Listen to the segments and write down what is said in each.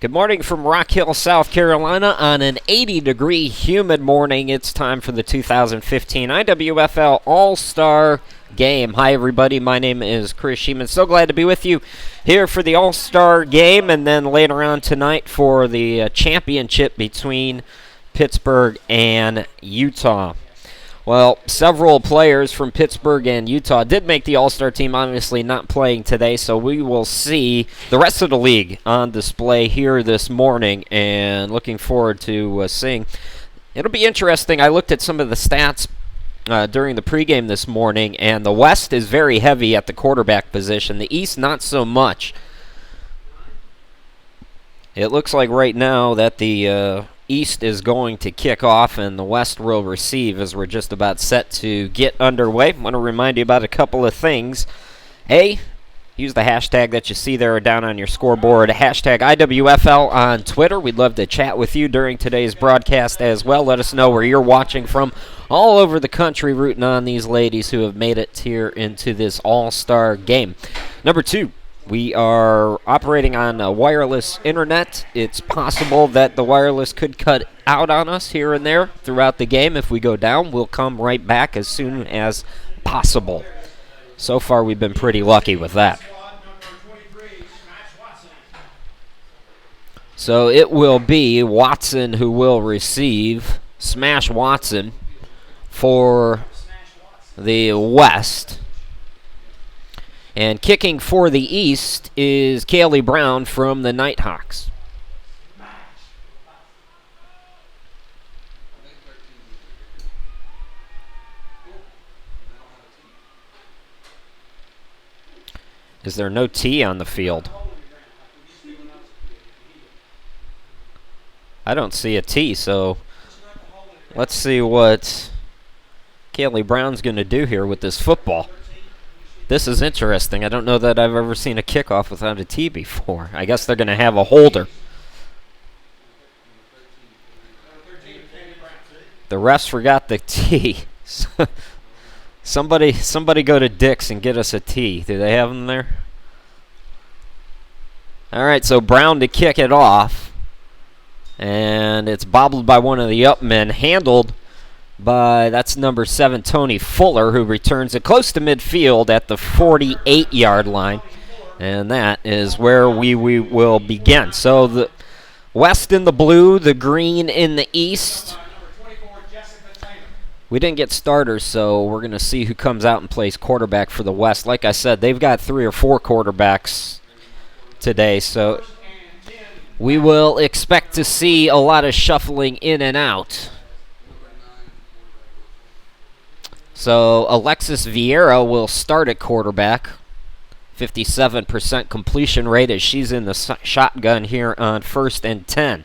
Good morning from Rock Hill, South Carolina. On an 80-degree humid morning, it's time for the 2015 IWFL All-Star Game. Hi, everybody. My name is Chris Sheeman. So glad to be with you here for the All-Star Game, and then later on tonight for the championship between Pittsburgh and Utah. Well, several players from Pittsburgh and Utah did make the All-Star team, obviously not playing today, so we will see the rest of the league on display here this morning, and looking forward to seeing. It'll be interesting. I looked at some of the stats during the pregame this morning, and the West is very heavy at the quarterback position. The East, not so much. It looks like right now that the East is going to kick off and the West will receive as we're just about set to get underway. I want to remind you about a couple of things. A, use the hashtag that you see there down on your scoreboard, hashtag IWFL on Twitter. We'd love to chat with you during today's broadcast as well. Let us know where you're watching from all over the country, rooting on these ladies who have made it here into this All-Star game. Number 2. We are operating on wireless internet. It's possible that the wireless could cut out on us here and there throughout the game. If we go down, we'll come right back as soon as possible. So far, we've been pretty lucky with that. So it will be Watson who will receive, Smash Watson, for the West. And kicking for the East is Kaylee Brown from the Nighthawks. Is there no T on the field? I don't see a T, so let's see what Kaylee Brown's going to do here with this football. This is interesting. I don't know that I've ever seen a kickoff without a T before. I guess they're going to have a holder. The refs forgot the T. Somebody go to Dick's and get us a T. Do they have them there? All right, so Brown to kick it off. And it's bobbled by one of the up men, handled by, that's number 7, Tony Fuller, who returns it close to midfield at the 48-yard line. And that is where we will begin. So the West in the blue, the green in the East. We didn't get starters, so we're going to see who comes out and plays quarterback for the West. Like I said, they've got 3 or 4 quarterbacks today, so we will expect to see a lot of shuffling in and out. So Alexis Vieira will start at quarterback. 57% completion rate as she's in the shotgun here on 1st and 10.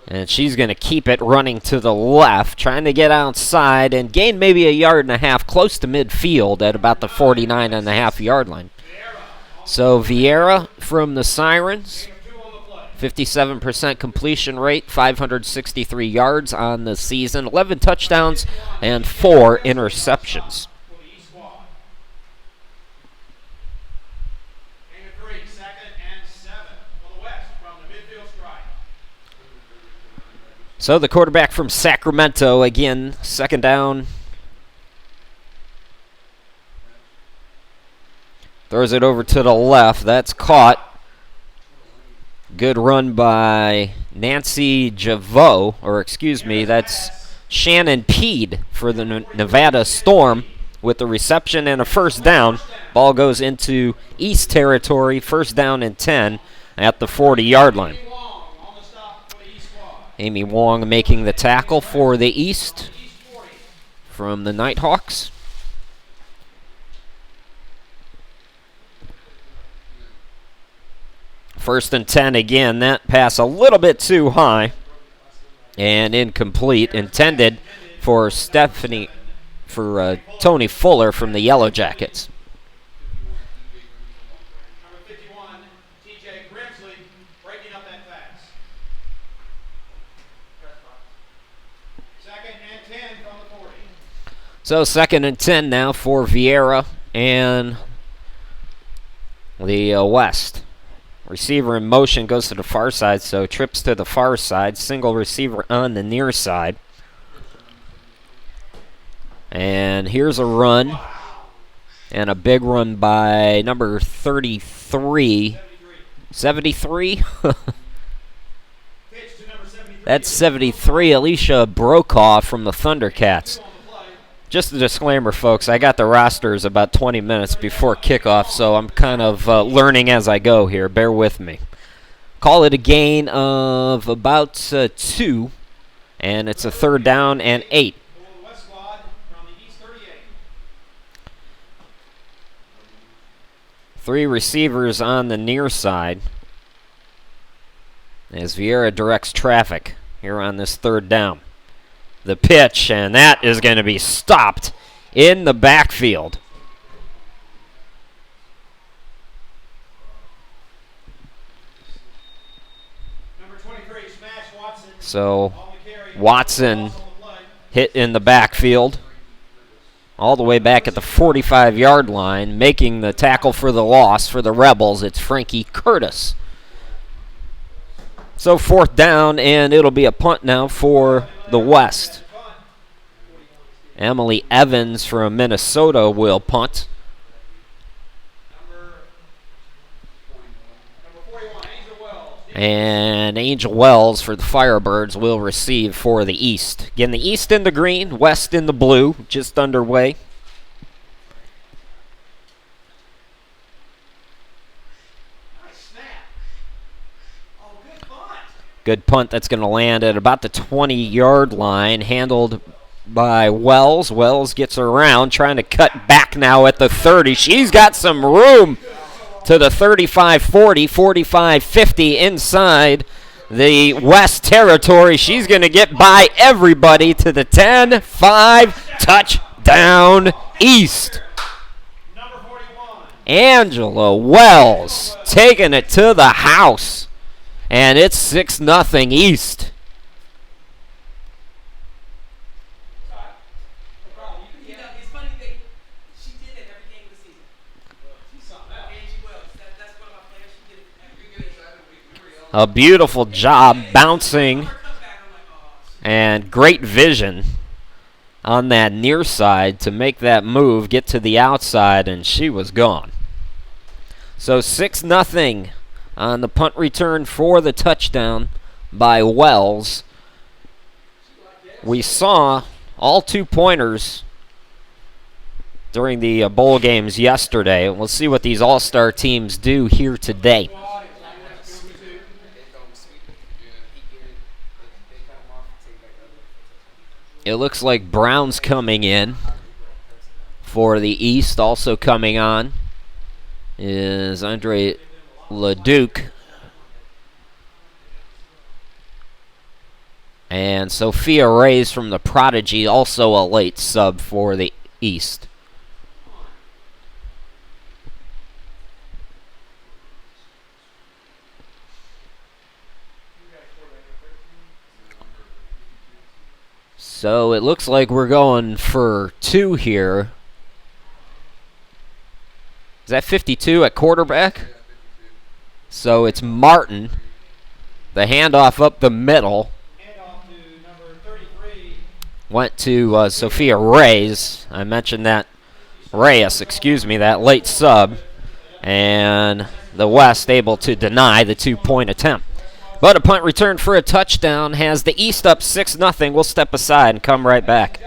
And she's going to keep it running to the left, trying to get outside and gain maybe a yard and a half close to midfield at about the 49.5-yard line. So Vieira from the Sirens. 57% completion rate, 563 yards on the season, 11 touchdowns, and 4 interceptions. So the quarterback from Sacramento, again, 2nd down. Throws it over to the left. That's caught. Good run by Nancy Javot, that's Shannon Peed for the Nevada Storm with the reception and a 1st down. Ball goes into East territory, 1st down and 10 at the 40-yard line. Amy Wong making the tackle for the East from the Nighthawks. First and 10 again. That pass a little bit too high and incomplete. Intended for Tony Fuller from the Yellow Jackets. So 2nd and 10 now for Vieira and the West. Receiver in motion goes to the far side, so trips to the far side. Single receiver on the near side. And here's a run. And a big run by number 33. 73? That's 73, Alicia Brokaw from the Thundercats. Just a disclaimer, folks, I got the rosters about 20 minutes before kickoff, so I'm kind of learning as I go here. Bear with me. Call it a gain of about 2, and it's a 3rd down and 8. Three receivers on the near side as Vieira directs traffic here on this 3rd down. The pitch, and that is going to be stopped in the backfield. So Watson hit in the backfield all the way back at the 45-yard line, making the tackle for the loss for the Rebels. It's Frankie Curtis. So 4th down, and it'll be a punt now for the West. Emily Evans from Minnesota will punt. And Angel Wells for the Firebirds will receive for the East. Again, the East in the green, West in the blue, just underway. Good punt that's going to land at about the 20-yard line, handled by Wells. Wells gets around, trying to cut back now at the 30. She's got some room to the 35-40, 45-50 inside the West territory. She's going to get by everybody to the 10-5, touchdown East. Angela Wells taking it to the house. And it's 6-0 East. A beautiful job bouncing and great vision on that near side to make that move, get to the outside, and she was gone. So 6-0 on the punt return for the touchdown by Wells. We saw all 2-pointers during the bowl games yesterday. We'll see what these all-star teams do here today. It looks like Brown's coming in for the East. Also coming on is Andre LeDuc. And Sophia Reyes from the Prodigy, also a late sub for the East. So it looks like we're going for 2 here. Is that 52 at quarterback? So it's Martin. The handoff up the middle. Went to Sophia Reyes. I mentioned that. Reyes, excuse me, that late sub. And the West able to deny the 2-point attempt. But a punt return for a touchdown has the East up 6-0. We'll step aside and come right back.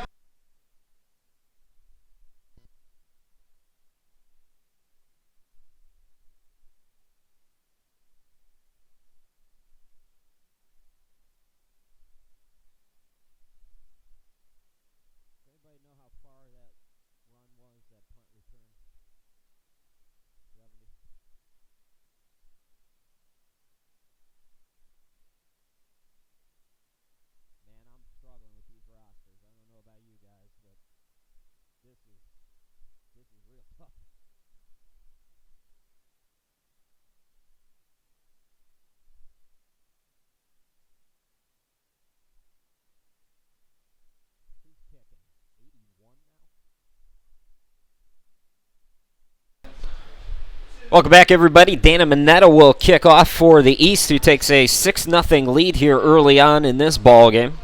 Welcome back, everybody. Dana Mineta will kick off for the East, who takes a 6-0 lead here early on in this ball game.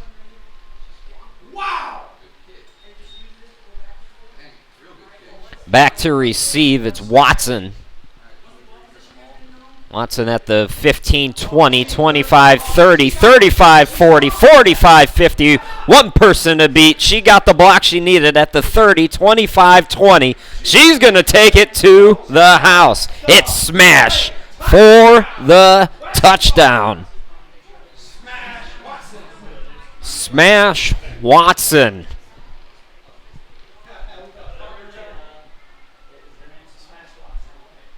Wow. Back to receive, it's Watson. Watson at the 15, 20, 25, 30, 35, 40, 45, 50. One person to beat. She got the block she needed at the 30, 25, 20. She's going to take it to the house. It's smash for the touchdown. Smash Watson.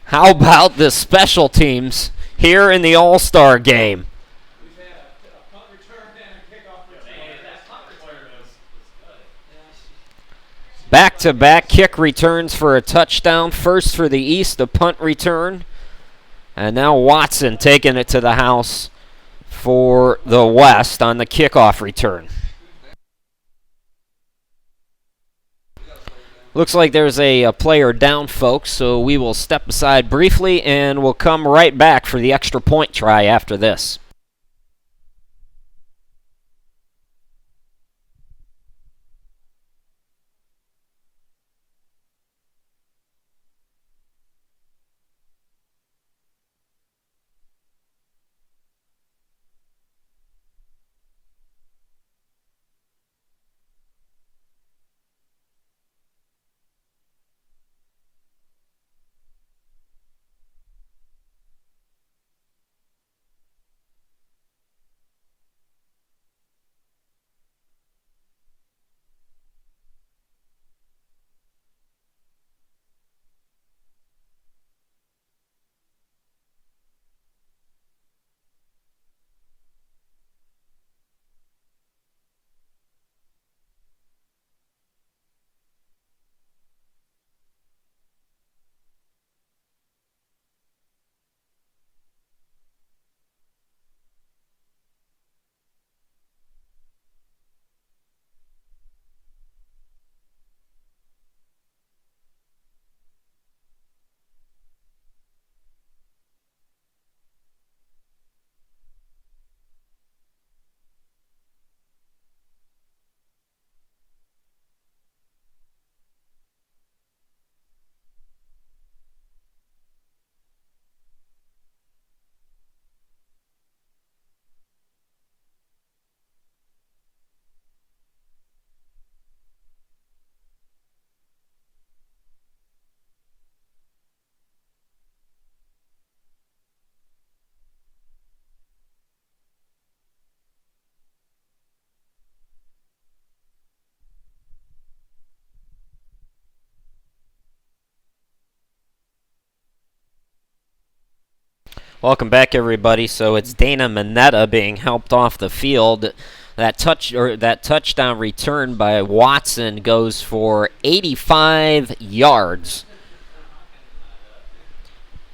How about the special teams here in the All-Star game? Back-to-back kick returns for a touchdown. First for the East, a punt return. And now Watson taking it to the house for the West on the kickoff return. Looks like there's a player down, folks, so we will step aside briefly and we'll come right back for the extra point try after this. Welcome back, everybody. So it's Dana Mineta being helped off the field. That touchdown return by Watson goes for 85 yards.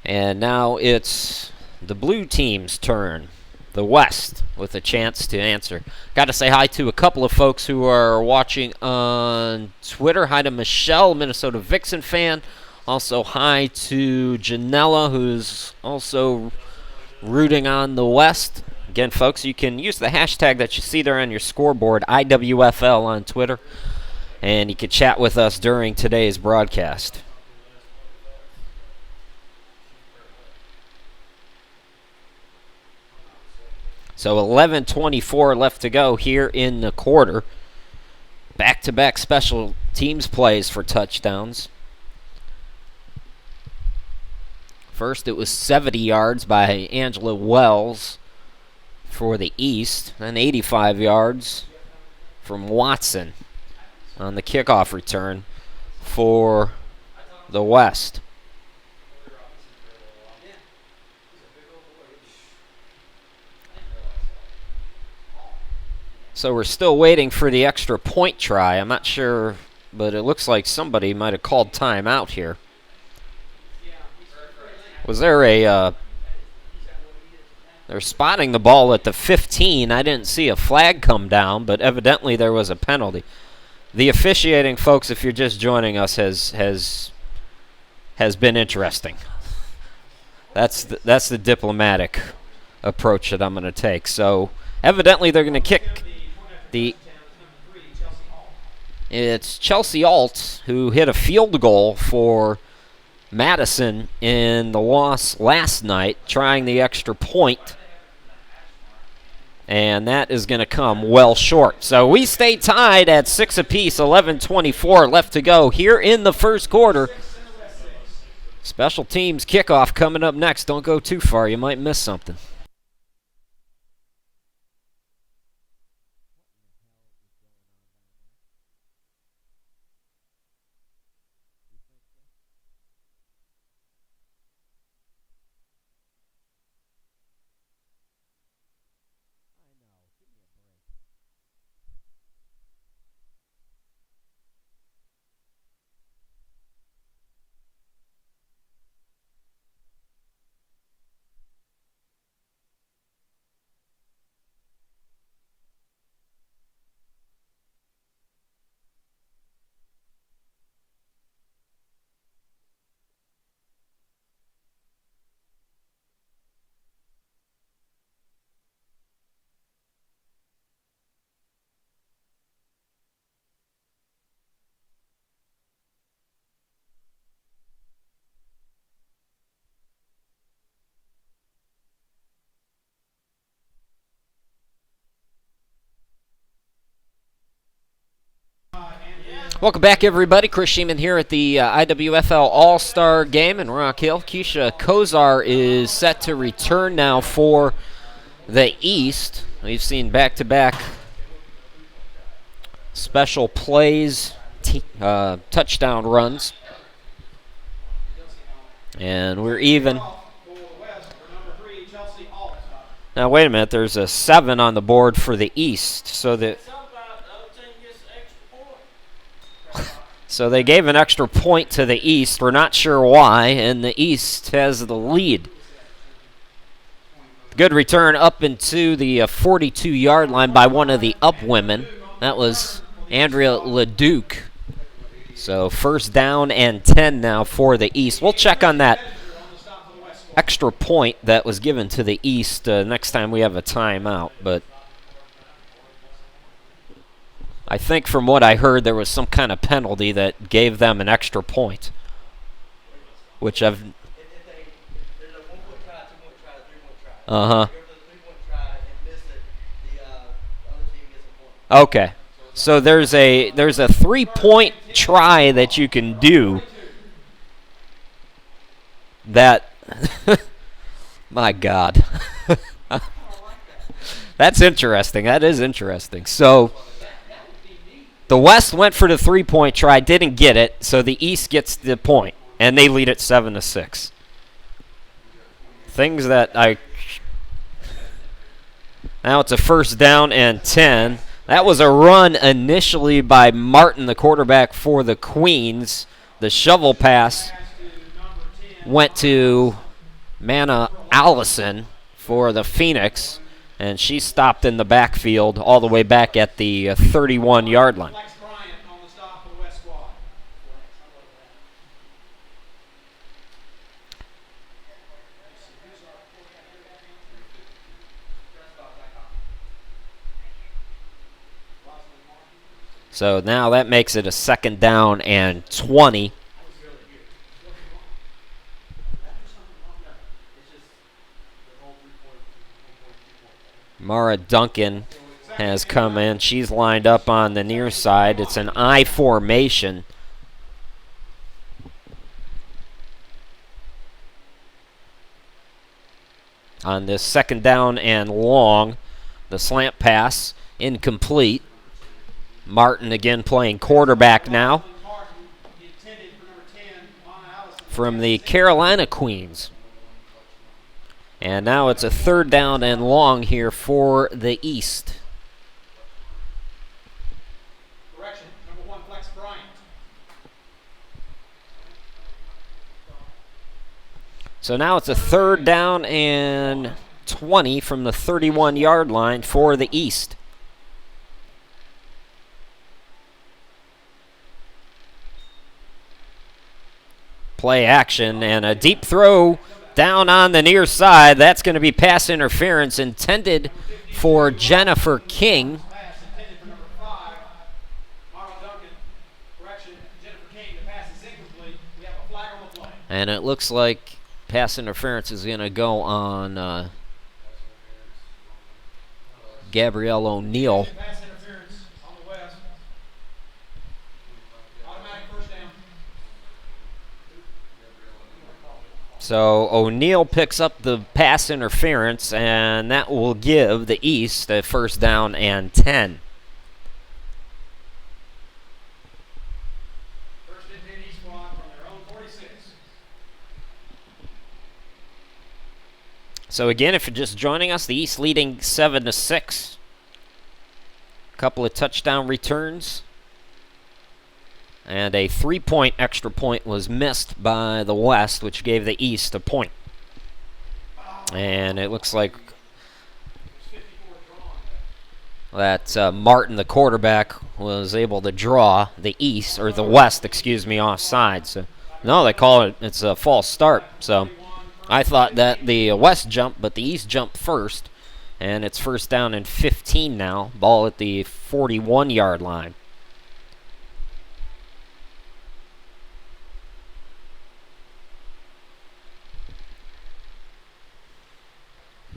And now it's the blue team's turn, the West, with a chance to answer. Got to say hi to a couple of folks who are watching on Twitter. Hi to Michelle, Minnesota Vixen fan. Also, hi to Janella, who's also rooting on the West. Again, folks, you can use the hashtag that you see there on your scoreboard, IWFL on Twitter, and you can chat with us during today's broadcast. So 11:24 left to go here in the quarter. Back-to-back special teams plays for touchdowns. First, it was 70 yards by Angela Wells for the East, then 85 yards from Watson on the kickoff return for the West. So we're still waiting for the extra point try. I'm not sure, but it looks like somebody might have called timeout here. Was there they're spotting the ball at the 15. I didn't see a flag come down, but evidently there was a penalty. The officiating, folks, if you're just joining us, has been interesting. That's the diplomatic approach that I'm going to take. So evidently they're going to kick the. It's Chelsea Alt who hit a field goal for Madison in the loss last night, trying the extra point. And that is going to come well short. So we stay tied at 6 apiece, 11:24 left to go here in the first quarter. Special teams kickoff coming up next. Don't go too far. You might miss something. Welcome back, everybody. Chris Sheeman here at the IWFL All-Star Game in Rock Hill. Keisha Kozar is set to return now for the East. We've seen back-to-back special plays, touchdown runs. And we're even. Now, wait a minute. There's a 7 on the board for the East. So they gave an extra point to the East. We're not sure why, and the East has the lead. Good return up into the 42-yard line by one of the up women. That was Andrea LeDuc. So first down and 10 now for the East. We'll check on that extra point that was given to the East next time we have a timeout, but I think from what I heard, there was some kind of penalty that gave them an extra point, which I've. Okay, so there's a 3-point try that you can do. That, my God, that's interesting. That is interesting. So. The West went for the 3-point try, didn't get it, so the East gets the point, and they lead it 7-6. Things that I. Now it's a first down and 10. That was a run initially by Martin, the quarterback for the Queens. The shovel pass went to Manna Allison for the Phoenix. And she stopped in the backfield all the way back at the 31-yard line. So now that makes it a second down and 20. Mara Duncan has come in. She's lined up on the near side. It's an I formation. On this second down and long, the slant pass incomplete. Martin again playing quarterback now from the Carolina Queens. And now it's a third down and long here for the East. Correction, number 1, Flex Bryant. So now it's a third down and 20 from the 31-yard line for the East. Play action and a deep throw Down on the near side, that's going to be pass interference intended for Jennifer King. And it looks like pass interference is going to go on Gabrielle O'Neill. So O'Neill picks up the pass interference, and that will give the East a first down and 10. First and 10 East squad from their own 46. So again, if you're just joining us, the East leading 7-6. A couple of touchdown returns. And a 3-point extra point was missed by the West, which gave the East a point. And it looks like that Martin, the quarterback, was able to draw the East, or the West, excuse me, offside. So, no, they call it, it's a false start. So I thought that the West jumped, but the East jumped first. And it's first down and 15 now. Ball at the 41-yard line.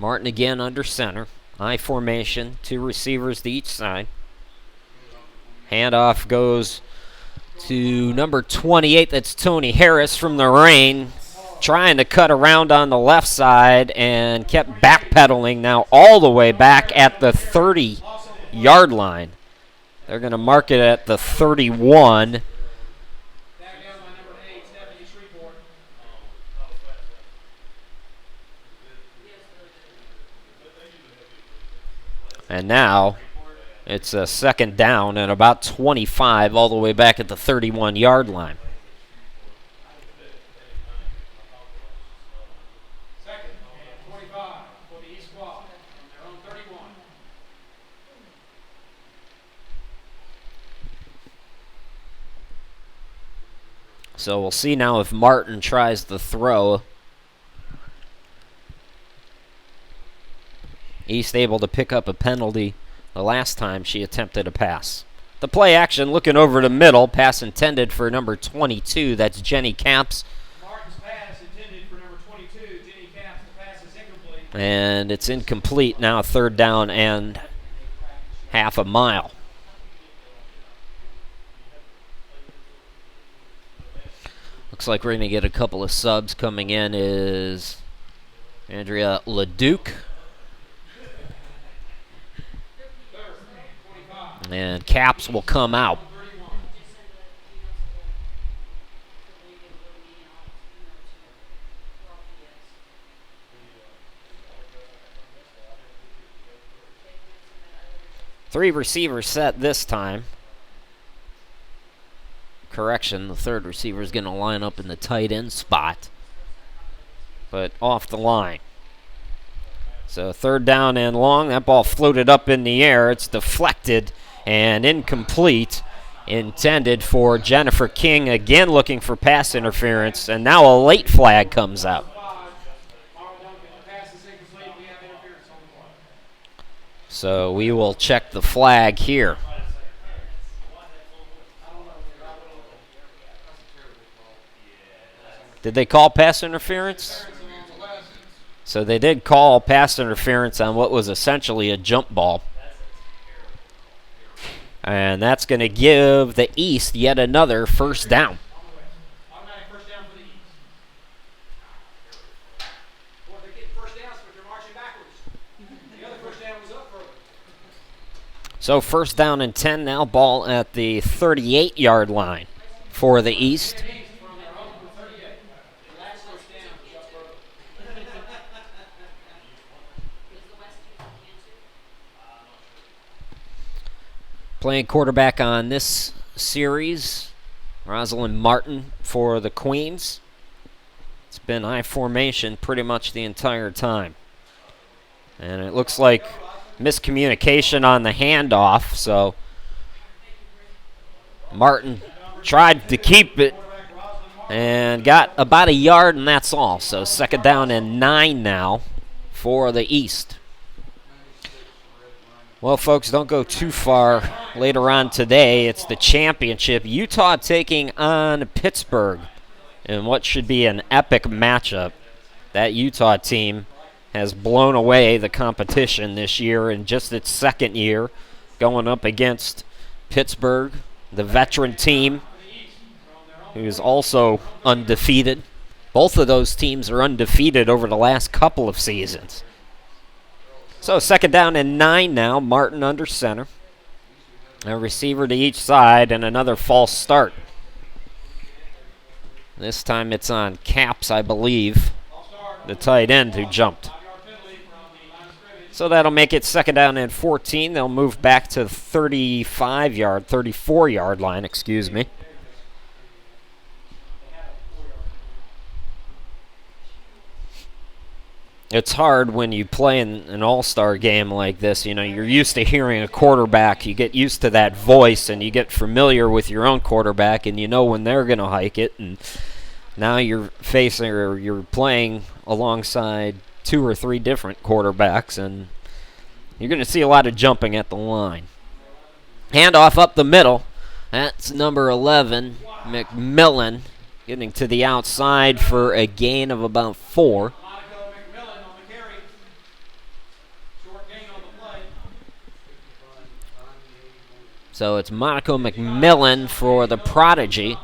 Martin again under center. I formation, 2 receivers to each side. Handoff goes to number 28. That's Tony Harris from the rain. Trying to cut around on the left side and kept backpedaling now all the way back at the 30-yard line. They're going to mark it at the 31. And now it's a second down and about 25 all the way back at the 31-yard line. Second, 25 for the East squad from their own 31. So we'll see now if Martin tries the throw. East able to pick up a penalty the last time she attempted a pass. The play action looking over the middle. Pass intended for number 22. That's Jenny Capps. Martin's pass intended for number 22. Jenny Capps. The pass is incomplete. And it's incomplete now, third down and half a mile. Looks like we're going to get a couple of subs coming in. Is Andrea LeDuc. And Capps will come out. Three receivers set this time. Correction, the third receiver is going to line up in the tight end spot, but off the line. So third down and long. That ball floated up in the air. It's deflected and incomplete. Intended for Jennifer King. Again looking for pass interference. And now a late flag comes out. So we will check the flag here. Did they call pass interference? So they did call pass interference on what was essentially a jump ball. And that's going to give the East yet another first down. So first down and 10 now. Ball at the 38-yard line for the East. Playing quarterback on this series, Rosalind Martin for the Queens. It's been I formation pretty much the entire time. And it looks like miscommunication on the handoff, so Martin tried to keep it And got about a yard, and that's all. So second down and 9 now for the East. Well, folks, don't go too far. Later on today, it's the championship. Utah taking on Pittsburgh in what should be an epic matchup. That Utah team has blown away the competition this year in just its second year, going up against Pittsburgh, the veteran team, who is also undefeated. Both of those teams are undefeated over the last couple of seasons. So second down and 9 now. Martin under center. A receiver to each side and another false start. This time it's on Caps, I believe, the tight end who jumped. So that'll make it second down and 14. They'll move back to 34-yard line, excuse me. It's hard when you play in an all-star game like this. You know, you're used to hearing a quarterback. You get used to that voice, and you get familiar with your own quarterback, and you know when they're going to hike it. And now you're facing or you're playing alongside 2 or 3 different quarterbacks, and you're going to see a lot of jumping at the line. Handoff up the middle. That's number 11, McMillan, getting to the outside for a gain of about 4. So it's Monaco McMillan for the Prodigy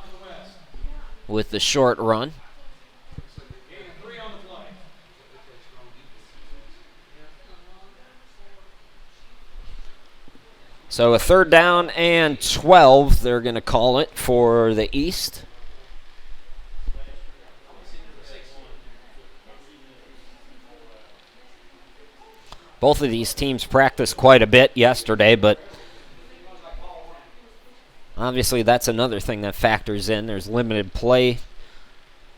with the short run. So a third down and 12, they're going to call it for the East. Both of these teams practiced quite a bit yesterday, but obviously that's another thing that factors in. There's limited play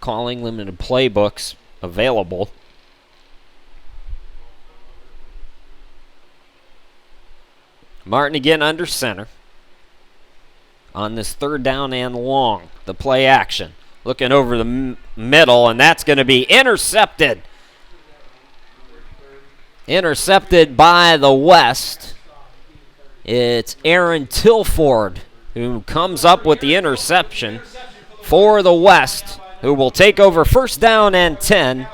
calling, limited playbooks available. Martin again under center on this third down and long. The play action. Looking over the middle, and that's going to be intercepted. Intercepted by the West. It's Aaron Tilford who comes up with the interception for the West, who will take over first down and 10.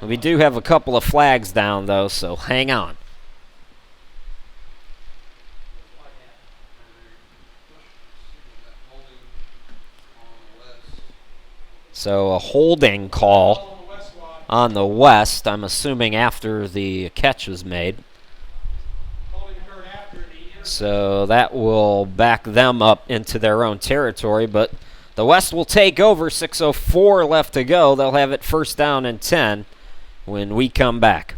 We do have a couple of flags down, though, so hang on. So a holding call on the West, I'm assuming after the catch was made. So that will back them up into their own territory, but the West will take over. 6:04 left to go. They'll have it first down and 10 when we come back.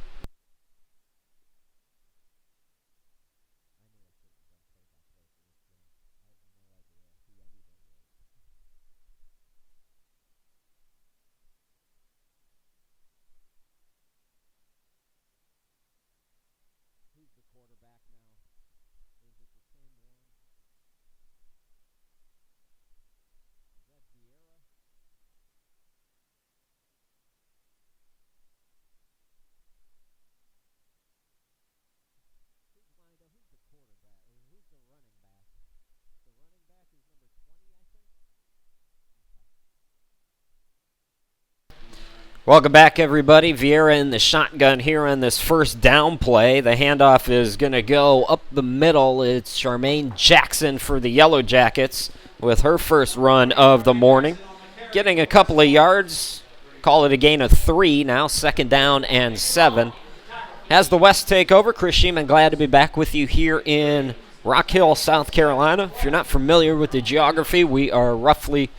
Welcome back, everybody. Vieira in the shotgun here on this first down play. The handoff is going to go up the middle. It's Charmaine Jackson for the Yellow Jackets with her first run of the morning. Getting a couple of yards. Call it a gain of 3 now. Second down and 7. As the West take over, Chris Sheeman, glad to be back with you here in Rock Hill, South Carolina. If you're not familiar with the geography, we are roughly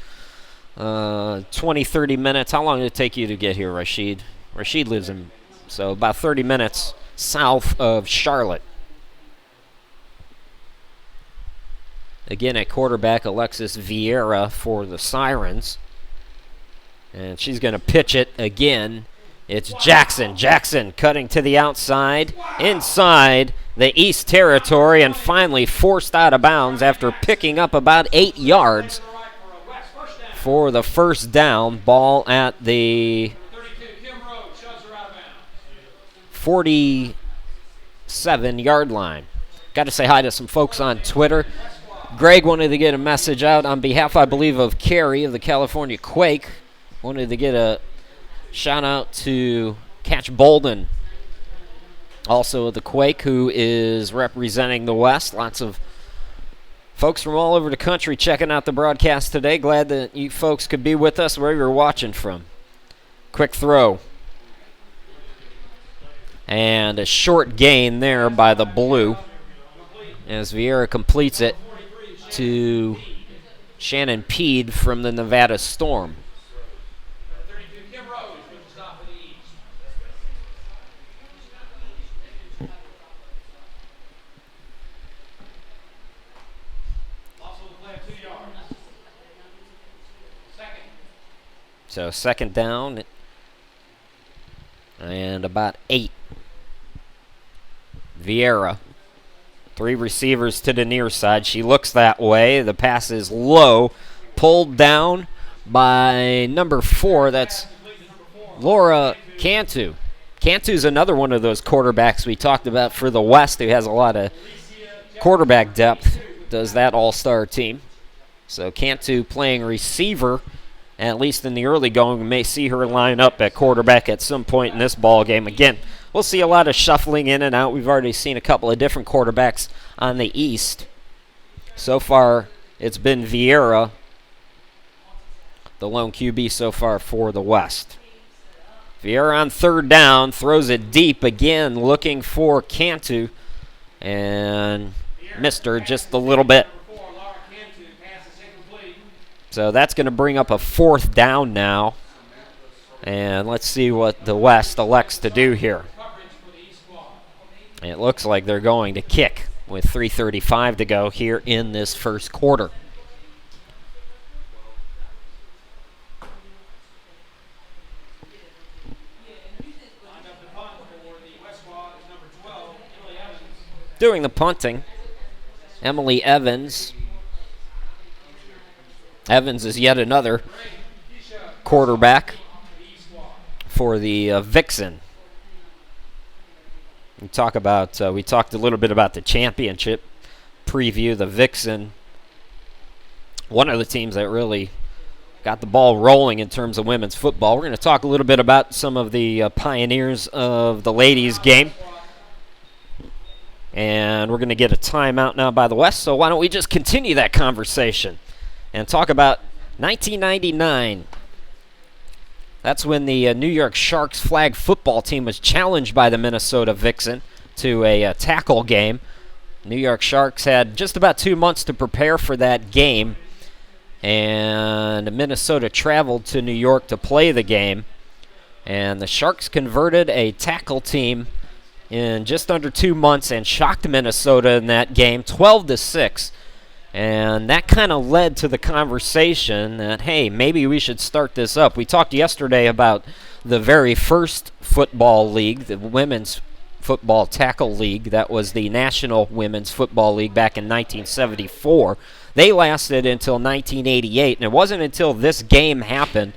20, 30 minutes. How long did it take you to get here, Rashid? Rashid lives in, so about 30 minutes south of Charlotte. Again, at quarterback, Alexis Vieira for the Sirens. And she's going to pitch it again. It's Jackson. Jackson cutting to the outside, inside the East territory, and finally forced out of bounds after picking up about 8 yards. for the first down. Ball at the 47-yard line. Got to say hi to some folks on Twitter. Greg wanted to get a message out on behalf, I believe, of Carrie of the California Quake. Wanted to get a shout out to Catch Bolden, also of the Quake, who is representing the West. Lots of folks from all over the country checking out the broadcast today. Glad that you folks could be with us wherever you're watching from. Quick throw. And a short gain there by the Blue as Vieira completes it to Shannon Peed from the Nevada Storm. So second down and about 8. Vieira. 3 receivers to the near side. She looks that way. The pass is low. Pulled down by number 4. That's Laura Cantu. Cantu's another one of those quarterbacks we talked about for the West who has a lot of quarterback depth. Does that all-star team. So Cantu playing receiver. At least in the early going, we may see her line up at quarterback at some point in this ball game. Again, we'll see a lot of shuffling in and out. We've already seen a couple of different quarterbacks on the East. So far, it's been Vieira, the lone QB so far for the West. Vieira on third down, throws it deep again, looking for Cantu, and missed her just a little bit. So that's going to bring up a fourth down now. And let's see what the West elects to do here. It looks like they're going to kick with 3:35 to go here in this first quarter. Doing the punting, Emily Evans. Evans is yet another quarterback for the Vixen. We talked a little bit about the championship preview. The Vixen, one of the teams that really got the ball rolling in terms of women's football. We're going to talk a little bit about some of the pioneers of the ladies' game. And we're going to get a timeout now by the West, so why don't we just continue that conversation and talk about 1999. That's when the New York Sharks flag football team was challenged by the Minnesota Vixen to a tackle game. New York Sharks had just about 2 months to prepare for that game, and Minnesota traveled to New York to play the game. And the Sharks converted a tackle team in just under 2 months and shocked Minnesota in that game, 12-6. And that kind of led to the conversation that, hey, maybe we should start this up. We talked yesterday about the very first football league, the Women's Football Tackle League. That was the National Women's Football League back in 1974. They lasted until 1988, and it wasn't until this game happened,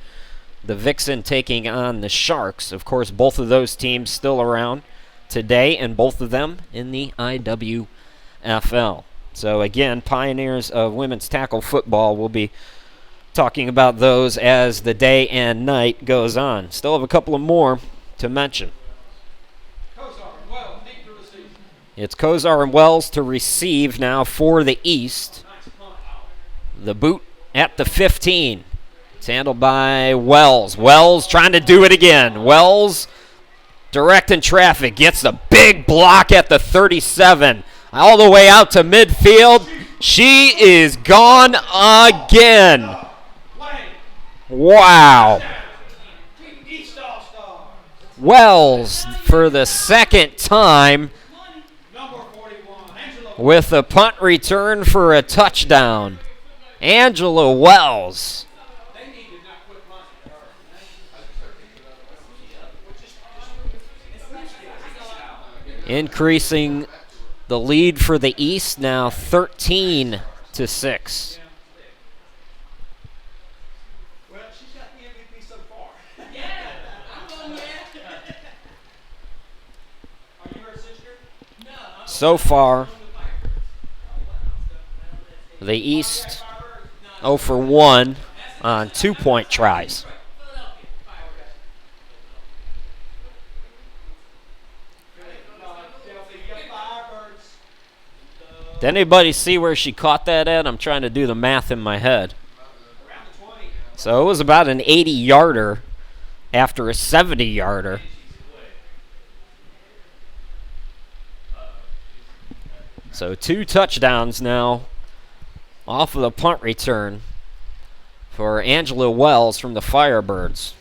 the Vixen taking on the Sharks. Of course, both of those teams still around today, and both of them in the IWFL. So again, pioneers of women's tackle football. We'll be talking about those as the day and night goes on. Still have a couple of more to mention. It's Kozar and Wells to receive now for the East. The boot at the 15. It's handled by Wells. Wells trying to do it again. Wells directing traffic. Gets the big block at the 37. All the way out to midfield. She is gone again. Wow. Wells for the second time with a punt return for a touchdown. Angela Wells. Increasing the lead for the East now 13-6. So far, the East 0 for 1 on 2-point tries. Did anybody see where she caught that at? I'm trying to do the math in my head. So it was about an 80-yarder after a 70-yarder. So 2 touchdowns now off of the punt return for Angela Wells from the Firebirds.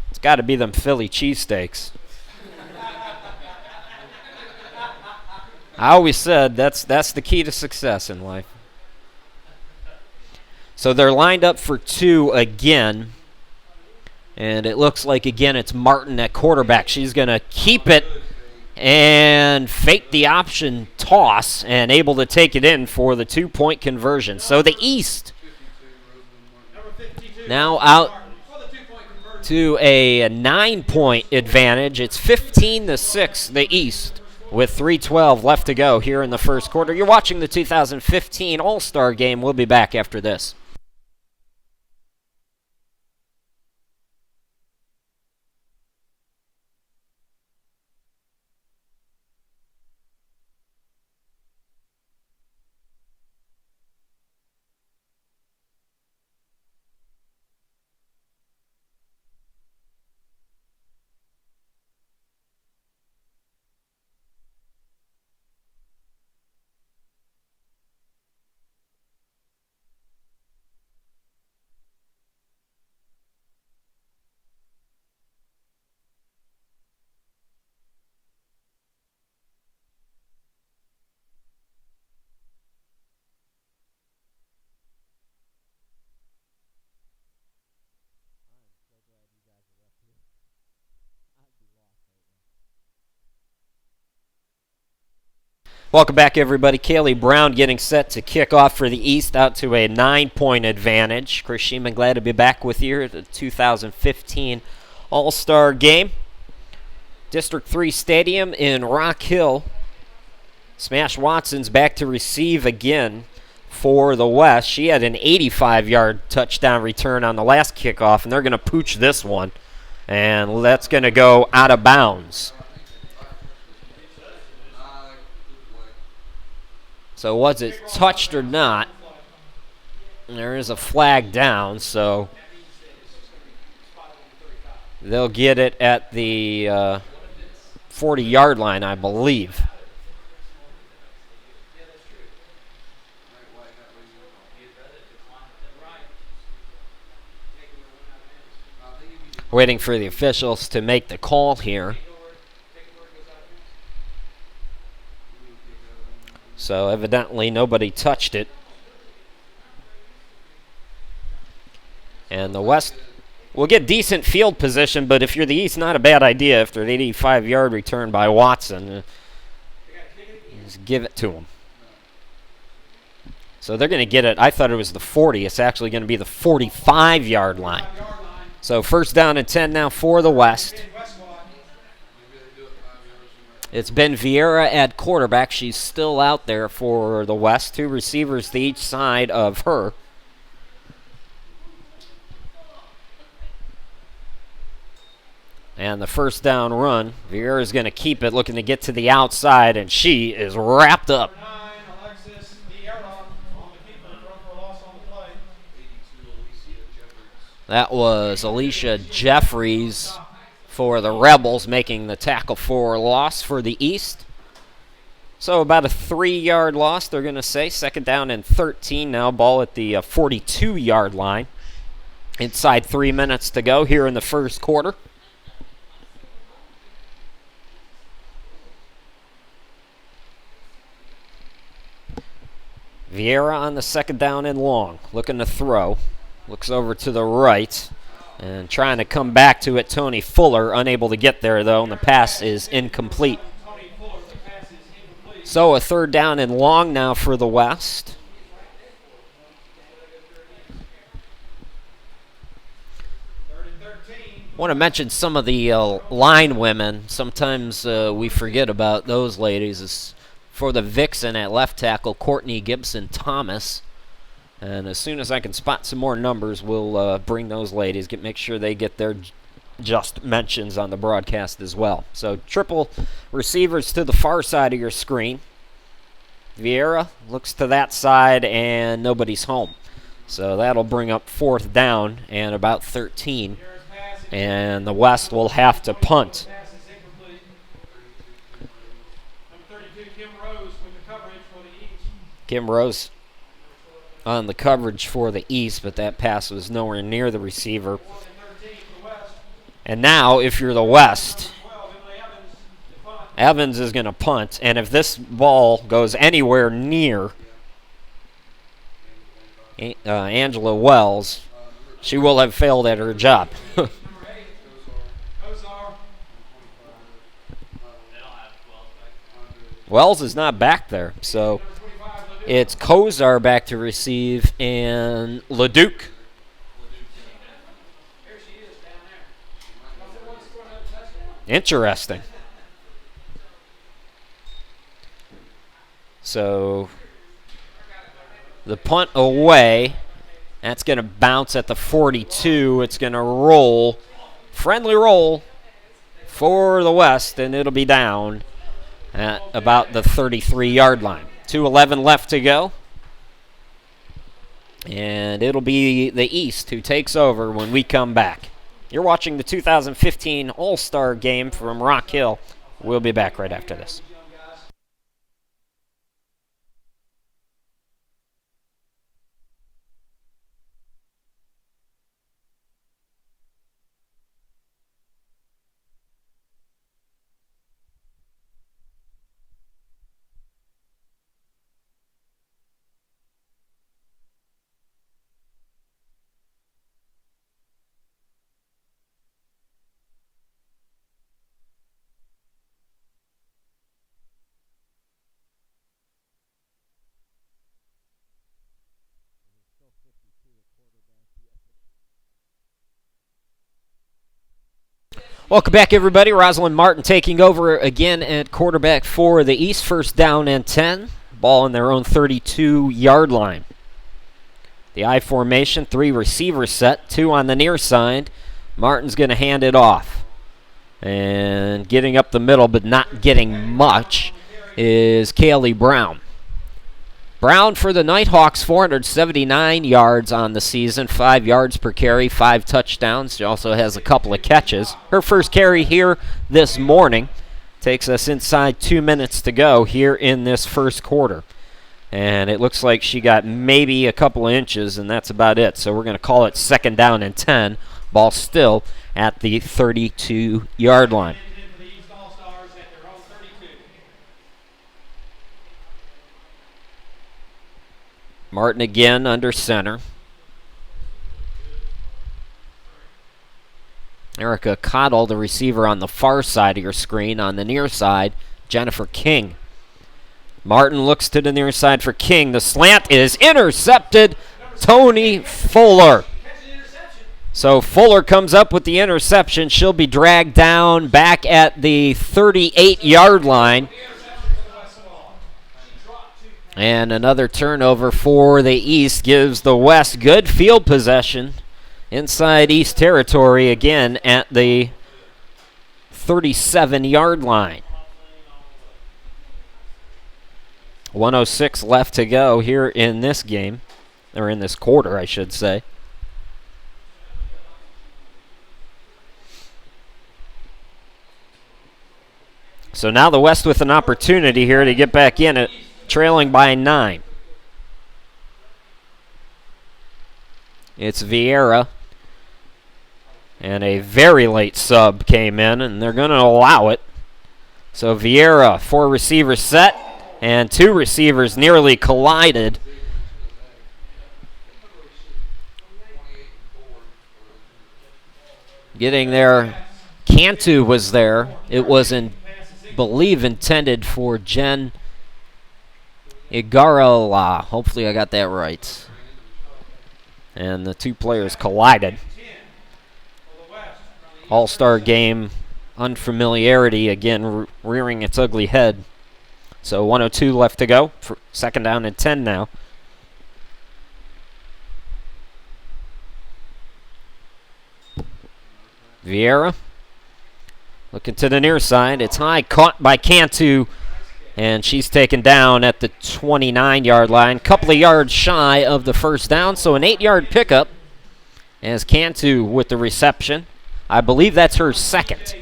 It's got to be them Philly cheesesteaks. I always said that's the key to success in life. So they're lined up for 2 again. And it looks like, again, it's Martin at quarterback. She's going to keep it and fake the option toss and able to take it in for the 2-point conversion. So the East now out to a 9-point advantage. It's 15-6, the East, with 3:12 left to go here in the first quarter. You're watching the 2015 All-Star Game. We'll be back after this. Welcome back, everybody. Kaylee Brown getting set to kick off for the East out to a 9-point advantage. Chris Sheeman, glad to be back with you at the 2015 All-Star Game. District 3 Stadium in Rock Hill. Smash Watson's back to receive again for the West. She had an 85-yard touchdown return on the last kickoff, and they're going to pooch this one. And that's going to go out of bounds. So was it touched or not? There is a flag down, so they'll get it at the 40-yard line, I believe. Waiting for the officials to make the call here. So evidently nobody touched it. And the West will get decent field position, but if you're the East, not a bad idea after an 85-yard return by Watson. Just give it to them. So they're going to get it. I thought it was the 40. It's actually going to be the 45-yard line. So first down and 10 now for the West. It's Ben Vieira at quarterback. She's still out there for the West. 2 receivers to each side of her. And the first down run, Vieira's going to keep it, looking to get to the outside, and she is wrapped up. That was Alicia Jeffries for the Rebels, making the tackle for loss for the East. So about a 3-yard loss, they're going to say. Second down and 13 now. Ball at the 42-yard line. Inside 3 minutes to go here in the first quarter. Vieira on the second down and long. Looking to throw. Looks over to the right. And trying to come back to it, Tony Fuller, unable to get there, though, and the pass is incomplete. So a third down and long now for the West. Want to mention some of the line women. Sometimes we forget about those ladies. It's for the Vixen at left tackle, Courtney Gibson-Thomas. And as soon as I can spot some more numbers, we'll bring those ladies, make sure they get their just mentions on the broadcast as well. So triple receivers to the far side of your screen. Vieira looks to that side, and nobody's home. So that'll bring up 4th down and about 13. And the West will have to punt. Kim Rose on the coverage for the East, but that pass was nowhere near the receiver. And now, if you're the West, Evans is going to punt, and if this ball goes anywhere near Angela Wells, she will have failed at her job. Wells is not back there, so it's Kozar back to receive, and LeDuc. Interesting. So the punt away, that's going to bounce at the 42. It's going to roll, friendly roll for the West, and it'll be down at about the 33-yard line. 2:11 left to go. And it'll be the East who takes over when we come back. You're watching the 2015 All-Star Game from Rock Hill. We'll be back right after this. Welcome back, everybody. Rosalind Martin taking over again at quarterback for the East. 1st down and 10. Ball in their own 32-yard line. The I formation, 3 receivers set, 2 on the near side. Martin's going to hand it off. And getting up the middle but not getting much is Kaylee Brown. Brown for the Nighthawks, 479 yards on the season, 5 yards per carry, 5 touchdowns. She also has a couple of catches. Her first carry here this morning takes us inside 2 minutes to go here in this first quarter. And it looks like she got maybe a couple of inches, and that's about it. So we're going to call it 2nd down and 10. Ball still at the 32-yard line. Martin again under center. Erica Cottle, the receiver on the far side of your screen. On the near side, Jennifer King. Martin looks to the near side for King. The slant is intercepted. Tony Fuller. So Fuller comes up with the interception. She'll be dragged down back at the 38-yard line. And another turnover for the East gives the West good field possession inside East territory again at the 37-yard line. 1:06 left to go here in this game, or in this quarter, I should say. So now the West with an opportunity here to get back in it, trailing by 9. It's Vieira. And a very late sub came in, and they're going to allow it. So Vieira, 4 receivers set, and 2 receivers nearly collided. Getting there, Cantu was there. It was, believe, intended for Jen Igarala. Hopefully I got that right. And the 2 players collided. All-Star game unfamiliarity again rearing its ugly head. So 1:02 left to go. For second down and 10 now. Vieira looking to the near side. It's high, caught by Cantu, and she's taken down at the 29-yard line. Couple of yards shy of the first down, so an 8-yard pickup as Cantu with the reception. I believe that's her second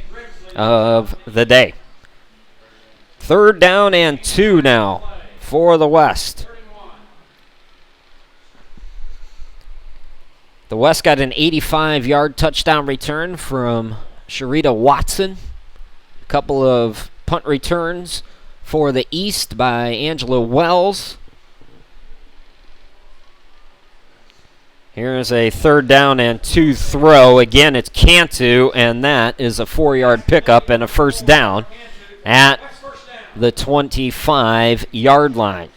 of the day. Third down and 2 now for the West. The West got an 85-yard touchdown return from Sharita Watson. A couple of punt returns for the East by Angela Wells. Here's a third down and 2 throw. Again, it's Cantu, and that is a 4-yard pickup and a first down at the 25-yard line.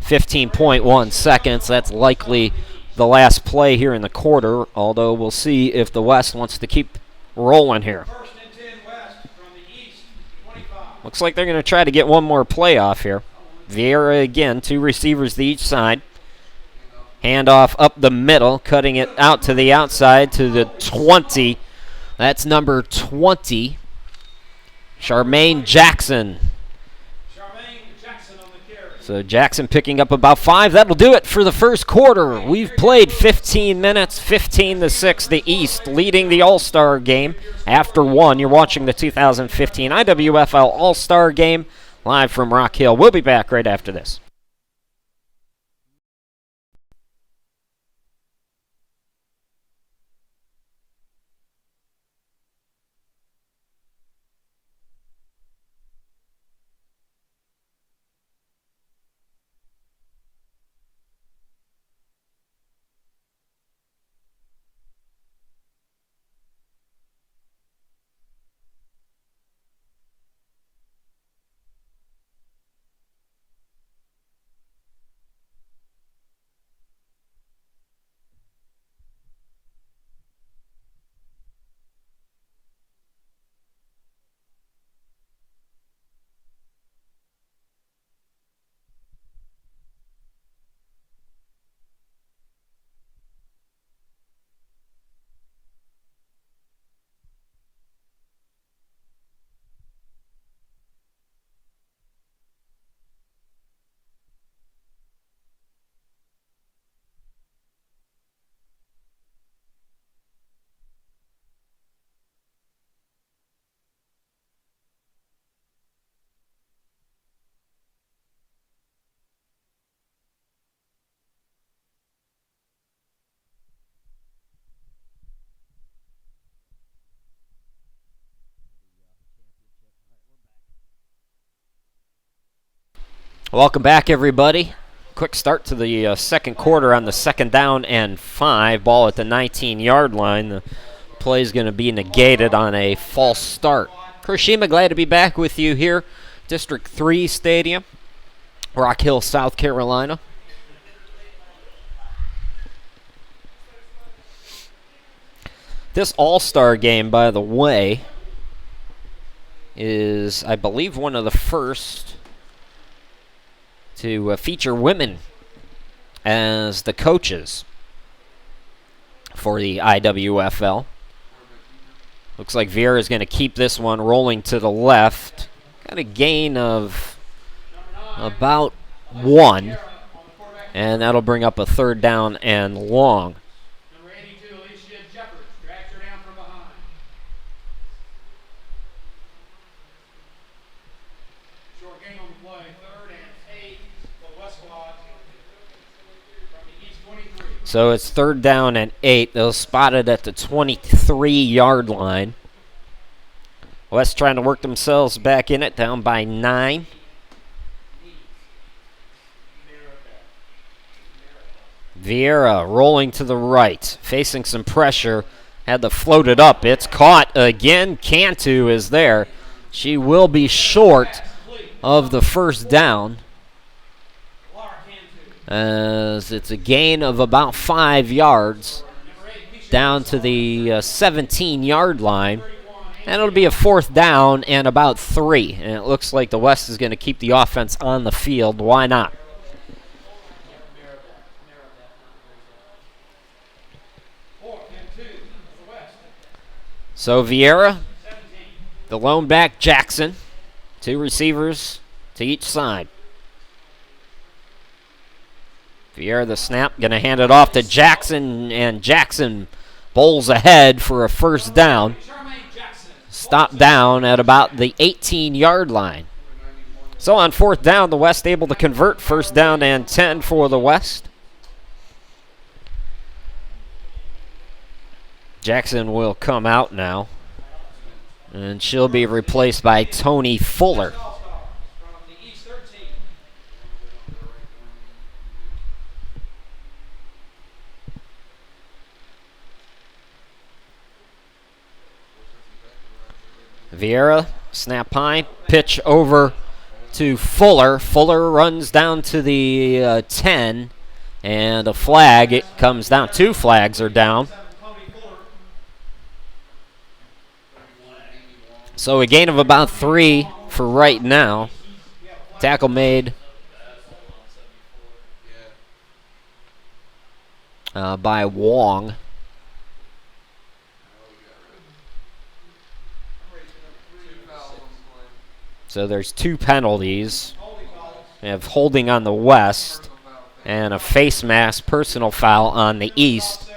15.1 seconds. That's likely the last play here in the quarter, although we'll see if the West wants to keep rolling here. Looks like they're going to try to get one more play off here. Vieira again, 2 receivers to each side. Handoff up the middle, cutting it out to the outside to the 20. That's number 20, Charmaine Jackson. So Jackson picking up about 5. That'll do it for the first quarter. We've played 15 minutes, 15-6. The East leading the All-Star game after 1. You're watching the 2015 IWFL All-Star game live from Rock Hill. We'll be back right after this. Welcome back, everybody. Quick start to the second quarter on the second down and 5. Ball at the 19-yard line. The play is going to be negated on a false start. Kurshima, glad to be back with you here. District 3 Stadium, Rock Hill, South Carolina. This All-Star game, by the way, is, I believe, one of the first to feature women as the coaches for the IWFL. Looks like Vieira is going to keep this one rolling to the left. Got a gain of about 1, and that'll bring up a third down and long. So it's third down and 8. They'll spot it at the 23-yard line. West trying to work themselves back in it, down by 9. Vieira rolling to the right, facing some pressure. Had to float it up. It's caught again. Cantu is there. She will be short of the first down, as it's a gain of about 5 yards. down to the 17-yard line. And it'll be a 4th down and about 3. And it looks like the West is going to keep the offense on the field. Why not? So Vieira, the lone back, Jackson. 2 receivers to each side. Vieira the snap, going to hand it off to Jackson, and Jackson bowls ahead for a 1st down. Stop down at about the 18-yard line. So on 4th down, the West able to convert. 1st down and 10 for the West. Jackson will come out now, and she'll be replaced by Tony Fuller. Vieira, snap high, pitch over to Fuller. Fuller runs down to the 10, and a flag, it comes down. 2 flags are down. So a gain of about 3 for right now. Tackle made by Wong. So there's 2 penalties. We have holding on the West and a face mask personal foul on the East.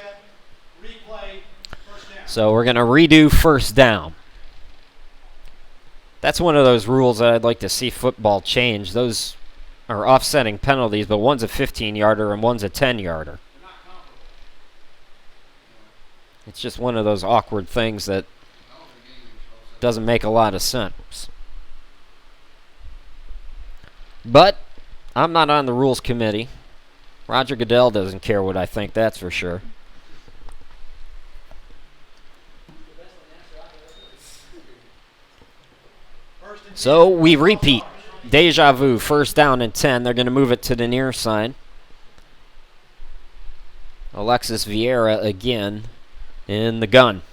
So we're going to redo 1st down. That's one of those rules that I'd like to see football change. Those are offsetting penalties, but one's a 15-yarder and one's a 10-yarder. It's just one of those awkward things that doesn't make a lot of sense. But I'm not on the rules committee. Roger Goodell doesn't care what I think, that's for sure. So we repeat. Deja vu, 1st down and 10. They're going to move it to the near side. Alexis Vieira again in the gun.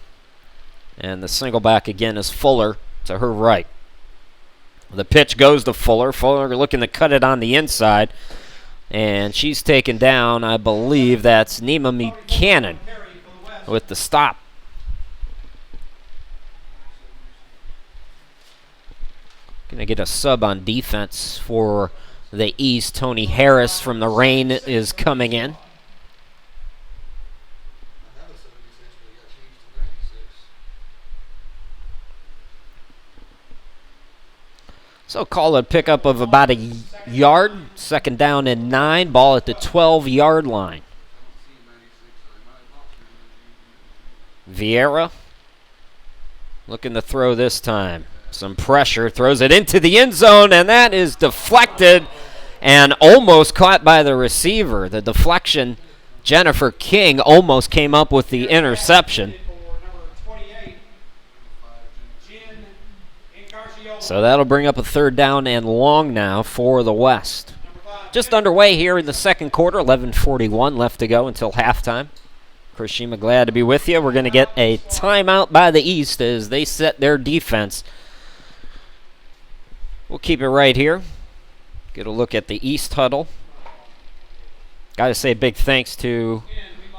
And the single back again is Fuller to her right. The pitch goes to Fuller. Fuller looking to cut it on the inside. And she's taken down, I believe that's Nima Buchanan with the stop. Going to get a sub on defense for the East. Tony Harris from the Reign is coming in. So call a pickup of about a yard. 2nd down and 9. Ball at the 12-yard line. Vieira looking to throw this time. Some pressure. Throws it into the end zone, and that is deflected and almost caught by the receiver. The deflection, Jennifer King almost came up with the interception. So that'll bring up a 3rd down and long now for the West. Just underway here in the 2nd quarter. 11:41 left to go until halftime. Chris Shima, glad to be with you. We're going to get a timeout by the East as they set their defense. We'll keep it right here. Get a look at the East huddle. Got to say big thanks to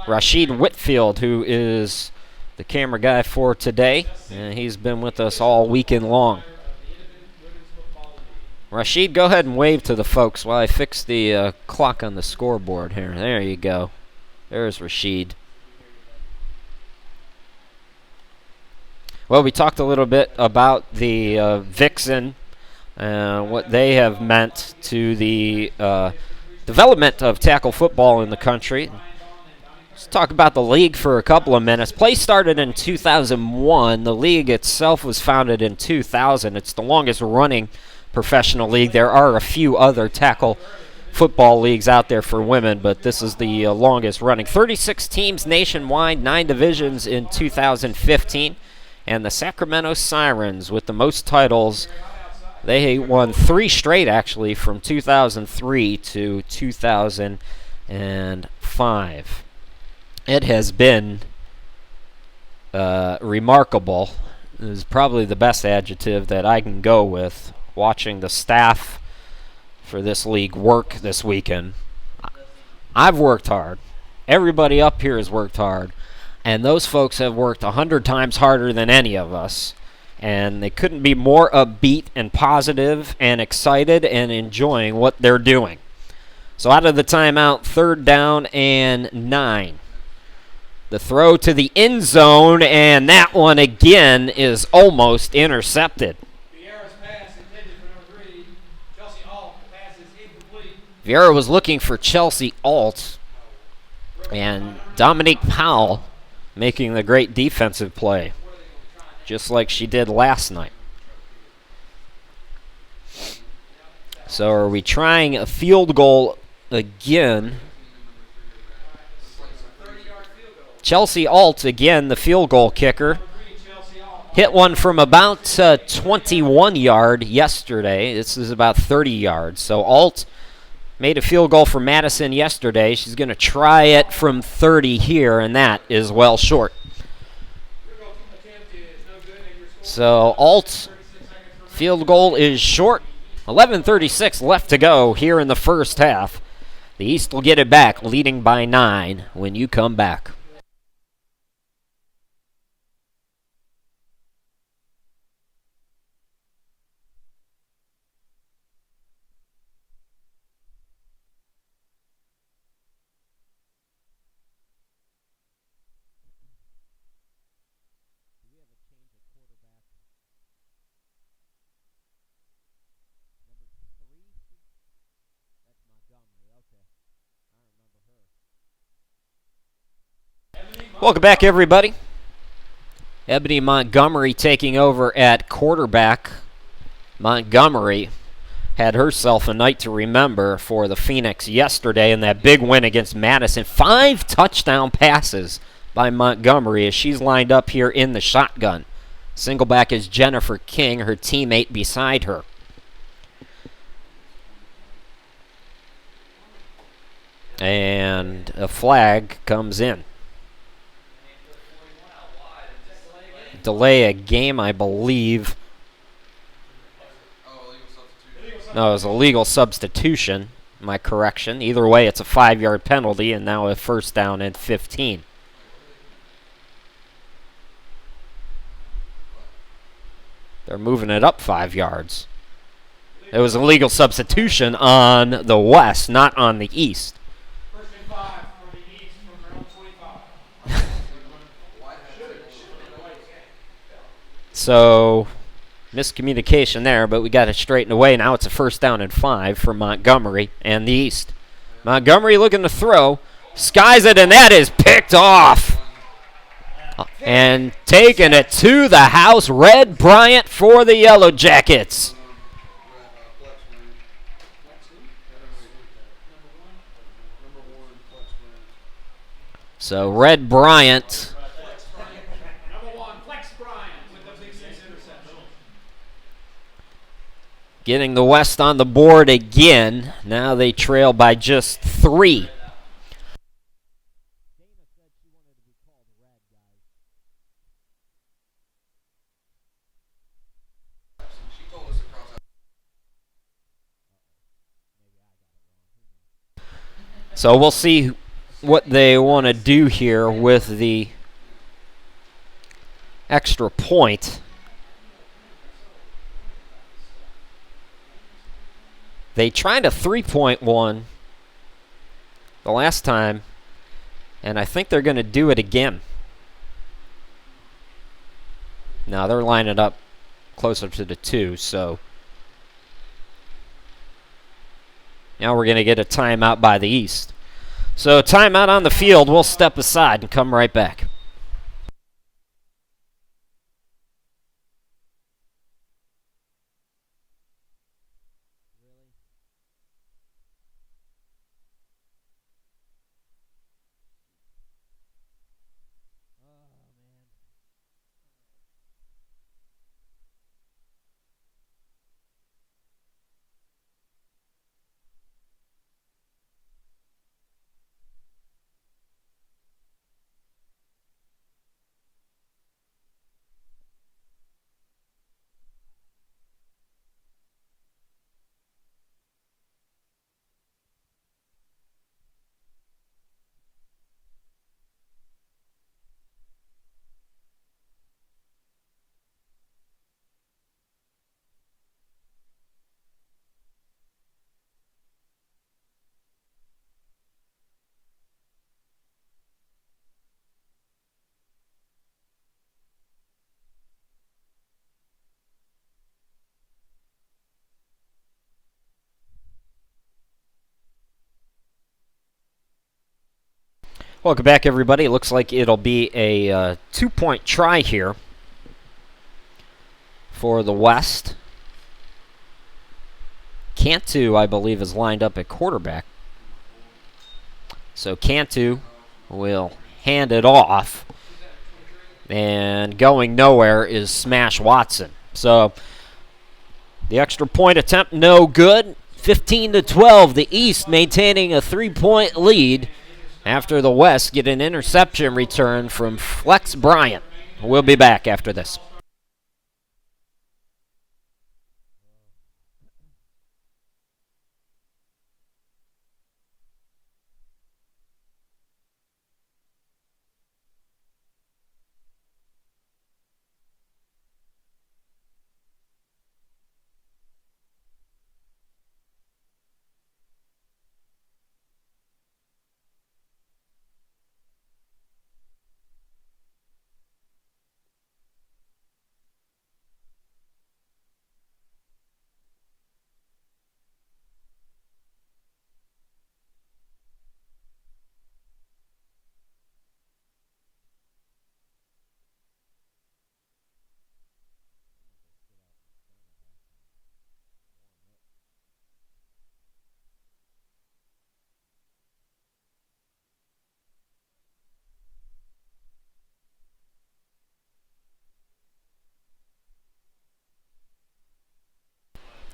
Rashid Whitfield, who is the camera guy for today. And he's been with us all weekend long. Rashid, go ahead and wave to the folks while I fix the clock on the scoreboard here. There you go. There's Rashid. Well, we talked a little bit about the Vixen, what they have meant to the development of tackle football in the country. Let's talk about the league for a couple of minutes. Play started in 2001. The league itself was founded in 2000. It's the longest running professional league. There are a few other tackle football leagues out there for women, but this is the longest running. 36 teams nationwide, 9 divisions in 2015, and the Sacramento Sirens with the most titles. They won 3 straight, actually, from 2003 to 2005. It has been remarkable is probably the best adjective that I can go with, watching the staff for this league work this weekend. I've worked hard. Everybody up here has worked hard. And those folks have worked 100 times harder than any of us. And they couldn't be more upbeat and positive and excited and enjoying what they're doing. So out of the timeout, 3rd down and 9. The throw to the end zone, and that one again is almost intercepted. Vieira was looking for Chelsea Alt, and Dominique Powell making the great defensive play, just like she did last night. So are we trying a field goal again? Chelsea Alt, again, the field goal kicker. Hit one from about 21 yard yesterday. This is about 30 yards. So Alt made a field goal for Madison yesterday. She's going to try it from 30 here, and that is well short. So Alt field goal is short. 11:36 left to go here in the first half. The East will get it back, leading by 9 when you come back. Welcome back, everybody. Ebony Montgomery taking over at quarterback. Montgomery had herself a night to remember for the Phoenix yesterday in that big win against Madison. 5 touchdown passes by Montgomery as she's lined up here in the shotgun. Single back is Jennifer King, her teammate beside her. And a flag comes in. Delay a game, I believe. No, it was a legal substitution. My correction. Either way, it's a 5-yard penalty, and now a 1st down and 15. They're moving it up 5 yards. It was a legal substitution on the West, not on the East. So, miscommunication there, but we got it straightened away. Now it's a 1st down and 5 for Montgomery and the East. Montgomery looking to throw. Skies it, and that is picked off. And taking it to the house, Red Bryant for the Yellow Jackets. So, Red Bryant getting the West on the board again. Now they trail by just 3. So we'll see what they want to do here with the extra point. They tried a 3-point one the last time, and I think they're going to do it again. Now they're lining up closer to the 2, so now we're going to get a timeout by the East. So timeout on the field. We'll step aside and come right back. Welcome back, everybody. It looks like it'll be a 2-point try here for the West. Cantu, I believe, is lined up at quarterback. So Cantu will hand it off. And going nowhere is Smash Watson. So the extra point attempt, no good. 15-12, the East maintaining a 3-point lead after the West get an interception return from Flex Bryant. We'll be back after this.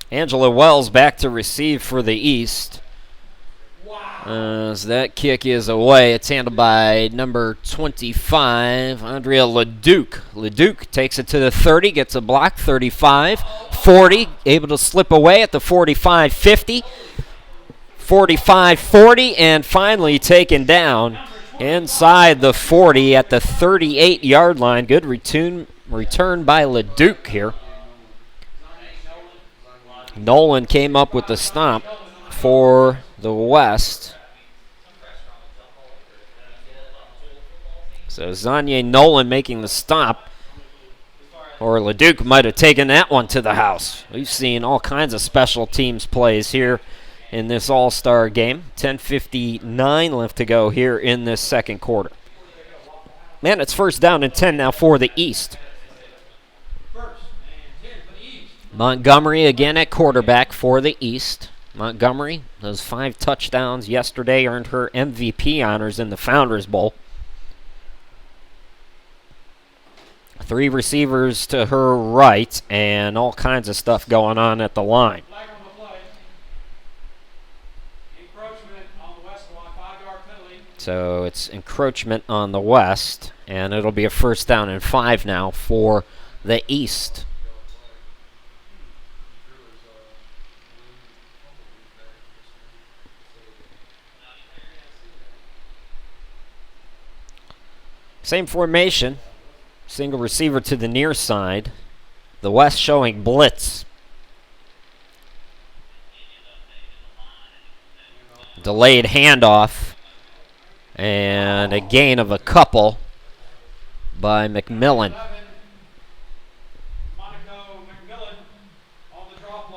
Angela Wells back to receive for the East. As that kick is away, it's handled by number 25, Andrea LeDuc. LeDuc takes it to the 30, gets a block, 35, 40, able to slip away at the 45-50, 45-40, and finally taken down inside the 40 at the 38-yard line. Good return by LeDuc here. Nolan came up with the stop for the West. So Zanye Nolan making the stop. Or LeDuc might have taken that one to the house. We've seen all kinds of special teams plays here in this All-Star game. 10:59 left to go here in this second quarter. Man, it's 1st down and 10 now for the East. Montgomery again at quarterback for the East. Montgomery, those 5 touchdowns yesterday, earned her MVP honors in the Founders Bowl. 3 receivers to her right, and all kinds of stuff going on at the line. So it's encroachment on the West, and it'll be a 1st down and 5 now for the East. Same formation, single receiver to the near side. The West showing blitz. Delayed handoff, and a gain of a couple by McMillan.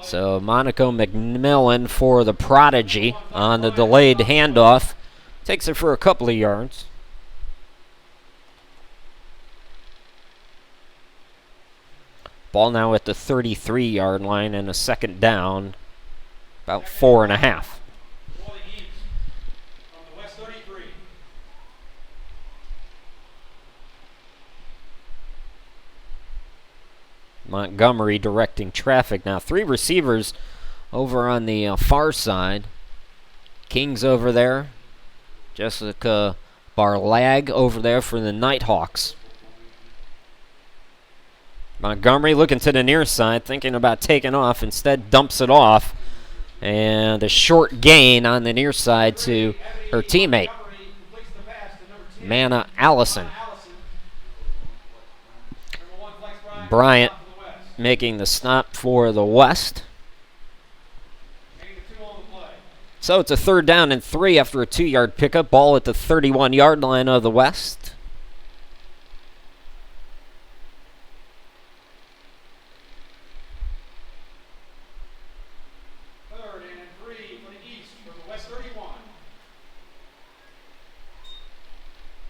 So Monaco McMillan for the Prodigy on the delayed handoff. Takes it for a couple of yards. Ball now at the 33-yard line and a 2nd down, about 4.5. Montgomery directing traffic now. 3 receivers over on the far side. King's over there. Jessica Barlag over there for the Nighthawks. Montgomery looking to the near side, thinking about taking off. Instead, dumps it off. And a short gain on the near side to her teammate, Manna Allison. Bryant making the stop for the West. So it's a 3rd down and 3 after a 2-yard pickup. Ball at the 31-yard line of the West.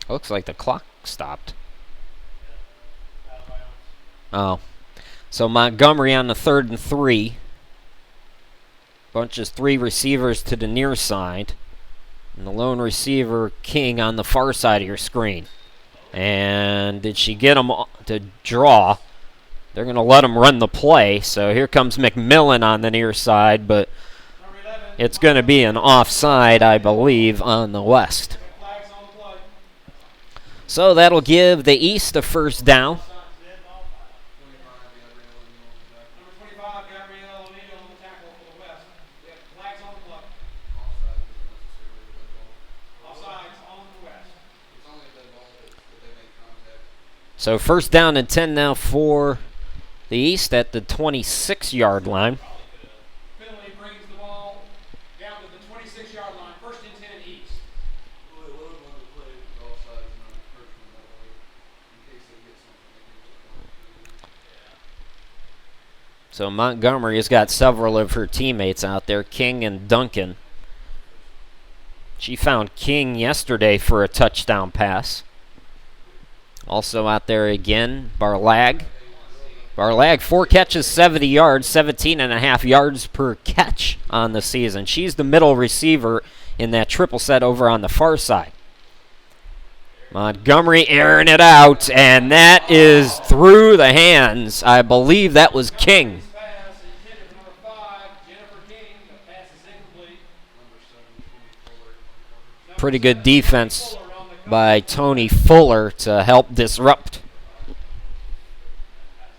Looks like the clock stopped. Oh. So Montgomery on the 3rd and 3. Bunches 3 receivers to the near side. And the lone receiver, King, on the far side of your screen. And did she get him to draw? They're going to let him run the play. So here comes McMillan on the near side, but it's going to be an offside, I believe, on the west. So that'll give the East a first down. So first down and 10 now for the East at the 26-yard line. Finley brings the ball down to the 26-yard line. First and 10 East. So Montgomery has got several of her teammates out there, King and Duncan. She found King yesterday for a touchdown pass. Also out there again, Barlag. Barlag, 4 catches, 70 yards, 17.5 yards per catch on the season. She's the middle receiver in that triple set over on the far side. Montgomery airing it out, and that is through the hands. I believe that was King. Pretty good defense by Tony Fuller to help disrupt.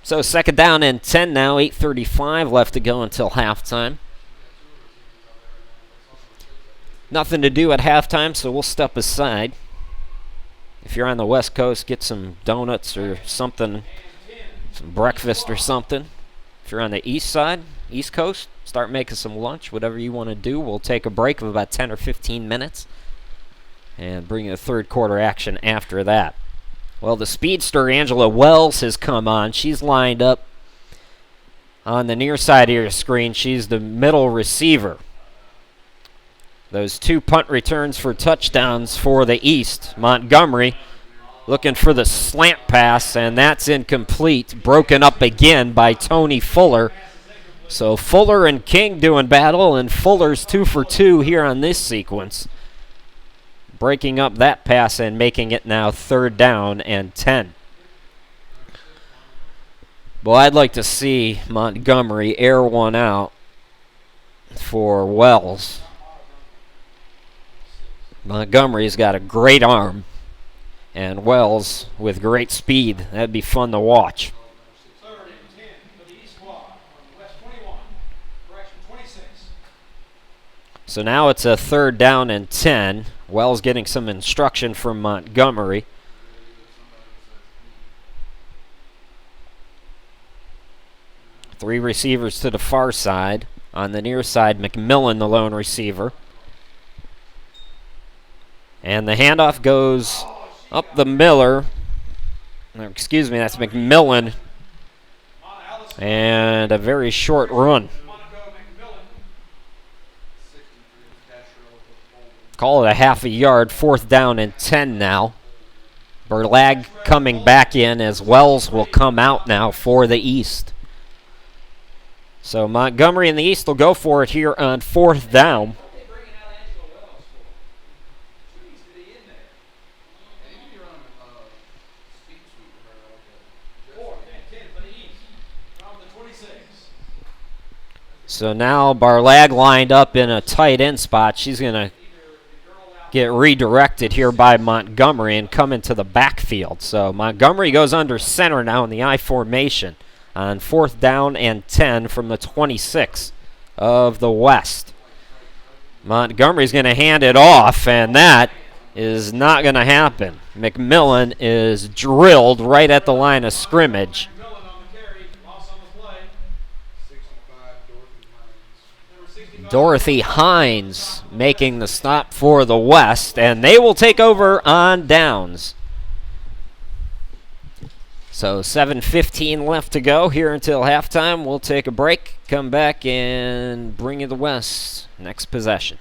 So second down and 10 now, 8:35 left to go until halftime. Nothing to do at halftime, so we'll step aside. If you're on the West Coast, get some donuts or something, some breakfast or something. If you're on the East side, East Coast, start making some lunch, whatever you want to do. We'll take a break of about 10 or 15 minutes and bring the third quarter action after that. Well, the speedster Angela Wells has come on. She's lined up on the near side of your screen. She's the middle receiver. Those 2 punt returns for touchdowns for the East. Montgomery looking for the slant pass, and that's incomplete. Broken up again by Tony Fuller. So Fuller and King doing battle, and Fuller's 2 for 2 here on this sequence. Breaking up that pass and making it now 3rd down and 10. Well, I'd like to see Montgomery air one out for Wells. Montgomery's got a great arm, and Wells with great speed. That'd be fun to watch. 3rd and 10 for the East squad from West 21, correction 26. So now it's a 3rd down and 10. Wells getting some instruction from Montgomery. Three receivers to the far side. On the near side, McMillan, the lone receiver. And the handoff goes up the Miller. Excuse me, that's McMillan. And a very short run. Call it a half a yard, 4th down and 10 now. Berlag coming back in as Wells will come out now for the East. So Montgomery and the East will go for it here on 4th down. So now Barlag lined up in a tight end spot. She's going to get redirected here by Montgomery and come into the backfield. So Montgomery goes under center now in the I formation on 4th down and 10 from the 26 of the West. Montgomery's going to hand it off, and that is not going to happen. McMillan is drilled right at the line of scrimmage. Dorothy Hines making the stop for the West, and they will take over on downs. So 7:15 left to go here until halftime. We'll take a break, come back, and bring you the West next possession.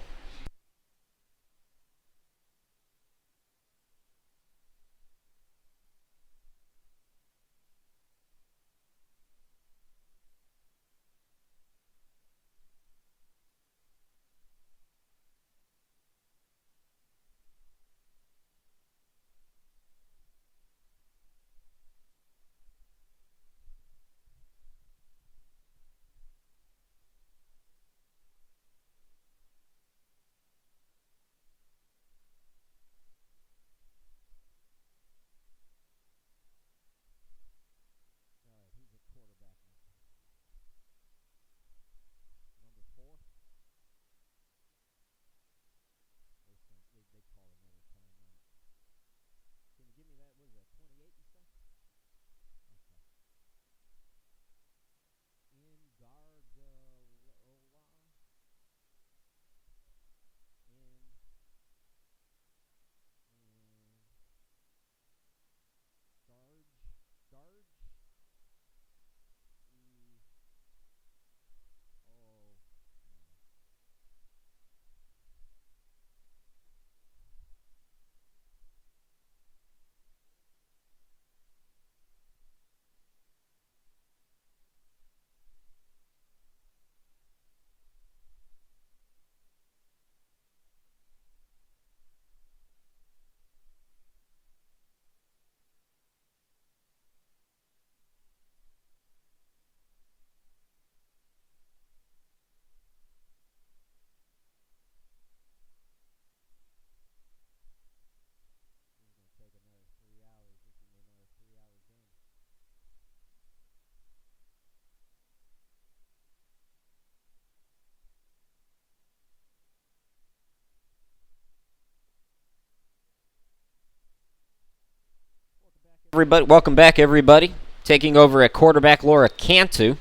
Everybody, welcome back, everybody. Taking over at quarterback, Laura Cantu.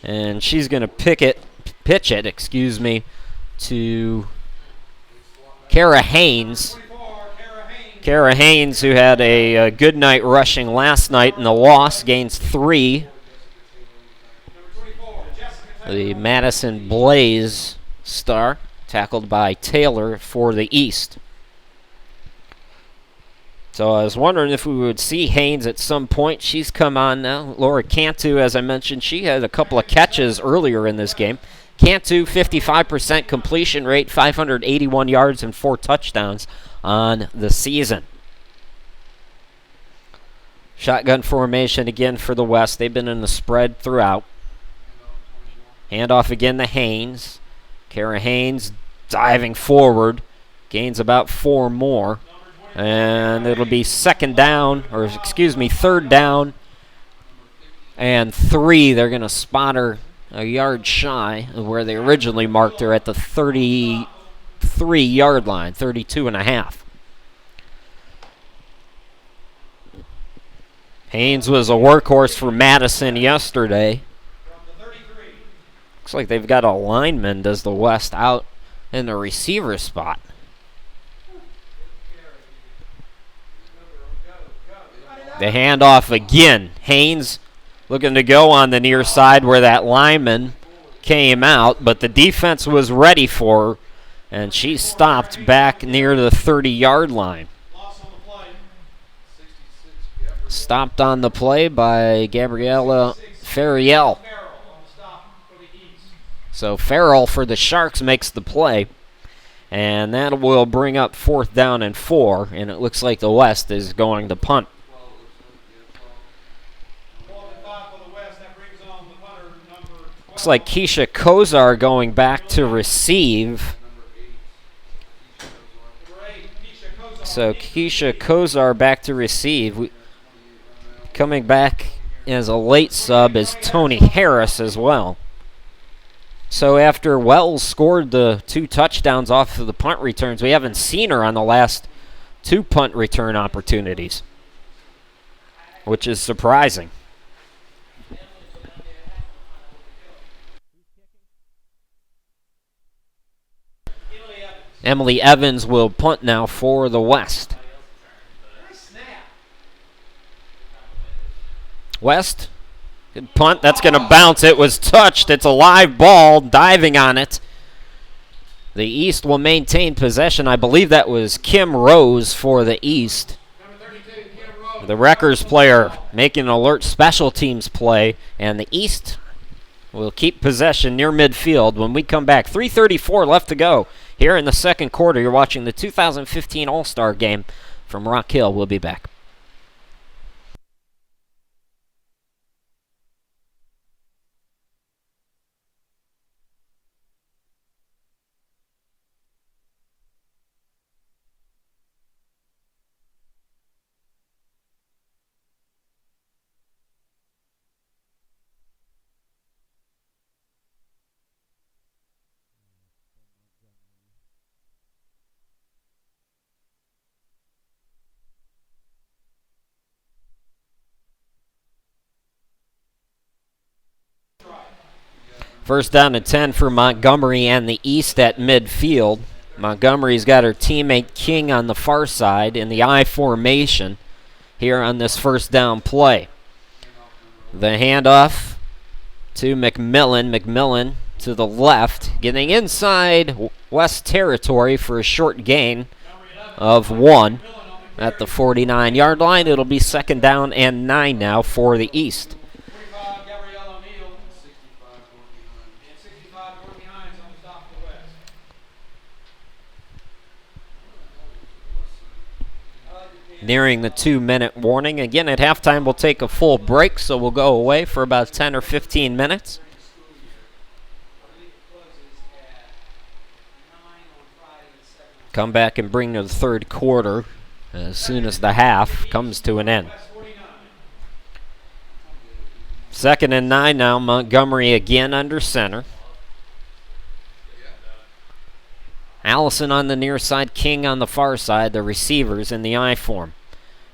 And she's going to pitch it, to Kara Haynes. Kara Haynes, who had a good night rushing last night in the loss, gains 3. The Madison Blaze star, tackled by Taylor for the East. So I was wondering if we would see Haynes at some point. She's come on now. Laura Cantu, as I mentioned, she had a couple of catches earlier in this game. Cantu, 55% completion rate, 581 yards and 4 touchdowns on the season. Shotgun formation again for the West. They've been in the spread throughout. Handoff again to Haynes. Kara Haynes diving forward. Gains about 4 more. And it'll be third down and 3. They're going to spot her a yard shy of where they originally marked her at the 33-yard line, 32.5. Haynes was a workhorse for Madison yesterday. Looks like they've got a lineman, does the West, out in the receiver spot. The handoff again. Haynes looking to go on the near side where that lineman came out, but the defense was ready for her, and she stopped back near the 30-yard line. Stopped on the play by Gabriella Ferriel. So Farrell for the Sharks makes the play, and that will bring up 4th down and 4, and it looks like the West is going to punt. Looks like Keisha Kozar going back to receive. So Keisha Kozar back to receive. Coming back as a late sub is Tony Harris as well. So after Wells scored the 2 touchdowns off of the punt returns, we haven't seen her on the last 2 punt return opportunities, which is surprising. Emily Evans will punt now for the West. West, good punt. That's going to bounce. It was touched. It's a live ball, diving on it. The East will maintain possession. I believe that was Kim Rose for the East. The Wreckers player making an alert special teams play, and the East will keep possession near midfield when we come back. 3:34 left to go here in the second quarter. You're watching the 2015 All-Star Game from Rock Hill. We'll be back. First down and 10 for Montgomery and the East at midfield. Montgomery's got her teammate King on the far side in the I formation here on this first down play. The handoff to McMillan. McMillan to the left, getting inside West territory for a short gain of 1 at the 49-yard line. It'll be 2nd down and 9 now for the East. Nearing the 2-minute warning. Again, at halftime, we'll take a full break, so we'll go away for about 10 or 15 minutes. Come back and bring to the third quarter as soon as the half comes to an end. 2nd and 9 now. Montgomery again under center. Allison on the near side, King on the far side, the receivers in the I form.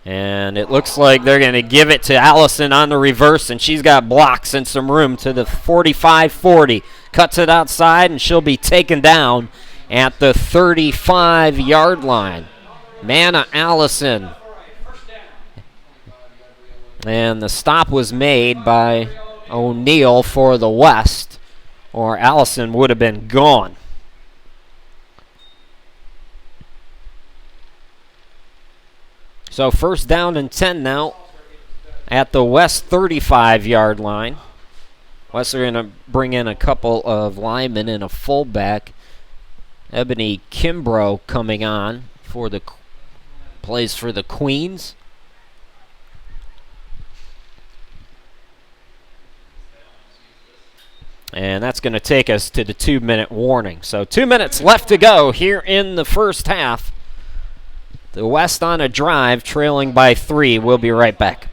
And it looks like they're going to give it to Allison on the reverse, and she's got blocks and some room to the 45-40. Cuts it outside, and she'll be taken down at the 35-yard line. Manna Allison. And the stop was made by O'Neill for the West, or Allison would have been gone. So first down and 10 now at the West 35-yard line. West are going to bring in a couple of linemen and a fullback. Ebony Kimbrough coming on for the plays for the Queens. And that's going to take us to the 2-minute warning. So 2 minutes left to go here in the first half. The West on a drive, trailing by 3. We'll be right back.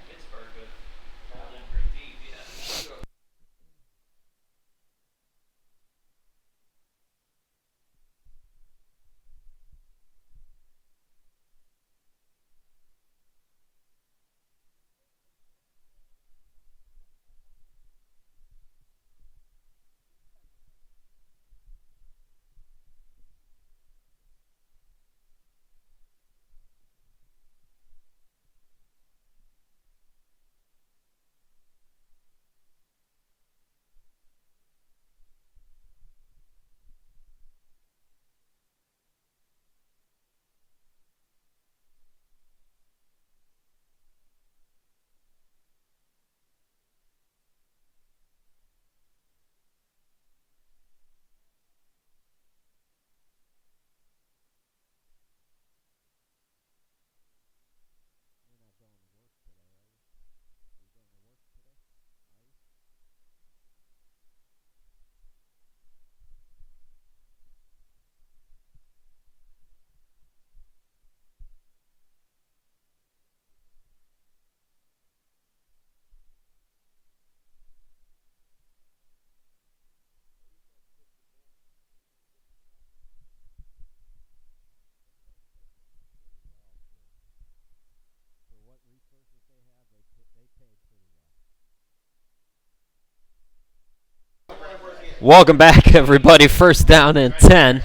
Welcome back, everybody. First down and 10.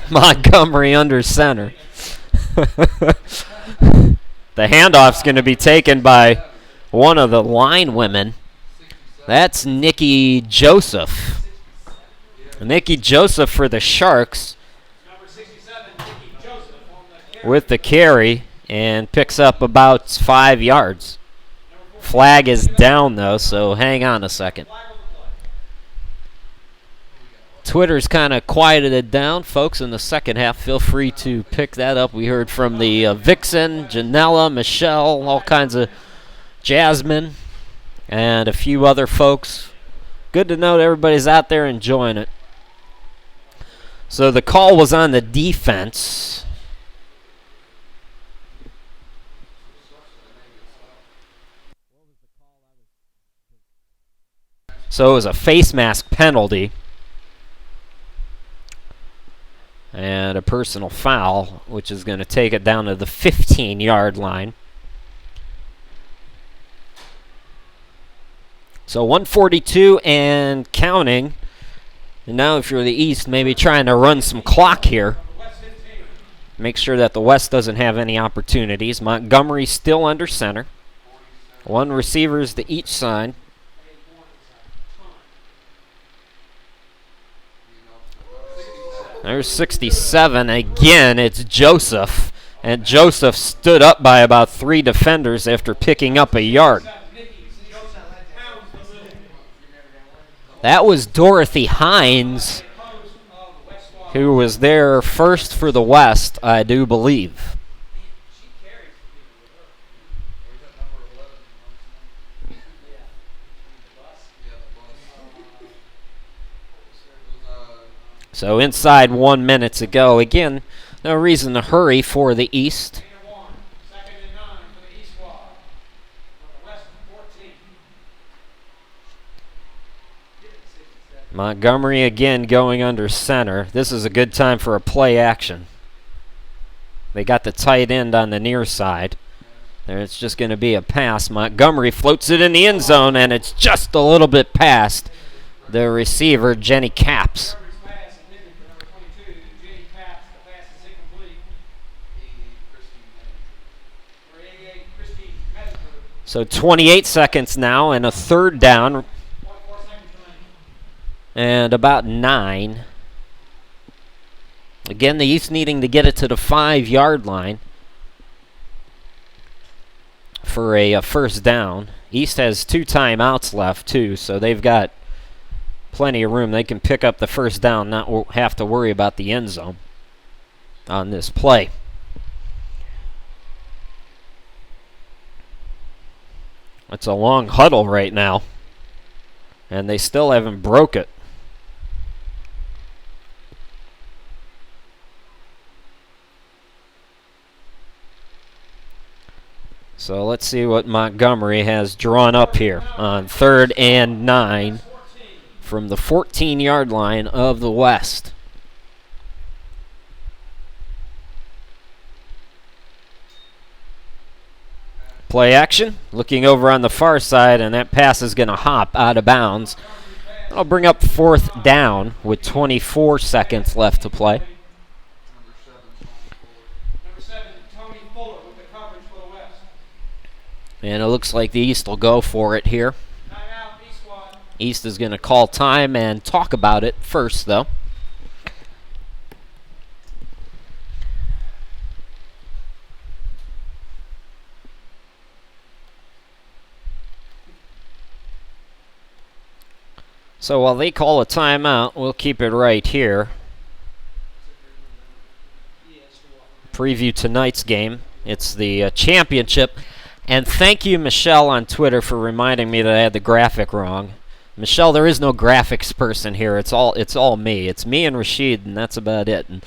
Montgomery under center. The handoff's going to be taken by one of the line women. That's Nikki Joseph. Nikki Joseph for the Sharks with the carry and picks up about 5 yards. Flag is down, though, so hang on a second. Twitter's kind of quieted it down, folks, in the second half. Feel free to pick that up. We heard from the Vixen, Janella, Michelle, all kinds of Jasmine, and a few other folks. Good to know that everybody's out there enjoying it. So the call was on the defense. So it was a face mask penalty and a personal foul, which is going to take it down to the 15-yard line. So 142 and counting. And now if you're the East, maybe trying to run some clock here. Make sure that the West doesn't have any opportunities. Montgomery still under center. One receivers to each side. There's 67. Again, it's Joseph. And Joseph stood up by about 3 defenders after picking up a yard. That was Dorothy Hines, who was there first for the West, I do believe. So inside 1 minute to go. Again, no reason to hurry for the East. Montgomery again going under center. This is a good time for a play action. They got the tight end on the near side. There, it's just going to be a pass. Montgomery floats it in the end zone, and it's just a little bit past the receiver, Jenny Capps. So 28 seconds now and a third down and about 9. Again, the East needing to get it to the 5-yard line for a first down. East has 2 timeouts left, too, so they've got plenty of room. They can pick up the first down, not have to worry about the end zone on this play. It's a long huddle right now, and they still haven't broke it. So let's see what Montgomery has drawn up here on 3rd and 9 from the 14-yard line of the West. Play action, looking over on the far side, and that pass is going to hop out of bounds. That'll bring up 4th down with 24 seconds left to play. And it looks like the East will go for it here. East is going to call time and talk about it first, though. So while they call a timeout, we'll keep it right here. Preview tonight's game. It's the championship. And thank you, Michelle, on Twitter for reminding me that I had the graphic wrong. Michelle, there is no graphics person here. It's all me. It's me and Rashid, and that's about it. And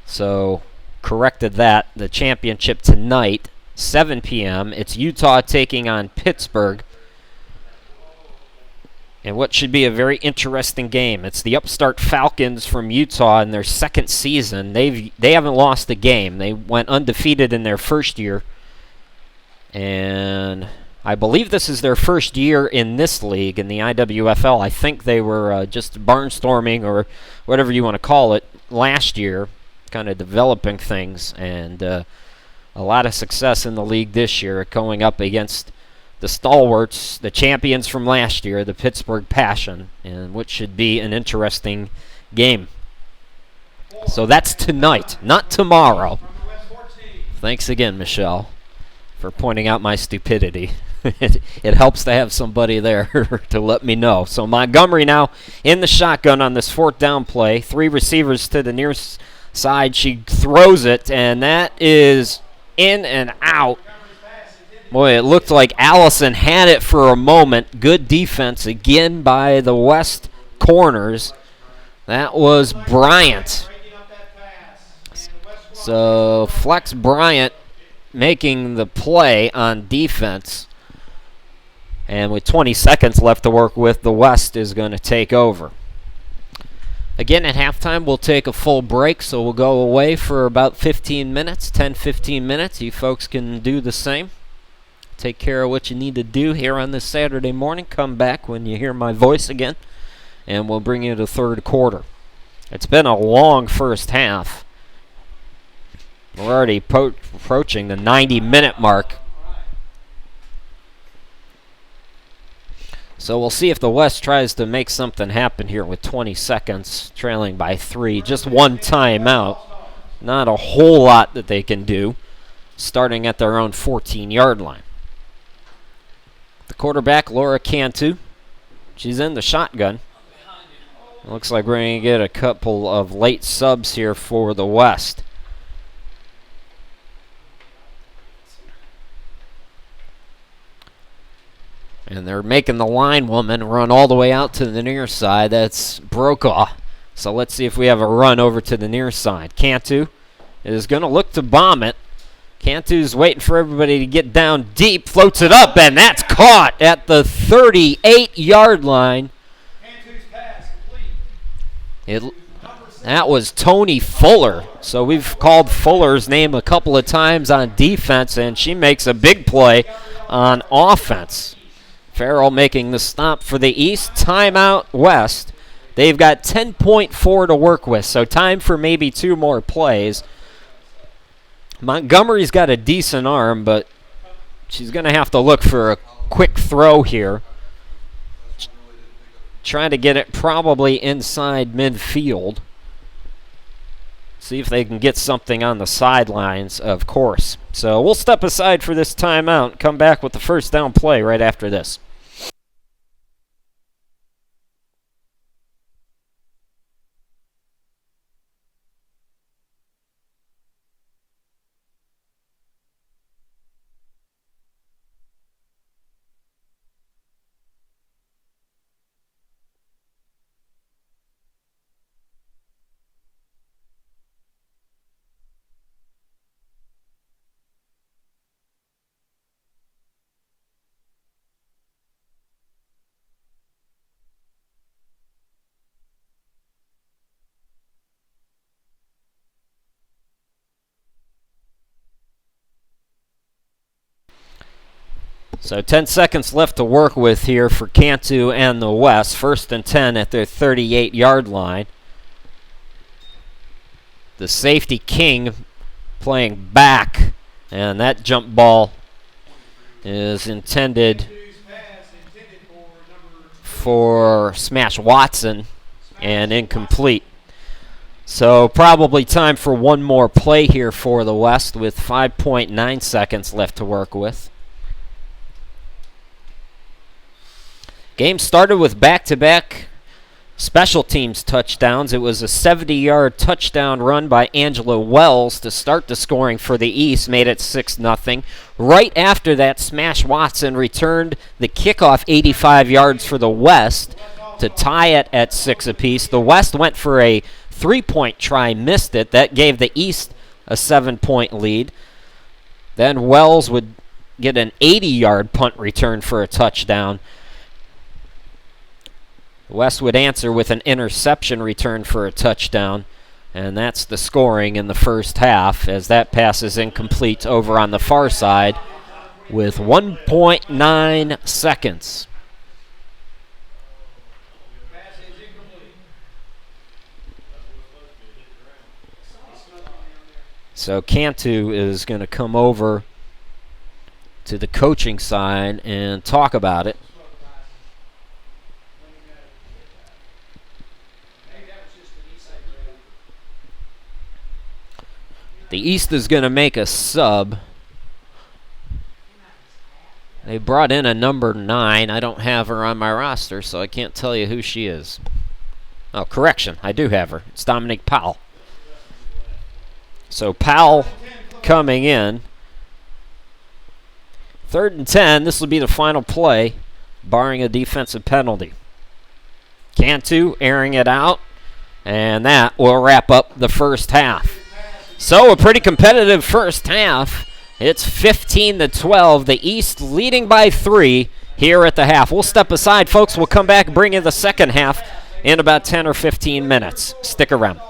so corrected that. The championship tonight, 7 p.m. It's Utah taking on Pittsburgh. And what should be a very interesting game. It's the upstart Falcons from Utah in their second season. They haven't lost a game. They went undefeated in their first year. And I believe this is their first year in this league, in the IWFL. I think they were just barnstorming, or whatever you want to call it, last year, kind of developing things. And a lot of success in the league this year, going up against the stalwarts, the champions from last year, the Pittsburgh Passion, and which should be an interesting game. So that's tonight, not tomorrow. Thanks again, Michelle, for pointing out my stupidity. It helps to have somebody there to let me know. So Montgomery now in the shotgun on this 4th down play. 3 receivers to the near side. She throws it, and that is in and out. Boy, it looked like Allison had it for a moment. Good defense again by the West corners. That was Bryant. So Flex Bryant making the play on defense. And with 20 seconds left to work with, the West is going to take over. Again, at halftime, we'll take a full break, so we'll go away for about 15 minutes, 10-15 minutes. You folks can do the same. Take care of what you need to do here on this Saturday morning. Come back when you hear my voice again, and we'll bring you to third quarter. It's been a long first half. We're already approaching the 90-minute mark. So we'll see if the West tries to make something happen here with 20 seconds, trailing by 3. Just one timeout. Not a whole lot that they can do, starting at their own 14-yard line. The quarterback, Laura Cantu. She's in the shotgun. Looks like we're going to get a couple of late subs here for the West. And they're making the line woman run all the way out to the near side. That's Brokaw. So let's see if we have a run over to the near side. Cantu is going to look to bomb it. Cantu's waiting for everybody to get down deep, floats it up, and that's caught at the 38-yard line. That was Tony Fuller. So we've called Fuller's name a couple of times on defense, and she makes a big play on offense. Farrell making the stop for the East. Timeout West. They've got 10.4 to work with, so time for maybe 2 more plays. Montgomery's got a decent arm, but she's going to have to look for a quick throw here. Trying to get it probably inside midfield. See if they can get something on the sidelines, of course. So we'll step aside for this timeout, come back with the first down play right after this. So 10 seconds left to work with here for Cantu and the West. 1st and 10 at their 38-yard line. The safety King playing back, and that jump ball is intended for Smash Watson and incomplete. So probably time for one more play here for the West with 5.9 seconds left to work with. Game started with back-to-back special teams touchdowns. It was a 70-yard touchdown run by Angela Wells to start the scoring for the East, made it 6-0. Right after that, Smash Watson returned the kickoff 85 yards for the West to tie it at 6 apiece. The West went for a 3-point try, missed it. That gave the East a 7-point lead. Then Wells would get an 80-yard punt return for a touchdown. West would answer with an interception return for a touchdown, and that's the scoring in the first half as that pass is incomplete over on the far side with 1.9 seconds. So Cantu is going to come over to the coaching side and talk about it. The East is going to make a sub. They brought in a number 9. I don't have her on my roster, so I can't tell you who she is. Oh, correction. I do have her. It's Dominique Powell. So Powell coming in. 3rd and 10. This will be the final play, barring a defensive penalty. Cantu airing it out, and that will wrap up the first half. So a pretty competitive first half. It's 15-12. The East leading by 3 here at the half. We'll step aside, folks. We'll come back and bring you the second half in about 10 or 15 minutes. Stick around.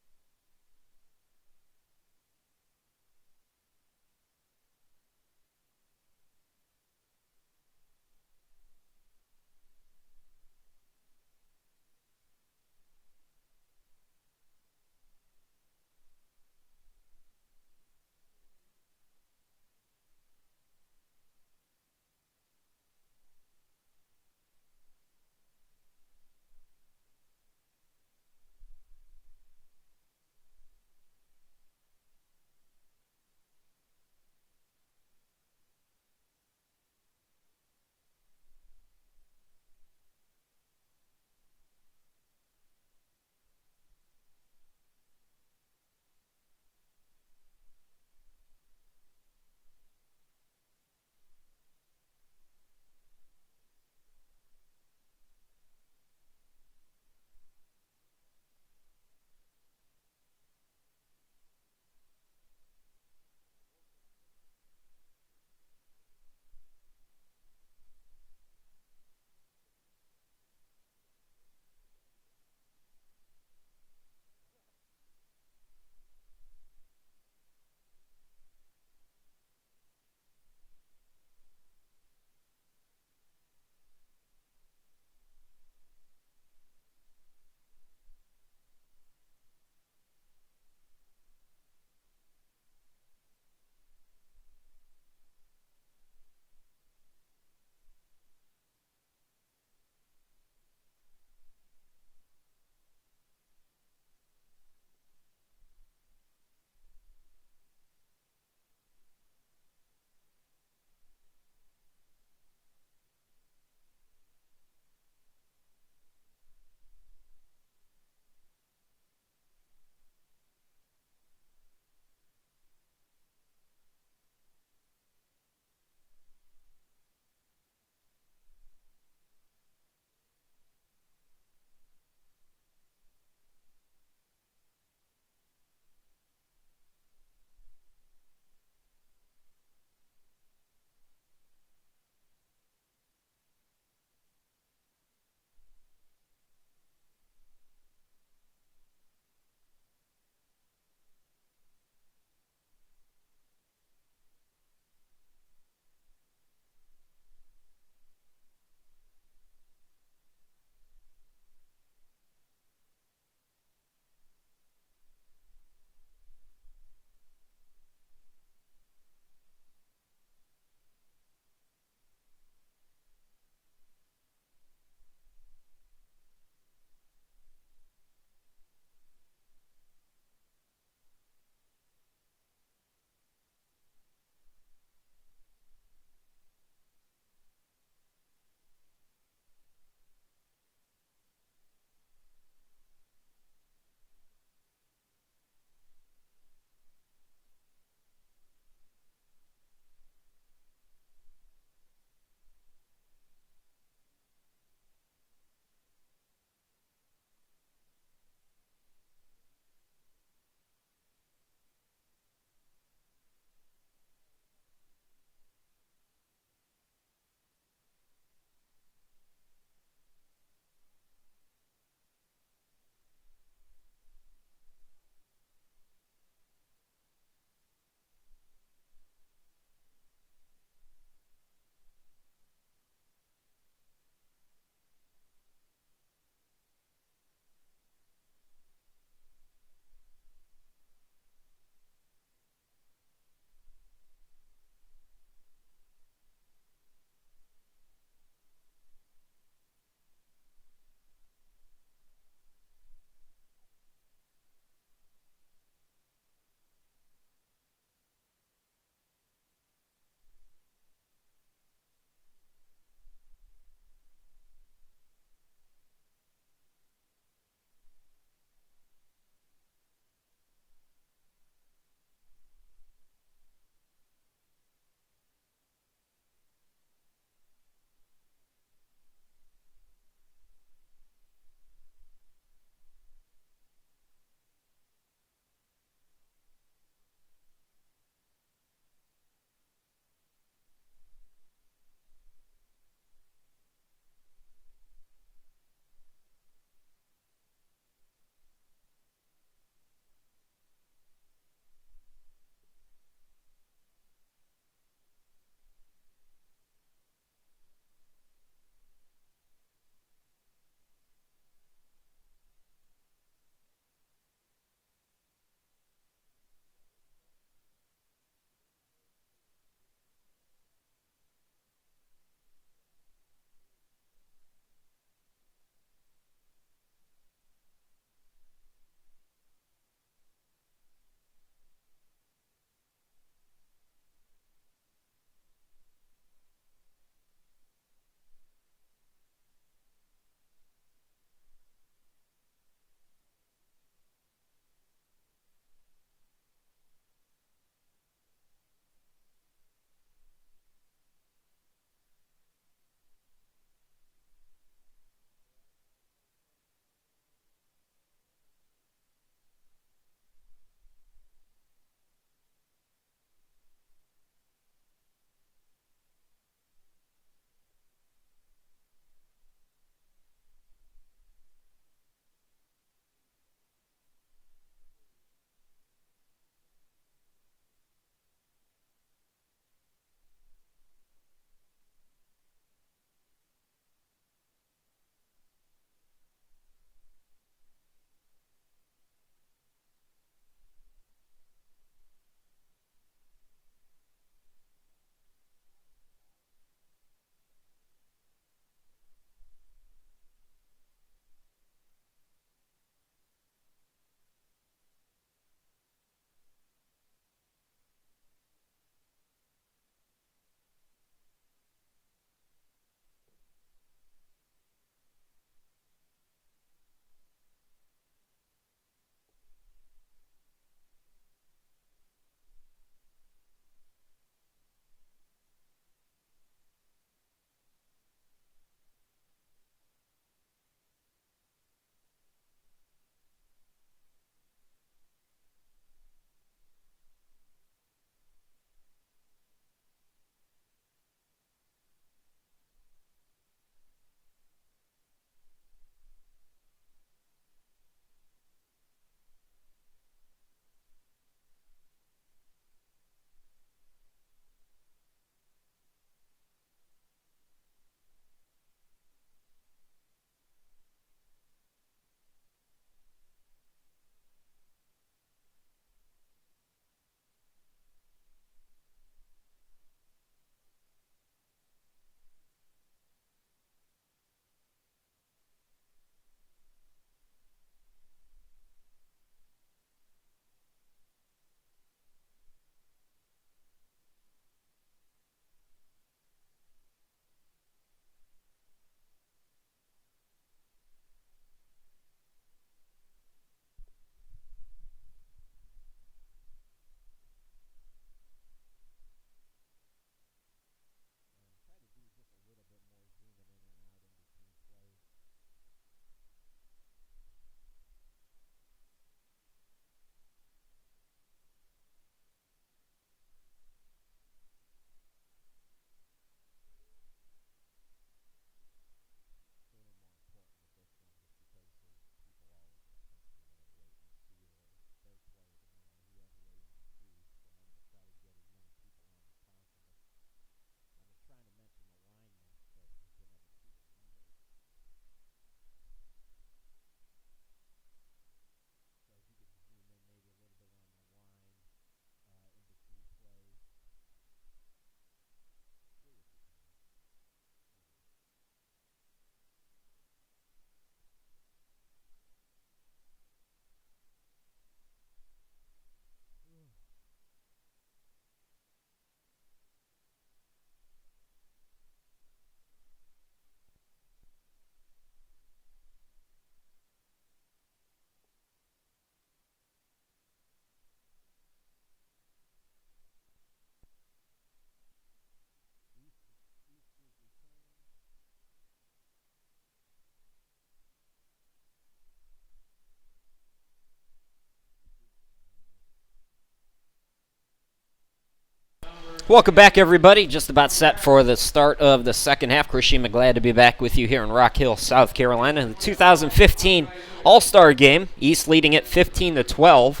Welcome back, everybody. Just about set for the start of the second half. Chris Sheeman, glad to be back with you here in Rock Hill, South Carolina. In the 2015 All-Star Game, East leading it 15-12.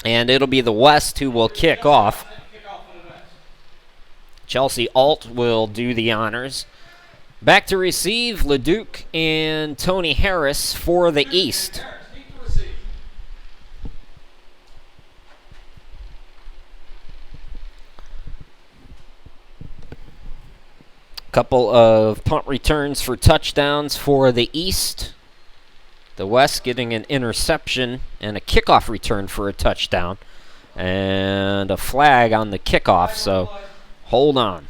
And it'll be the West who will kick off. Chelsea Alt will do the honors. Back to receive, LeDuc and Tony Harris for the East. Couple of punt returns for touchdowns for the East. The West getting an interception and a kickoff return for a touchdown. And a flag on the kickoff, so hold on.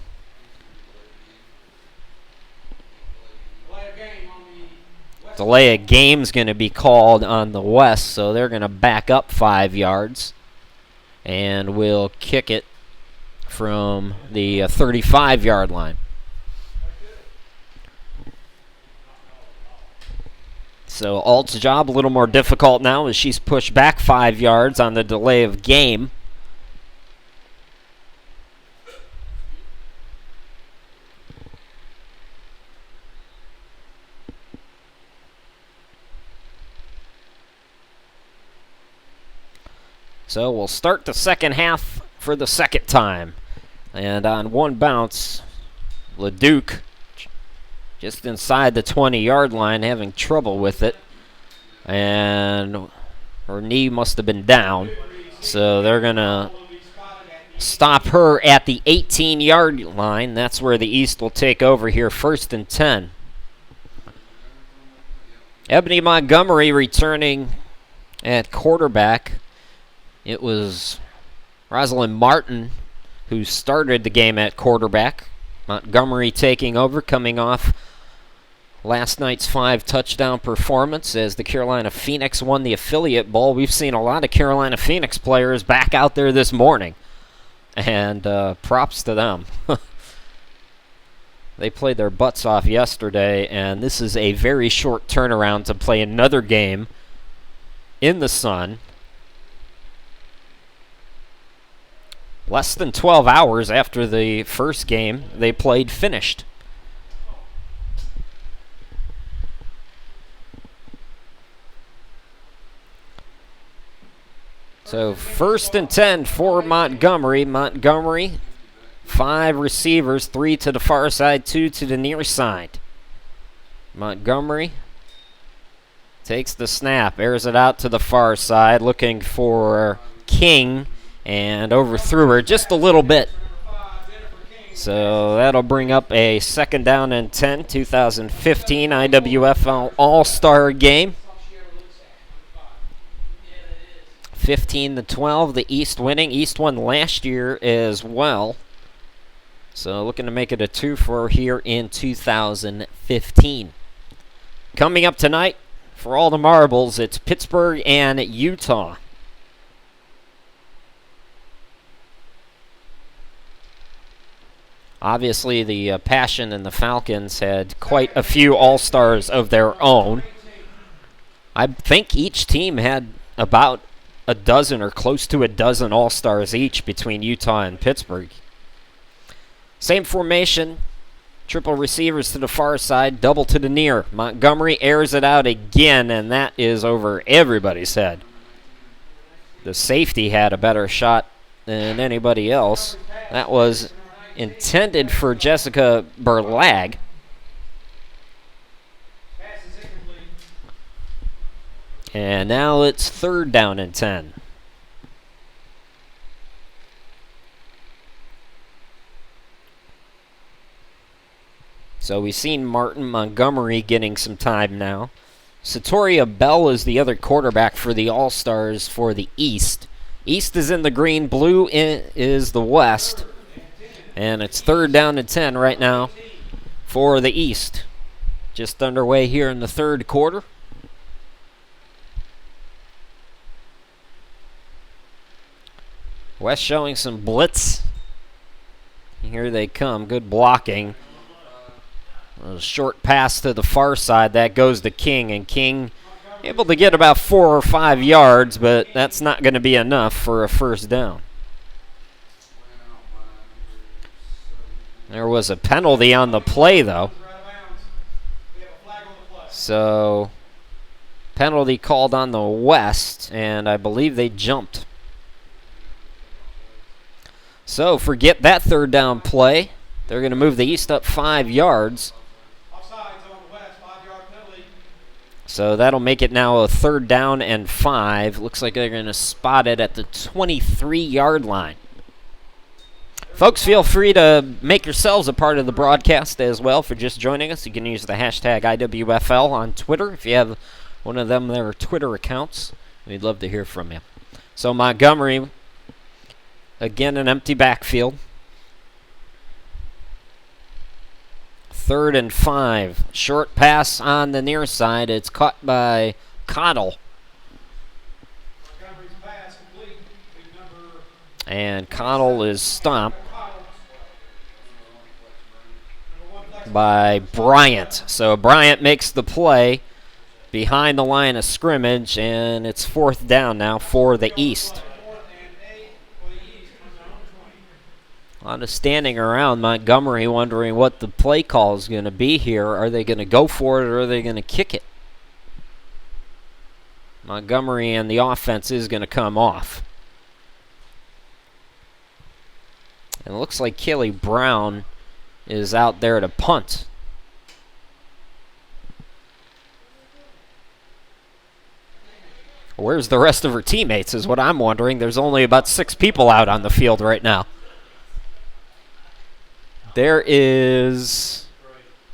Delay of game's going to be called on the West, so they're going to back up 5 yards. And we'll kick it from the 35-yard line. So Alt's job a little more difficult now as she's pushed back 5 yards on the delay of game. So we'll start the second half for the second time. And on one bounce, LeDuc just inside the 20-yard line, having trouble with it. And her knee must have been down. So they're going to stop her at the 18-yard line. That's where the East will take over here, 1st and 10. Ebony Montgomery returning at quarterback. It was Rosalind Martin who started the game at quarterback. Montgomery taking over, coming off last night's 5-touchdown performance as the Carolina Phoenix won the affiliate bowl. We've seen a lot of Carolina Phoenix players back out there this morning, and props to them. They played their butts off yesterday, and this is a very short turnaround to play another game in the sun. Less than 12 hours after the first game they played finished. So 1st and 10 for Montgomery. Montgomery, 5 receivers, 3 to the far side, 2 to the near side. Montgomery takes the snap, airs it out to the far side, looking for King, and overthrew her just a little bit. So that'll bring up a 2nd down and 10, 2015 IWFL All-Star Game. 15-12, the East winning. East won last year as well. So looking to make it a 2-for here in 2015. Coming up tonight, for all the marbles, it's Pittsburgh and Utah. Obviously, the Passion and the Falcons had quite a few All-Stars of their own. I think each team had about a dozen or close to a dozen All-Stars each between Utah and Pittsburgh. Same formation, triple receivers to the far side, double to the near. Montgomery airs it out again, and that is over everybody's head. The safety had a better shot than anybody else. That was intended for Jessica Berlag. And now it's 3rd down and 10. So we've seen Martin Montgomery getting some time now. Satoria Bell is the other quarterback for the All-Stars for the East. East is in the green, blue is the West. And it's 3rd down and 10 right now for the East. Just underway here in the 3rd quarter. West showing some blitz. Here they come. Good blocking. A short pass to the far side. That goes to King. And King able to get about 4 or 5 yards, but that's not going to be enough for a 1st down. There was a penalty on the play, though. So, penalty called on the West, and I believe they jumped. So, forget that third down play. They're going to move the East up 5 yards. So that'll make it now a 3rd down and 5. Looks like they're going to spot it at the 23-yard line. Folks, feel free to make yourselves a part of the broadcast as well for just joining us. You can use the hashtag IWFL on Twitter if you have one of them their Twitter accounts. We'd love to hear from you. So Montgomery, again, an empty backfield. 3rd and 5. Short pass on the near side. It's caught by Cottle. And Cottle is stopped by Bryant. So Bryant makes the play behind the line of scrimmage, and it's 4th down now for the East. A lot of standing around Montgomery wondering what the play call is going to be here. Are they going to go for it or are they going to kick it? Montgomery and the offense is going to come off. And it looks like Kelly Brown is out there to punt. Where's the rest of her teammates is what I'm wondering. There's only about 6 people out on the field right now. There is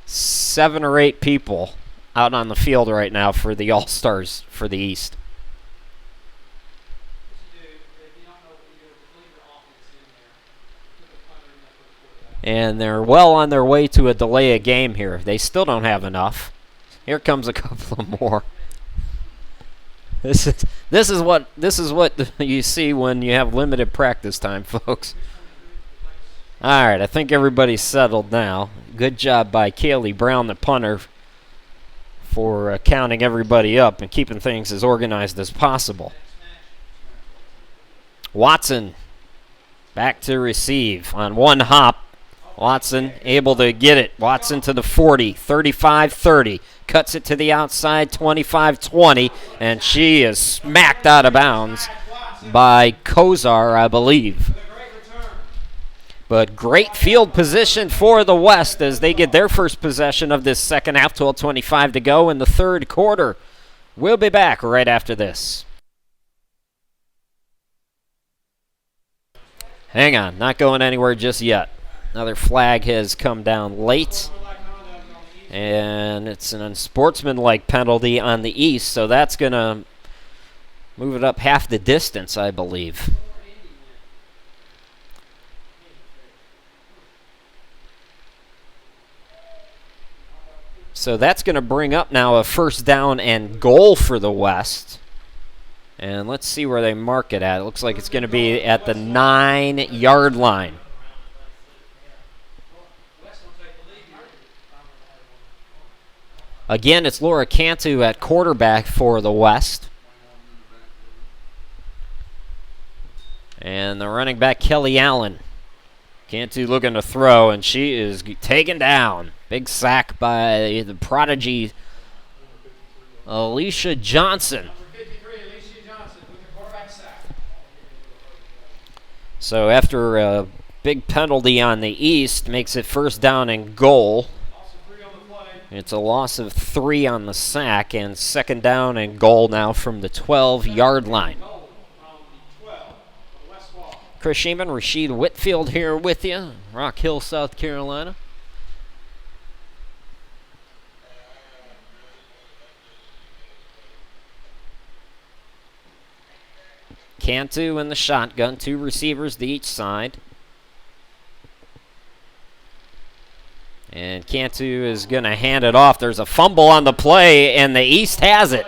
7 or 8 people out on the field right now for the All-Stars for the East. And they're well on their way to a delay of game here. They still don't have enough. Here comes a couple of more. This is what you see when you have limited practice time, folks. All right, I think everybody's settled now. Good job by Kaylee Brown, the punter, for counting everybody up and keeping things as organized as possible. Watson back to receive on one hop. Watson able to get it. Watson to the 40, 35-30. Cuts it to the outside, 25-20, and she is smacked out of bounds by Kozar, I believe. But great field position for the West as they get their first possession of this second half. 12:25 to go in the third quarter. We'll be back right after this. Hang on, not going anywhere just yet. Another flag has come down late. And it's an unsportsmanlike penalty on the East, so that's going to move it up half the distance, I believe. So that's going to bring up now a 1st down and goal for the West. And let's see where they mark it at. It looks like it's going to be at the 9-yard line. Again, it's Laura Cantu at quarterback for the West. And the running back, Kelly Allen. Cantu looking to throw, and she is taken down. Big sack by the prodigy, Alicia Johnson. So after a big penalty on the East, makes it 1st down and goal. It's a loss of 3 on the sack, and 2nd down and goal now from the 12-yard line. Chris Sheeman, Rasheed Whitfield here with you, Rock Hill, South Carolina. Cantu in the shotgun, 2 receivers to each side. And Cantu is going to hand it off. There's a fumble on the play, and the East has it.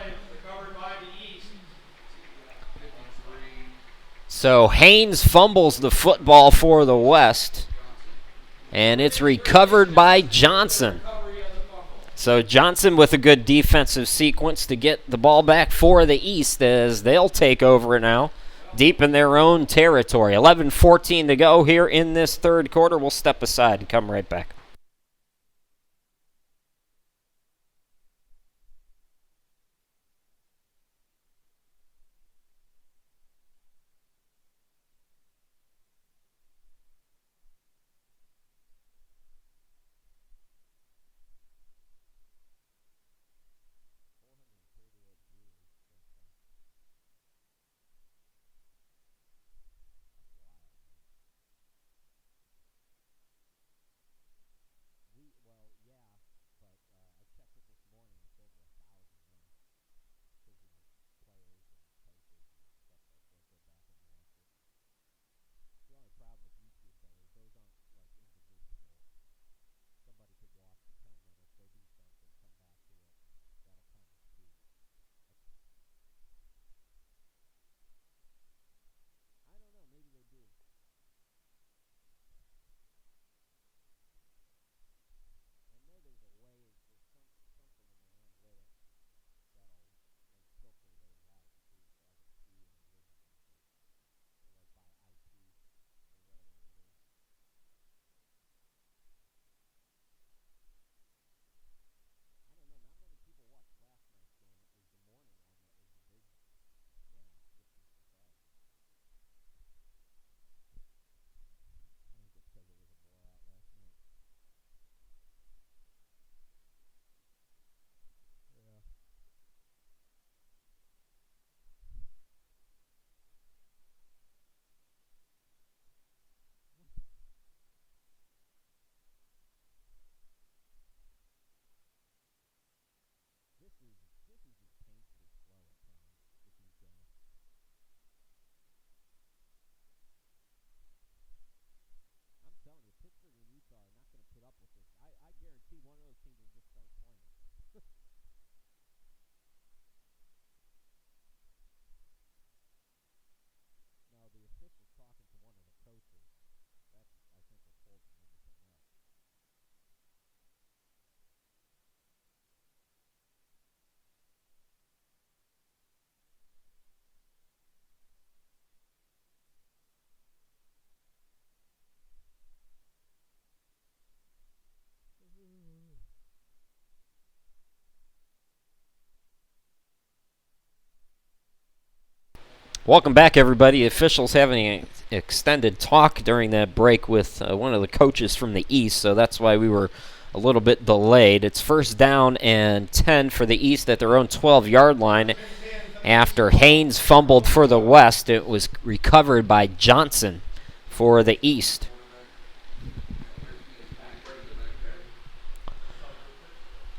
So Haynes fumbles the football for the West, and it's recovered by Johnson. So Johnson with a good defensive sequence to get the ball back for the East as they'll take over now deep in their own territory. 11:14 to go here in this third quarter. We'll step aside and come right back. Welcome back, everybody. Officials having an extended talk during that break with one of the coaches from the East, so that's why we were a little bit delayed. It's first down and 10 for the East at their own 12-yard line. After Haynes fumbled for the West, it was recovered by Johnson for the East.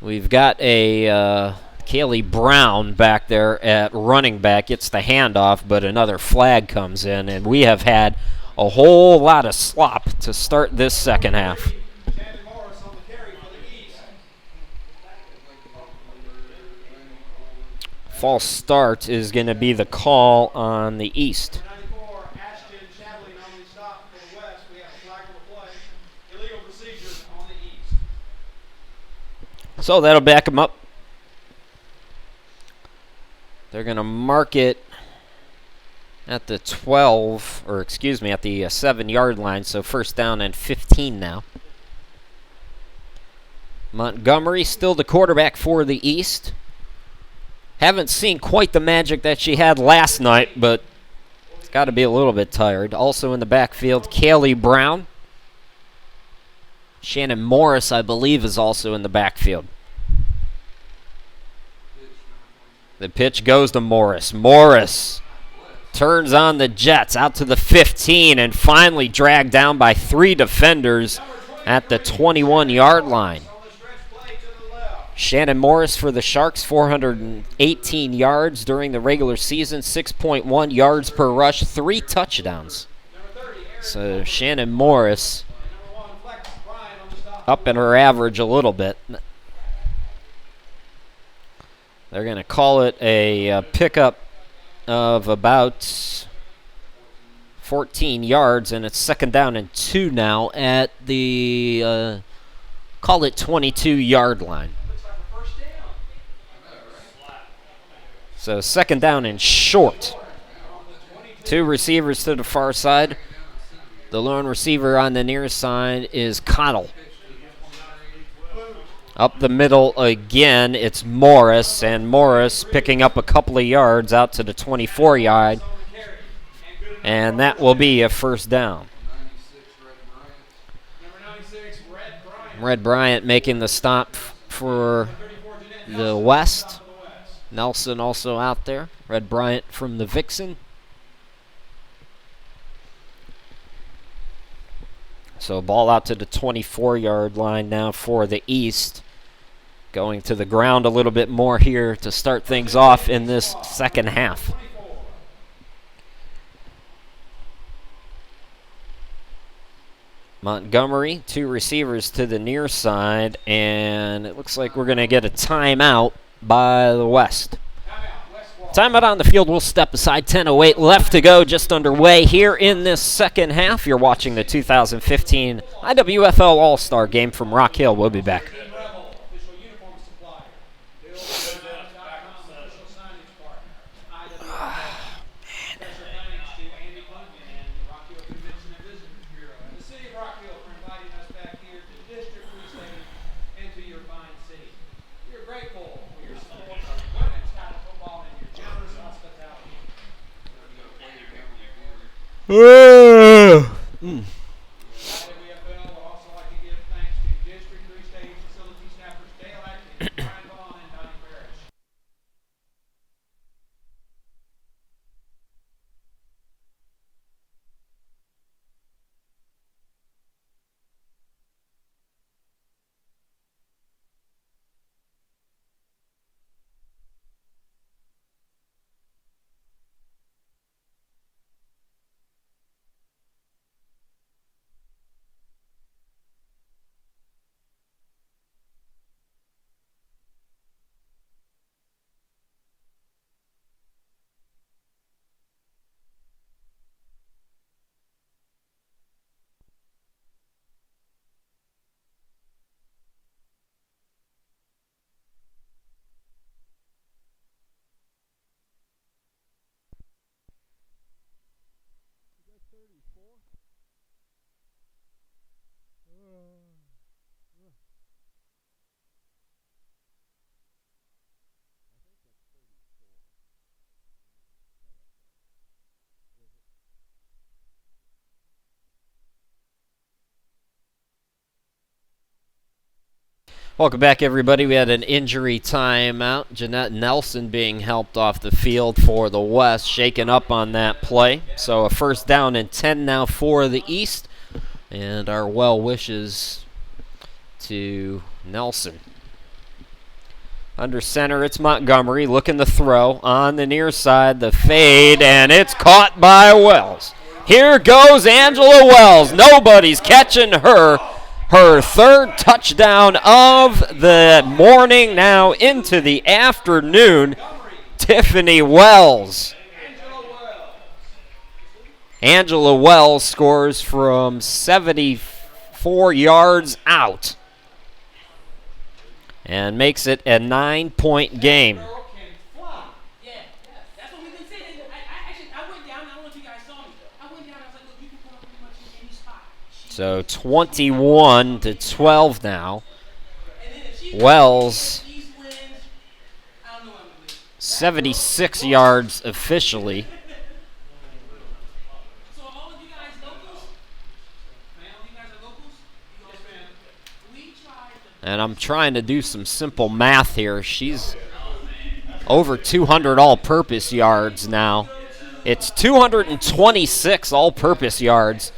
We've got a Kaylee Brown back there at running back. Gets the handoff, but another flag comes in, and we have had a whole lot of slop to start this second half. False start is going to be the call on the East. So that'll back them up. They're going to mark it at the 12, or excuse me, at the 7-yard line, so first down and 15 now. Montgomery still the quarterback for the East. Haven't seen quite the magic that she had last night, but it's got to be a little bit tired. Also in the backfield, Kaylee Brown. Shannon Morris, I believe, is also in the backfield. The pitch goes to Morris. Morris turns on the Jets out to the 15 and finally dragged down by 3 defenders at the 21-yard line. Shannon Morris for the Sharks, 418 yards during the regular season, 6.1 yards per rush, 3 touchdowns. So Shannon Morris up in her average a little bit. They're going to call it a pickup of about 14 yards, and it's second down and 2 now at the, call it 22-yard line. So second down and short. Two receivers to the far side. The lone receiver on the near side is Cottle. Up the middle again, it's Morris, and Morris picking up a couple of yards out to the 24-yard. And that will be a first down. Red Bryant making the stop for the West. Nelson also out there. Red Bryant from the Vixen. So ball out to the 24-yard line now for the East. Going to the ground a little bit more here to start things off in this second half. Montgomery, two receivers to the near side, and it looks like we're going to get a timeout by the West. Timeout on the field. We'll step aside. 10:08 left to go, just underway here in this second half. You're watching the 2015 IWFL All-Star Game from Rock Hill. We'll be back. IWFL would also like to give thanks to District 3 State facility staffers Dale Atkins, Brian Vaughn, and Donnie Parrish. Welcome back, everybody. We had an injury timeout. Jeanette Nelson being helped off the field for the West, shaken up on that play. So a first down and 10 now for the East. And our well wishes to Nelson. Under center, it's Montgomery looking to throw. On the near side, the fade, and it's caught by Wells. Here goes Angela Wells. Nobody's catching her. Her third touchdown of the morning, now into the afternoon. Tiffany Wells. Angela Wells scores from 74 yards out and makes it a 9-point game. So 21-12 now. Wells, 76 yards officially. And I'm trying to do some simple math here. She's over 200 all-purpose yards now. It's 226 all-purpose yards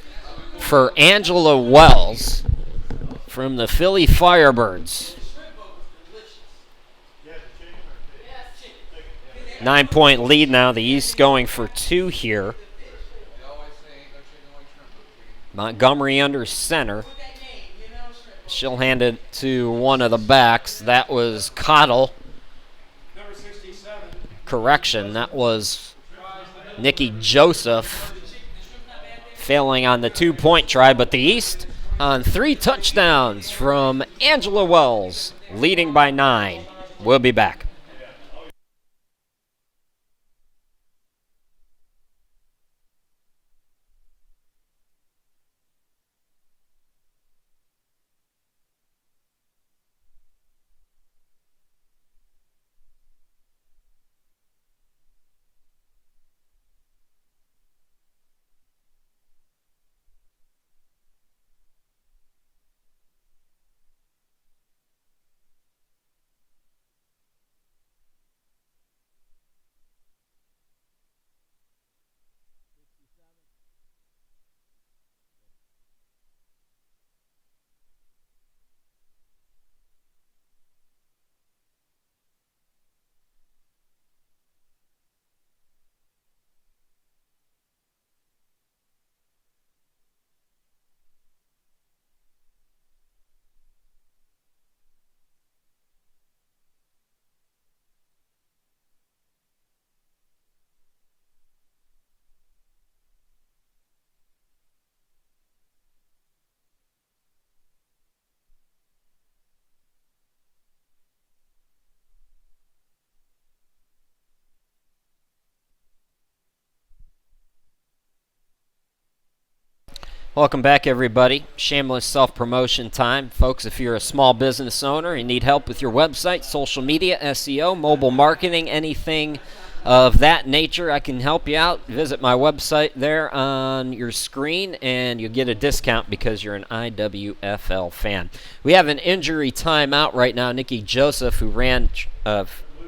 for Angela Wells from the Philly Firebirds. 9-point lead now. The East going for 2 here. Montgomery under center. She'll hand it to one of the backs. That was Cottle. Correction, that was Nikki Joseph. Failing on the 2-point try, but the East on 3 touchdowns from Angela Wells, leading by 9. We'll be back. Welcome back, everybody. Shameless self-promotion time. Folks, if you're a small business owner and need help with your website, social media, SEO, mobile marketing, anything of that nature, I can help you out. Visit my website there on your screen, and you'll get a discount because you're an IWFL fan. We have an injury timeout right now. Nikki Joseph, who ran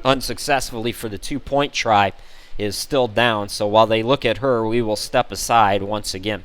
unsuccessfully for the two-point try, is still down. So while they look at her, we will step aside once again.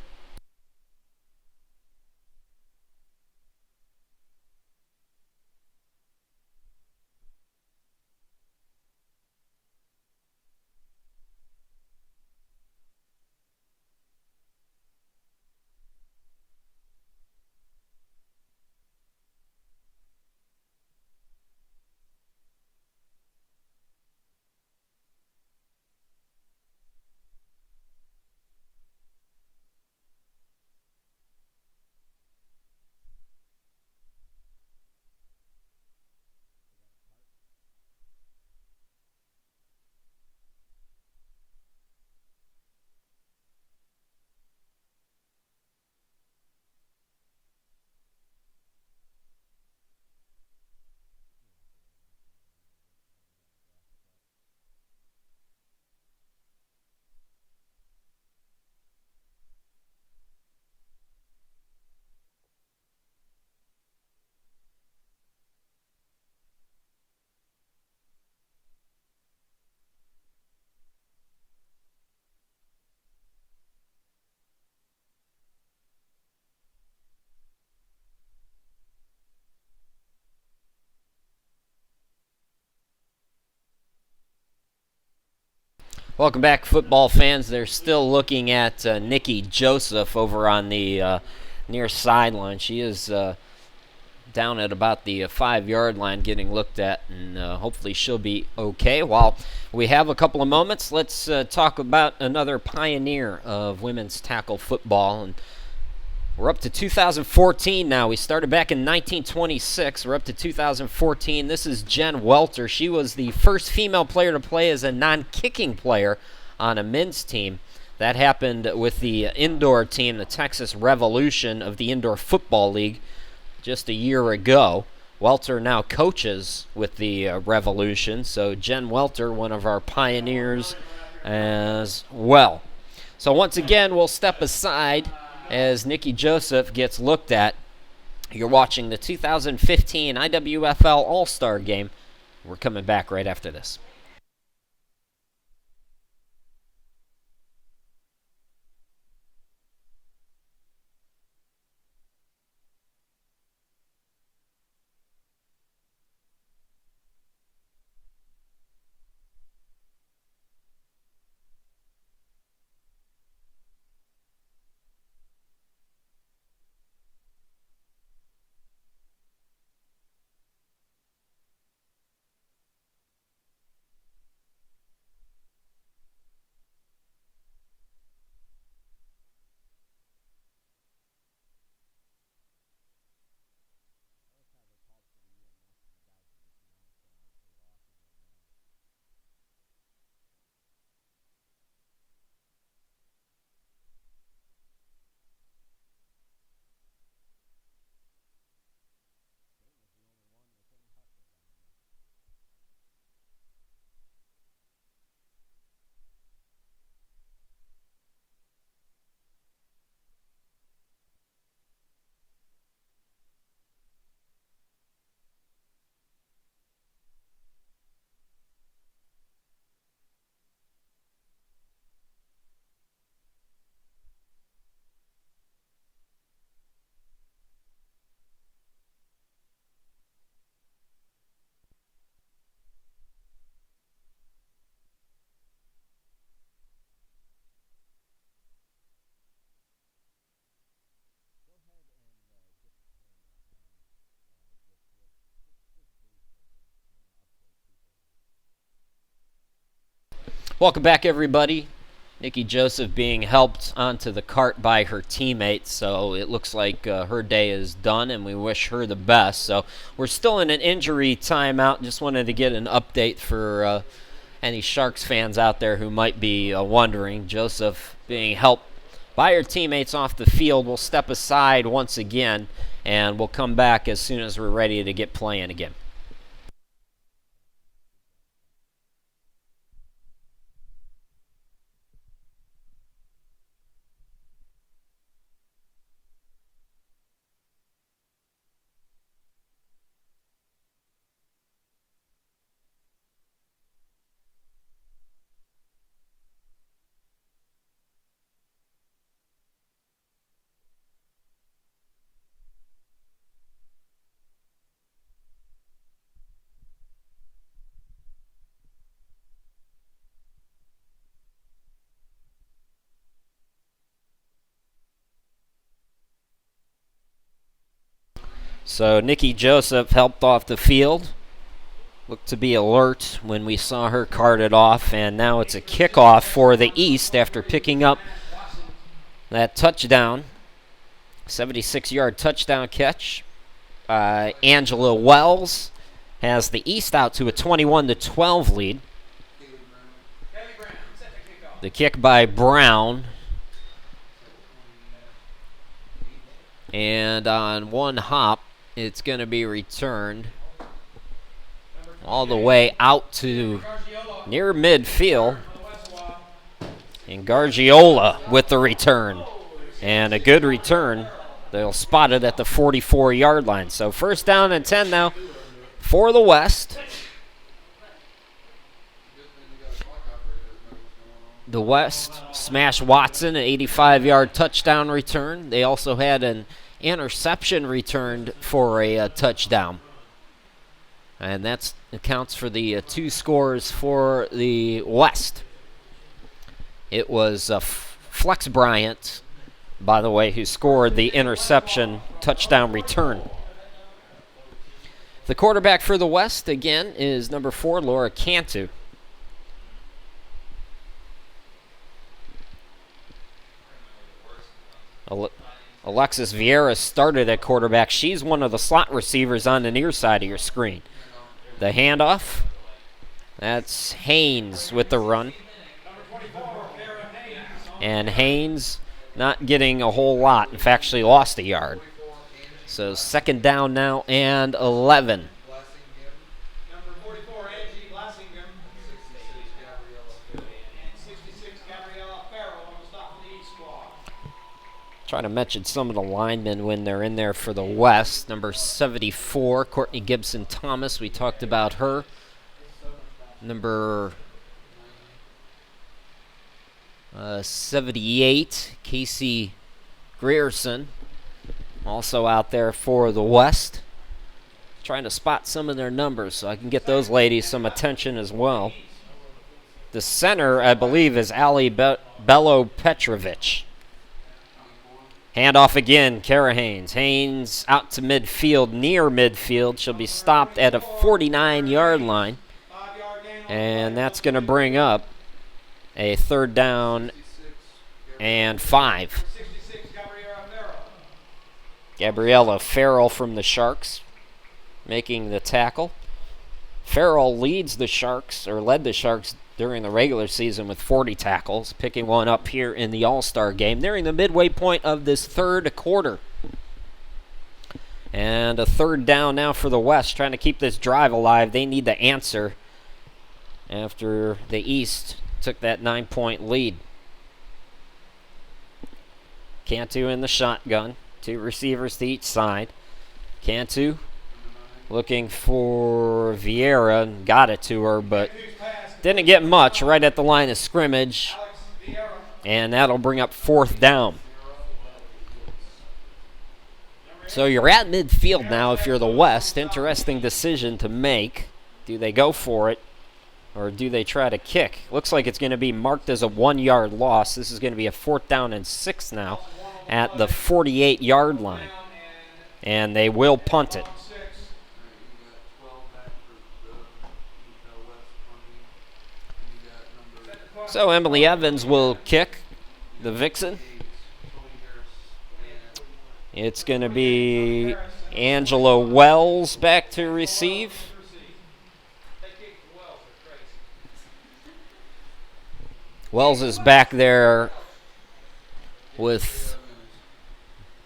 Welcome back, football fans. They're still looking at Nikki Joseph over on the near sideline. She is down at about the 5-yard line getting looked at, and hopefully she'll be okay. While we have a couple of moments, let's talk about another pioneer of women's tackle football. And we're up to 2014 now. We started back in 1926. We're up to 2014. This is Jen Welter. She was the first female player to play as a non-kicking player on a men's team. That happened with the indoor team, the Texas Revolution of the Indoor Football League, just a year ago. Welter now coaches with the Revolution. So Jen Welter, one of our pioneers as well. So once again, we'll step aside as Nikki Joseph gets looked at. You're watching the 2015 IWFL All-Star Game. We're coming back right after this. Welcome back, everybody. Nikki Joseph being helped onto the cart by her teammates, so it looks like her day is done, and we wish her the best. So we're still in an injury timeout. Just wanted to get an update for any Sharks fans out there who might be wondering. Joseph being helped by her teammates off the field. We'll step aside once again, and we'll come back as soon as we're ready to get playing again. So Nikki Joseph helped off the field. Looked to be alert when we saw her carted off, and now it's a kickoff for the East after picking up that touchdown. 76-yard touchdown catch. Angela Wells has the East out to a 21-12 lead. The kick by Brown. And on one hop, it's going to be returned all the way out to near midfield. And Gargiola with the return. And a good return. They'll spot it at the 44-yard line. So first down and 10 now for the West. The West smashed Watson, an 85-yard touchdown return. They also had an interception returned for a touchdown. And that accounts for the two scores for the West. It was Flex Bryant, by the way, who scored the interception touchdown return. The quarterback for the West, again, is number 4, Laura Cantu. Alexis Vieira started at quarterback. She's one of the slot receivers on the near side of your screen. The handoff. That's Haynes with the run. And Haynes not getting a whole lot. In fact, she lost a yard. So second down now and 11. Try to mention some of the linemen when they're in there for the West. Number 74, Courtney Gibson-Thomas. We talked about her. Number 78, Casey Grierson. Also out there for the West. Trying to spot some of their numbers so I can get those ladies some attention as well. The center, I believe, is Ali Bello-Petrovich. Handoff again, Kara Haynes. Haynes out to midfield, near midfield. She'll be stopped at a 49-yard line. And that's going to bring up a third down and 5. Gabriella Farrell from the Sharks making the tackle. Farrell leads the Sharks, or led the Sharks during the regular season with 40 tackles, picking one up here in the All-Star game, nearing the midway point of this third quarter. And a third down now for the West, trying to keep this drive alive. They need the answer after the East took that 9-point lead. Cantu in the shotgun, 2 receivers to each side. Cantu looking for Vieira and got it to her, but didn't get much right at the line of scrimmage. And that'll bring up fourth down. So you're at midfield now if you're the West. Interesting decision to make. Do they go for it or do they try to kick? Looks like it's going to be marked as a 1-yard loss. This is going to be a 4th down and 6 now at the 48-yard line. And they will punt it. So Emily Evans will kick the Vixen. It's going to be Angela Wells back to receive. Wells is back there with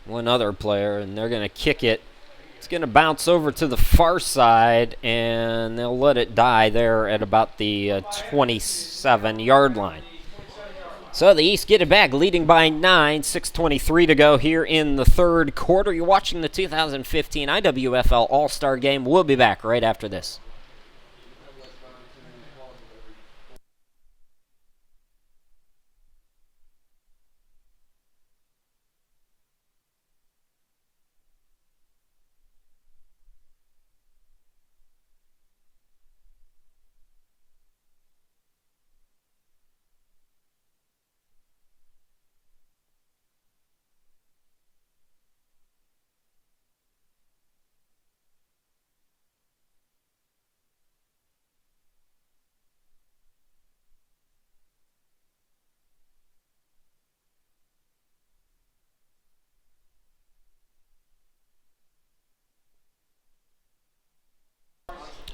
one other player, and they're going to kick it. It's going to bounce over to the far side, and they'll let it die there at about the 27-yard line. So the East get it back, leading by 9, 6:23 to go here in the third quarter. You're watching the 2015 IWFL All-Star Game. We'll be back right after this.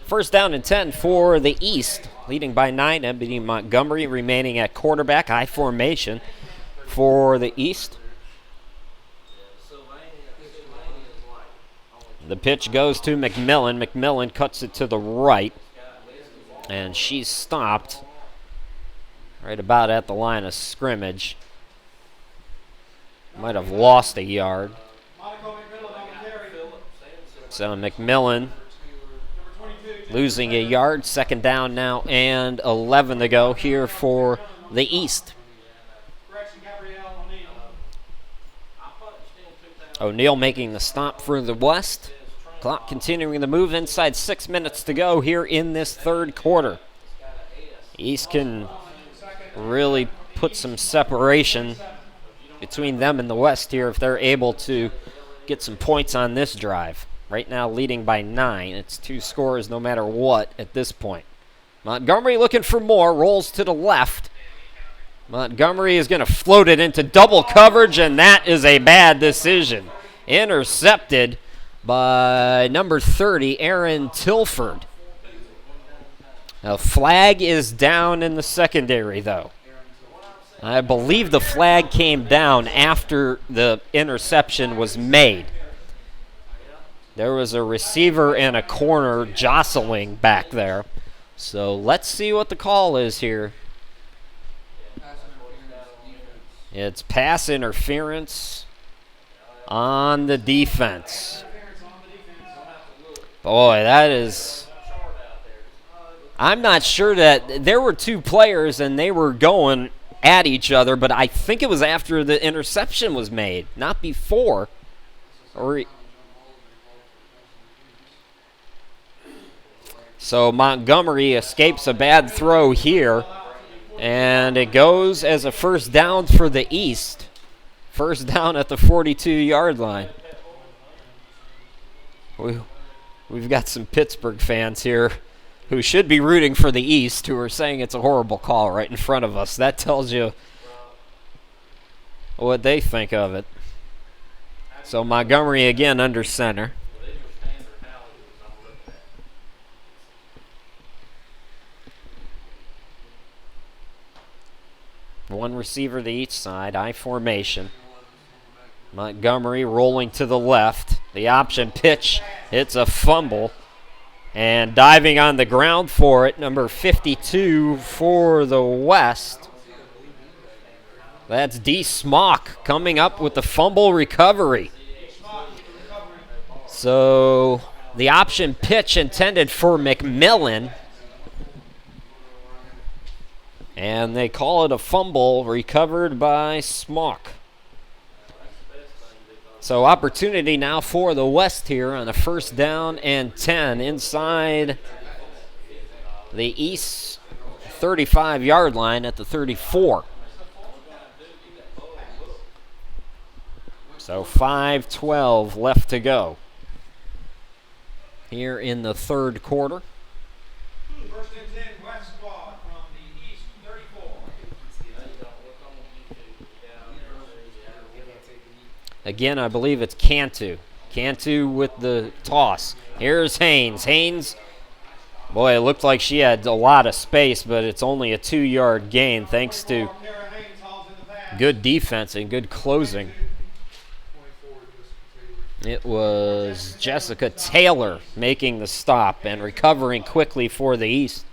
First down and 10 for the East, leading by 9. Ebony Montgomery remaining at quarterback. I formation for the East. The pitch goes to McMillan. McMillan cuts it to the right, and she's stopped right about at the line of scrimmage. Might have lost a yard. So McMillan losing a yard. Second down now and 11 to go here for the East. O'Neill making the stop for the West. Clock continuing to move inside 6 minutes to go here in this third quarter. East can really put some separation between them and the West here if they're able to get some points on this drive. Right now leading by 9. It's 2 scores no matter what at this point. Montgomery looking for more. Rolls to the left. Montgomery is going to float it into double coverage, and that is a bad decision. Intercepted by number 30, Aaron Tilford. A flag is down in the secondary, though. I believe the flag came down after the interception was made. There was a receiver and a corner jostling back there. So let's see what the call is here. It's pass interference on the defense. Boy, that is... I'm not sure that there were 2 players and they were going at each other, but I think it was after the interception was made, not before. So Montgomery escapes a bad throw here, and it goes as a first down for the East. First down at the 42-yard line. We've got some Pittsburgh fans here who should be rooting for the East who are saying it's a horrible call right in front of us. That tells you what they think of it. So Montgomery again under center. One receiver to each side, I formation. Montgomery rolling to the left. The option pitch, it's a fumble. And diving on the ground for it, number 52 for the West. That's D. Smock coming up with the fumble recovery. So the option pitch intended for McMillan. And they call it a fumble recovered by Smock. So opportunity now for the West here on a first down and 10 inside the East 35-yard line at the 34. So 5:12 left to go here in the third quarter. First and 10, West squad from the East 34. Again, I believe it's Cantu. Cantu with the toss. Here's Haynes. Haynes, boy, it looked like she had a lot of space, but it's only a 2-yard gain thanks to Good defense and good closing. It was Jessica Taylor making the stop and recovering quickly for the East.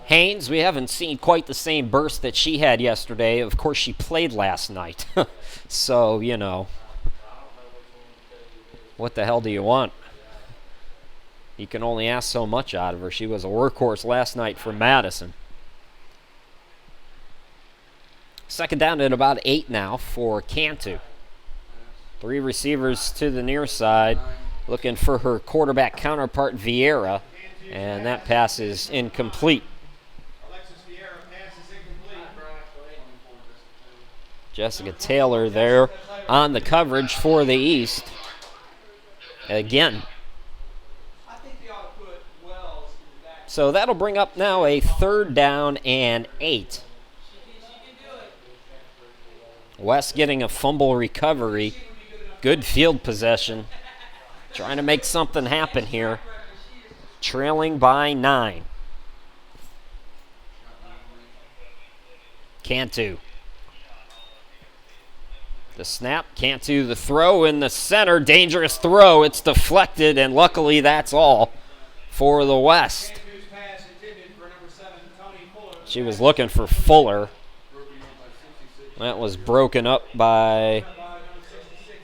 Haynes, we haven't seen quite the same burst that she had yesterday. Of course, she played last night. So, you know, what the hell do you want? You can only ask so much out of her. She was a workhorse last night for Madison. Second down at about 8 now for Cantu. 3 receivers to the near side, looking for her quarterback counterpart, Vieira, and that pass is incomplete. Jessica Taylor there on the coverage for the East. Again. So that'll bring up now a 3rd down and 8. West getting a fumble recovery. Good field possession. Trying to make something happen here. Trailing by 9. Cantu. The snap, Cantu the throw in the center. Dangerous throw. It's deflected, and luckily that's all for the West. She was looking for Fuller. That was broken up by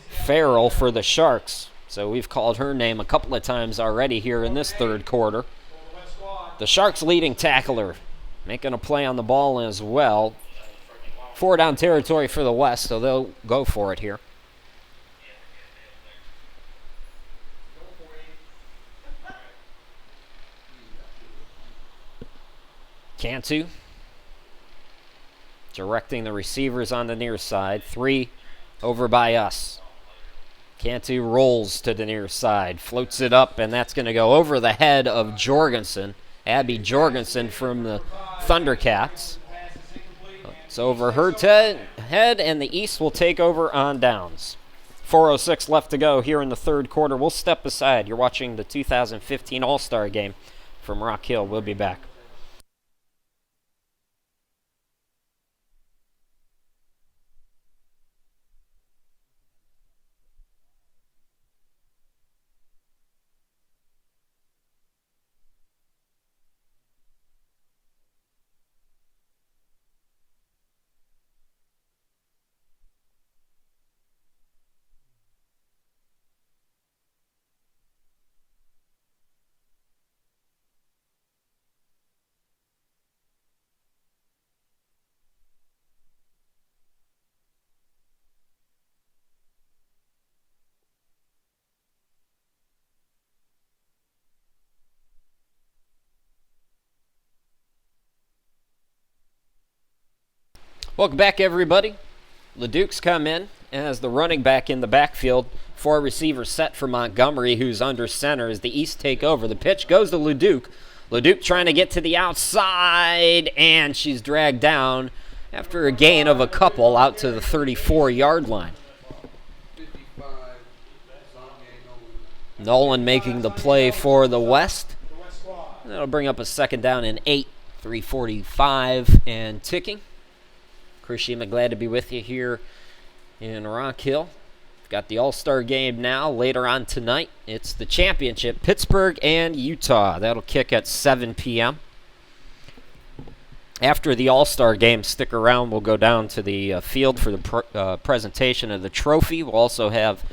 Farrell for the Sharks. So we've called her name a couple of times already here in this 3rd quarter. The Sharks leading tackler making a play on the ball as well. 4 down territory for the West, so they'll go for it here. Cantu directing the receivers on the near side. 3 over by us. Cantu rolls to the near side, floats it up, and that's going to go over the head of Jorgensen. Abby Jorgensen from the Thundercats. It's over her head, and the East will take over on downs. 4:06 left to go here in the 3rd quarter. We'll step aside. You're watching the 2015 All-Star Game from Rock Hill. We'll be back. Welcome back, everybody. LeDuc's come in as the running back in the backfield. 4 receivers set for Montgomery, who's under center as the East take over. The pitch goes to LeDuc. LeDuc trying to get to the outside, and she's dragged down after a gain of a couple out to the 34-yard line. Nolan making the play for the West. That'll bring up a 2nd down and 8, 3:45 and ticking. Chris Sheeman, glad to be with you here in Rock Hill. Got the All-Star Game now. Later on tonight, it's the championship, Pittsburgh and Utah. That'll kick at 7 p.m. After the All-Star Game, stick around. We'll go down to the field for the presentation of the trophy. We'll also have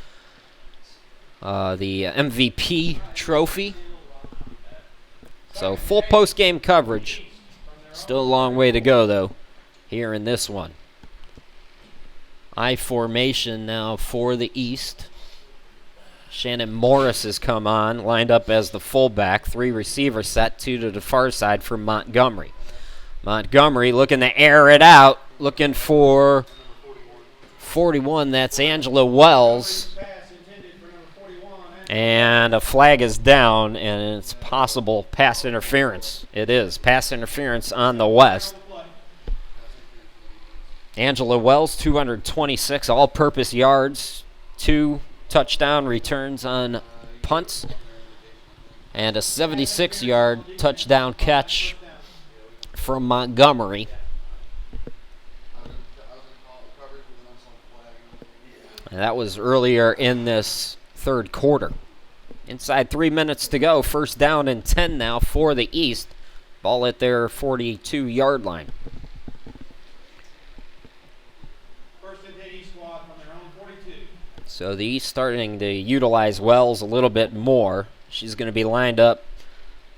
the MVP trophy. So full post-game coverage. Still a long way to go, though, here in this one. I formation now for the East. Shannon Morris has come on, lined up as the fullback. 3 receivers set, 2 to the far side for Montgomery. Montgomery looking to air it out, looking for 41. That's Angela Wells. And a flag is down, and it's possible pass interference. It is pass interference on the West. Angela Wells, 226 all-purpose yards, 2 touchdown returns on punts. And a 76-yard touchdown catch from Montgomery. And that was earlier in this third quarter. Inside 3 minutes to go. First down and 10 now for the East. Ball at their 42-yard line. First and 10 East squad from their own 42. So the East starting to utilize Wells a little bit more. She's going to be lined up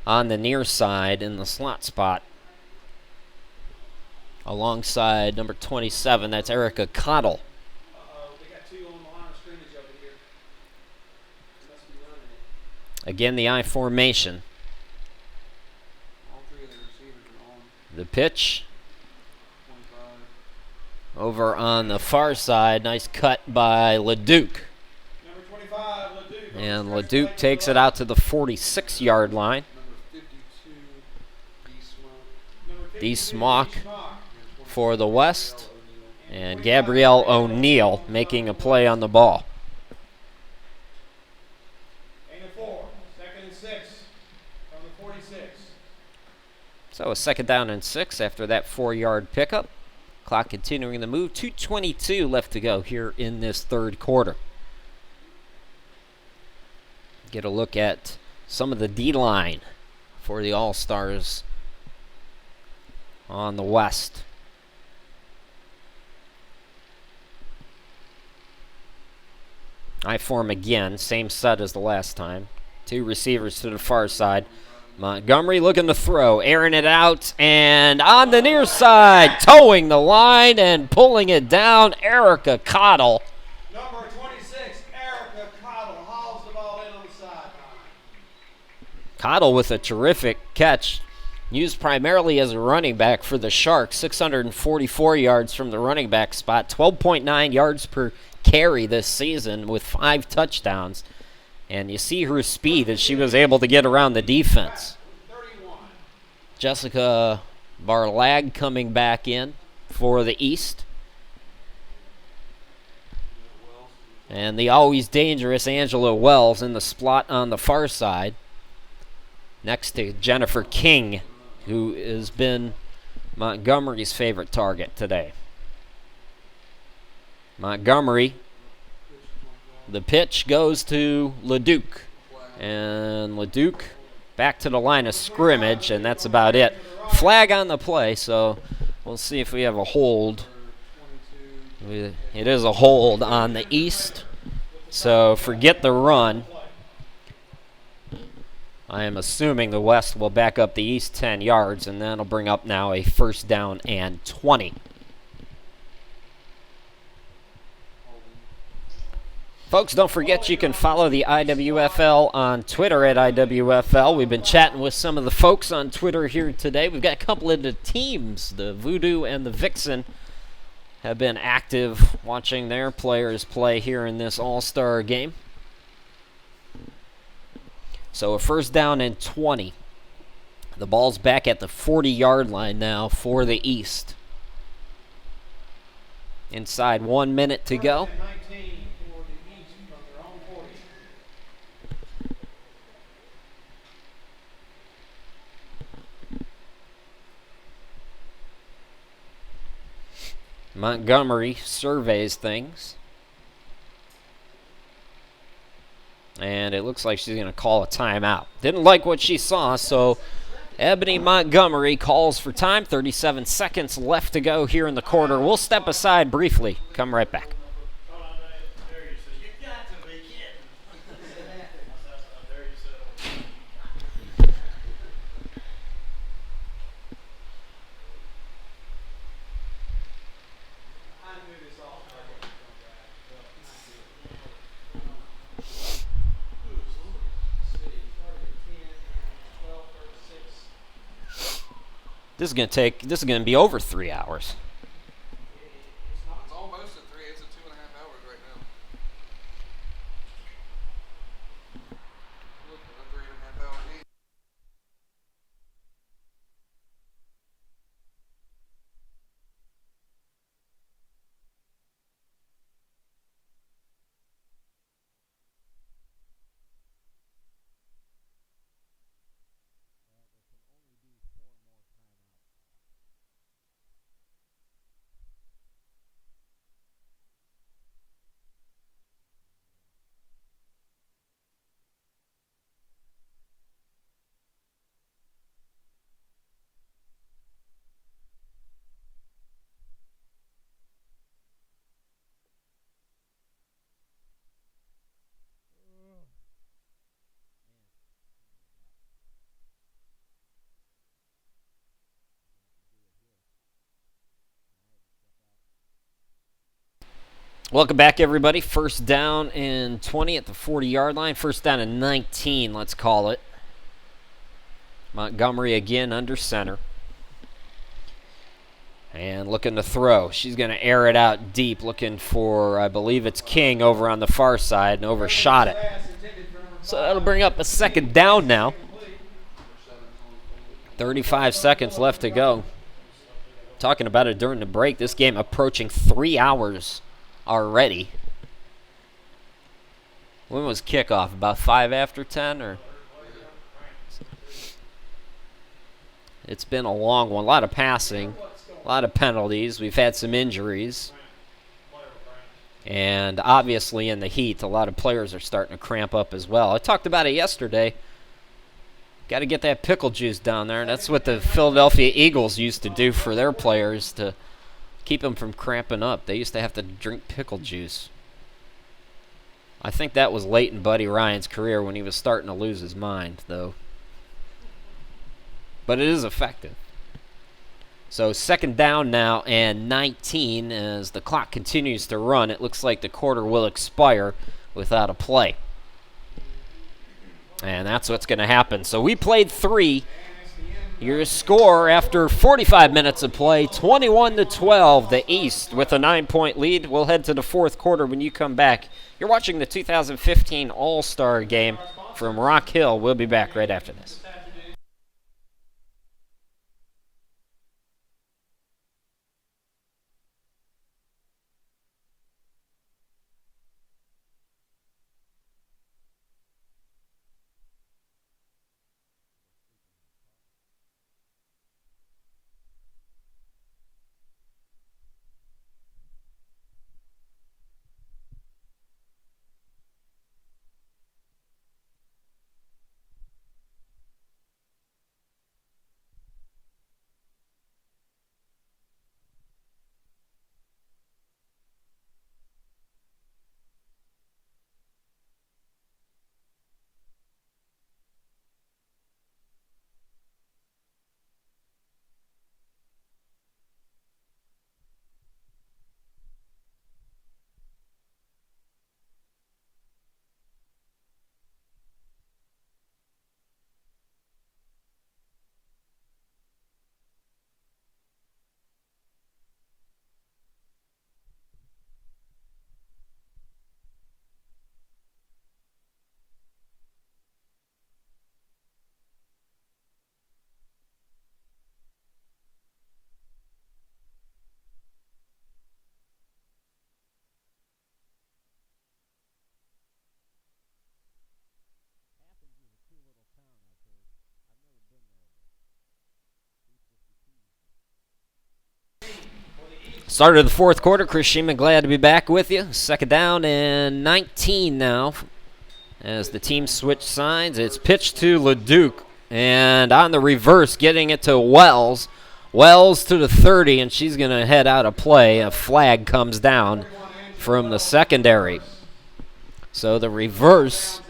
on the near side in the slot spot. Alongside number 27, that's Erica Cottle. They got two on the line of scrimmage over here. They must be running it. Again, the I formation. All three of the receivers are on. The pitch 25. over on the far side. Nice cut by LeDuc. Number 25, LeDuc. And LeDuc takes it out to the 46-yard line. Number 52, D. Smock for the West. And Gabrielle O'Neill making a play on the ball. Gain of 4, second and 6 from the 46. So a second down and 6 after that 4-yard pickup. Clock continuing the move. 2:22 left to go here in this third quarter. Get a look at some of the D-line for the All-Stars on the West. I form again, same set as the last time. Two receivers to the far side. Montgomery looking to throw, airing it out, and on the near side, towing the line and pulling it down, Erica Cottle. Number 26, Erica Cottle, hauls the ball in on the sideline. Cottle with a terrific catch, used primarily as a running back for the Sharks. 644 yards from the running back spot, 12.9 yards per carry this season with 5 touchdowns. And you see her speed as she was able to get around the defense. 31. Jessica Barlag coming back in for the East. And the always dangerous Angela Wells in the slot on the far side. Next to Jennifer King, who has been Montgomery's favorite target today. Montgomery. The pitch goes to LeDuc. And LeDuc back to the line of scrimmage, and that's about it. Flag on the play, so we'll see if we have a hold. It is a hold on the East, so forget the run. I am assuming the West will back up the East 10 yards, and that'll bring up now a first down and 20. Folks, don't forget you can follow the IWFL on Twitter at IWFL. We've been chatting with some of the folks on Twitter here today. We've got a couple of the teams, the Voodoo and the Vixen, have been active watching their players play here in this All-Star game. So a first down and 20. The ball's back at the 40-yard line now for the East. Inside 1 minute to go. Montgomery surveys things. And it looks like she's going to call a timeout. Didn't like what she saw, so Ebony Montgomery calls for time. 37 seconds left to go here in the quarter. We'll step aside briefly. Come right back. This is gonna be over 3 hours. It's almost at 3. It's at 2.5 hours right now. Look, a 3.5 hour game. Welcome back, everybody. First down and 20 at the 40-yard line. First down and 19, let's call it. Montgomery again under center. And looking to throw. She's going to air it out deep, looking for, I believe it's King over on the far side, and overshot it. So that'll bring up a second down now. 35 seconds left to go. Talking about it during the break, this game approaching 3 hours already. When was kickoff? About 5 after 10? Or it's been a long one. A lot of passing. A lot of penalties. We've had some injuries. And obviously in the heat, a lot of players are starting to cramp up as well. I talked about it yesterday. Got to get that pickle juice down there. And that's what the Philadelphia Eagles used to do for their players to keep them from cramping up. They used to have to drink pickle juice. I think that was late in Buddy Ryan's career when he was starting to lose his mind, though. But it is effective. So second down now and 19 as the clock continues to run. It looks like the quarter will expire without a play. And that's what's going to happen. So we played 3. Your score after 45 minutes of play, 21-12, the East with a 9-point lead. We'll head to the fourth quarter when you come back. You're watching the 2015 All-Star Game from Rock Hill. We'll be back right after this. Start of the fourth quarter. Chris Sheeman, glad to be back with you. Second down and 19 now as the team switch sides. It's pitched to LeDuc, and on the reverse, getting it to Wells. Wells to the 30, and she's going to head out of play. A flag comes down from the secondary. So the reverse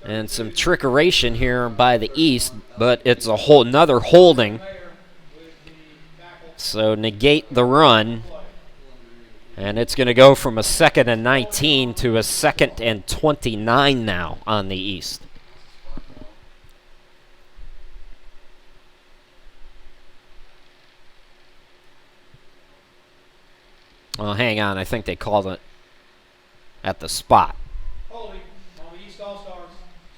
and some trickeration here by the East, but it's another holding. So negate the run, and it's going to go from a 2nd and 19 to a 2nd and 29 now on the East. Well, hang on. I think they called it at the spot. Holding on the East All-Stars.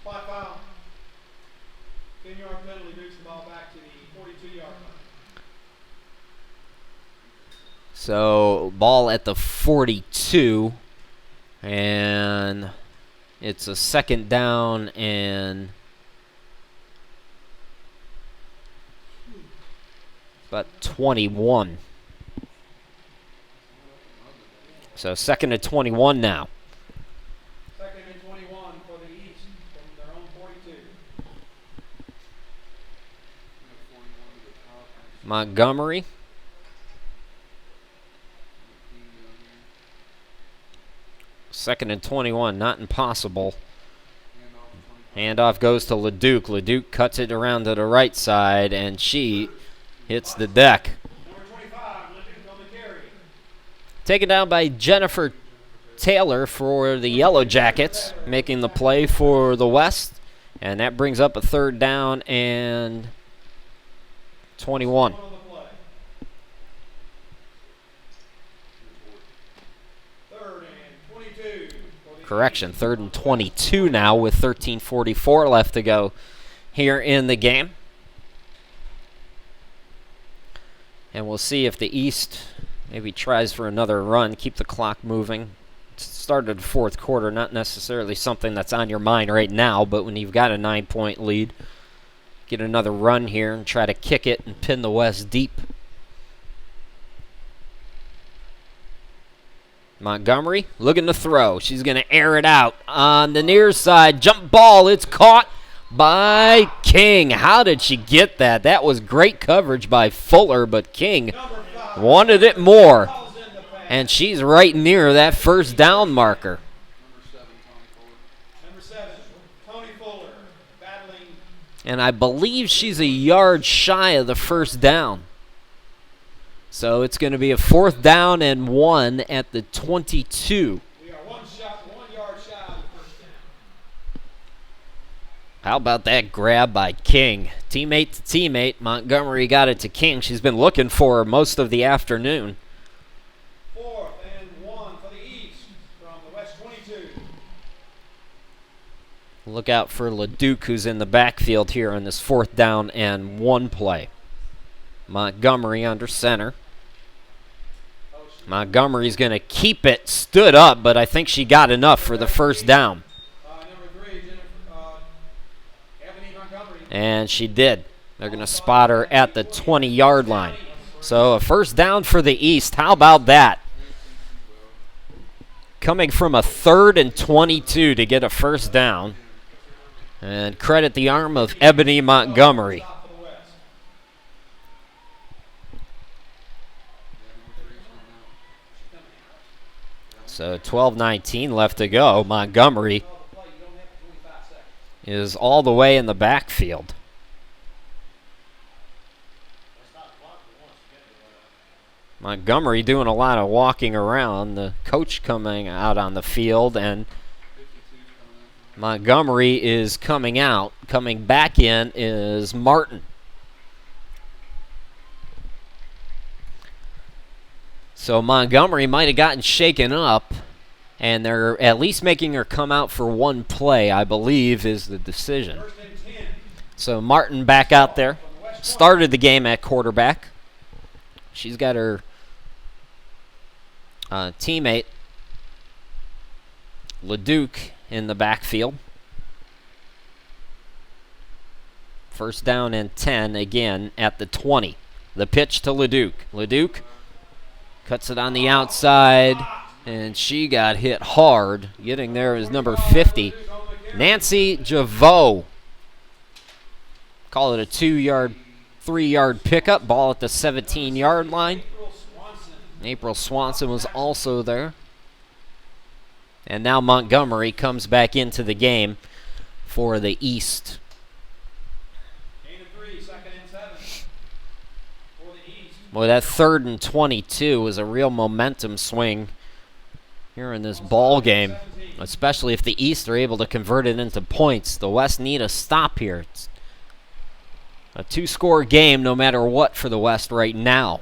Spot foul. 10-yard penalty moves the ball back to the 42-yard line. So ball at the 42, and it's a second down and about 21. So 2nd and 21 now. 2nd and 21 for the East from their own 42. Montgomery. Second and 21, not impossible. Handoff goes to LeDuc. LeDuc cuts it around to the right side, and she hits the deck. Number 25, LeDuc on the carry. Taken down by Jennifer Taylor for the Yellow Jackets, making the play for the West. And that brings up a third down and 21. Correction, third and 22 now with 13:44 left to go here in the game. And we'll see if the East maybe tries for another run, keep the clock moving. Started the fourth quarter, not necessarily something that's on your mind right now, but when you've got a 9-point lead, get another run here and try to kick it and pin the West deep. Montgomery looking to throw. She's going to air it out on the near side. Jump ball. It's caught by King. How did she get that? That was great coverage by Fuller, but King wanted it more. And she's right near that first down marker. Number 7, Tony Fuller, battling. And I believe she's a yard shy of the first down. So it's going to be a 4th down and 1 at the 22. We are 1 yard shy of the first down. How about that grab by King? Teammate to teammate. Montgomery got it to King. She's been looking for her most of the afternoon. 4th and 1 for the East from the West 22. Look out for LeDuc, who's in the backfield here on this 4th down and 1 play. Montgomery under center. Montgomery's going to keep it stood up, but I think she got enough for the first down. Number 3, Ebony Montgomery. And she did. They're going to spot her at the 20-yard line. So a first down for the East. How about that? Coming from a 3rd and 22 to get a first down. And credit the arm of Ebony Montgomery. So 12:19 left to go. Montgomery is all the way in the backfield. Montgomery doing a lot of walking around. The coach coming out on the field, and Montgomery is coming out. Coming back in is Martin. So Montgomery might have gotten shaken up, and they're at least making her come out for 1 play, I believe, is the decision. So Martin back out there. Started the game at quarterback. She's got her teammate, LeDuc, in the backfield. First down and 10 again at the 20. The pitch to LeDuc. LeDuc cuts it on the outside, and she got hit hard. Getting there is number 50, Nancy Javot. Call it a 3-yard pickup. Ball at the 17-yard line. April Swanson was also there. And now Montgomery comes back into the game for the East. Boy, that 3rd and 22 was a real momentum swing here in this ball game, especially if the East are able to convert it into points. The West need a stop here. It's a 2-score game no matter what for the West right now.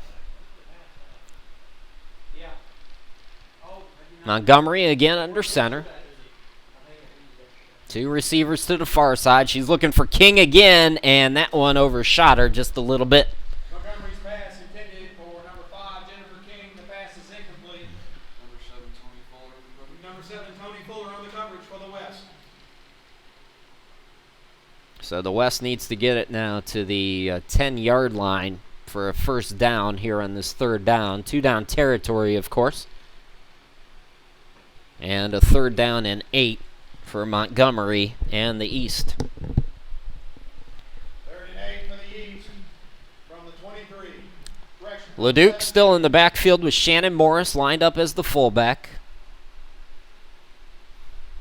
Montgomery again under center. 2 receivers to the far side. She's looking for King again, and that one overshot her just a little bit. Montgomery's pass intended for number 5, Jennifer King. The pass is incomplete. Number 7, Tony Fuller on the coverage for the West. So the West needs to get it now to the 10-yard line for a first down here on this 3rd down. 2-down territory, of course. And a 3rd down and 8 for Montgomery and the East. 3rd and 8 for the East from the 23. LeDuc still in the backfield with Shannon Morris lined up as the fullback.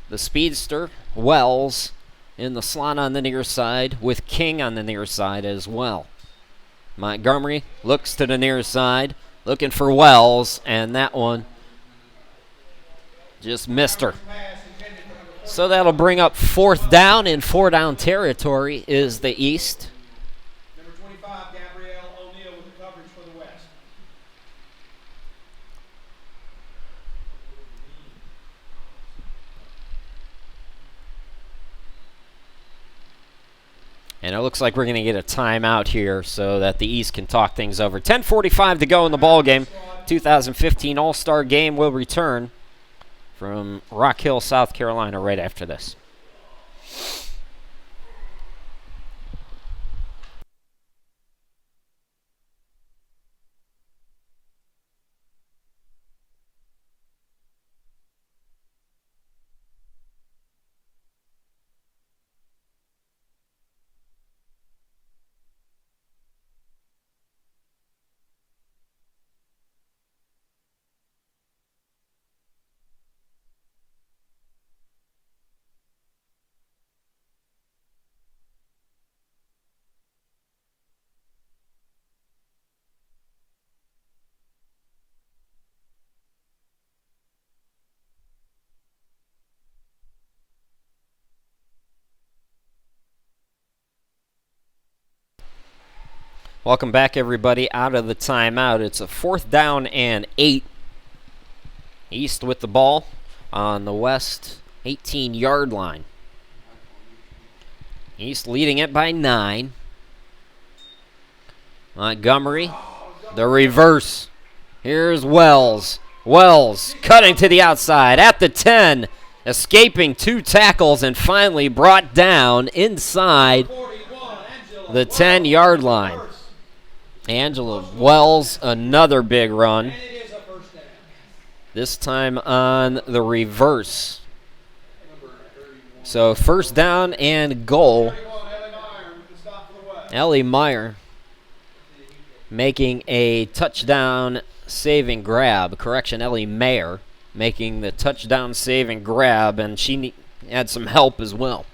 The speedster, Wells, in the slot on the near side with King on the near side as well. Montgomery looks to the near side, looking for Wells, and that one Just missed her. So that'll bring up 4th down, and 4-down territory is the East. Number 25, Gabrielle O'Neill with the coverage for the West. And it looks like we're going to get a timeout here so that the East can talk things over. 10:45 to go in the ball game. 2015 All-Star Game will return from Rock Hill, South Carolina right after this. Welcome back, everybody, out of the timeout. It's a 4th down and 8. East with the ball on the West 18-yard line. East leading it by 9. Montgomery, the reverse. Here's Wells. Wells cutting to the outside at the 10, escaping 2 tackles and finally brought down inside the 10-yard line. Angela Wells, another big run. This time on the reverse. So 1st down and goal. Ellie Meyer making a touchdown saving grab. Correction, Ellie Mayer making the touchdown saving grab, and she had some help as well.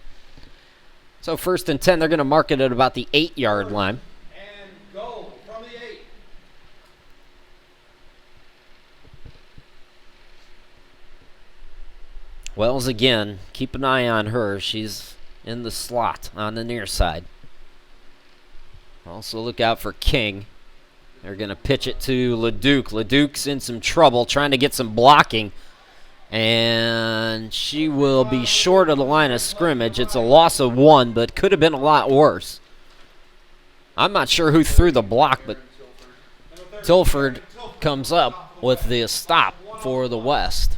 So 1st and 10, they're going to mark it at about the 8-yard line. Wells again, keep an eye on her. She's in the slot on the near side. Also look out for King. They're going to pitch it to LeDuc. LeDuc's in some trouble trying to get some blocking. And she will be short of the line of scrimmage. It's a loss of 1, but could have been a lot worse. I'm not sure who threw the block, but Tilford comes up with the stop for the West.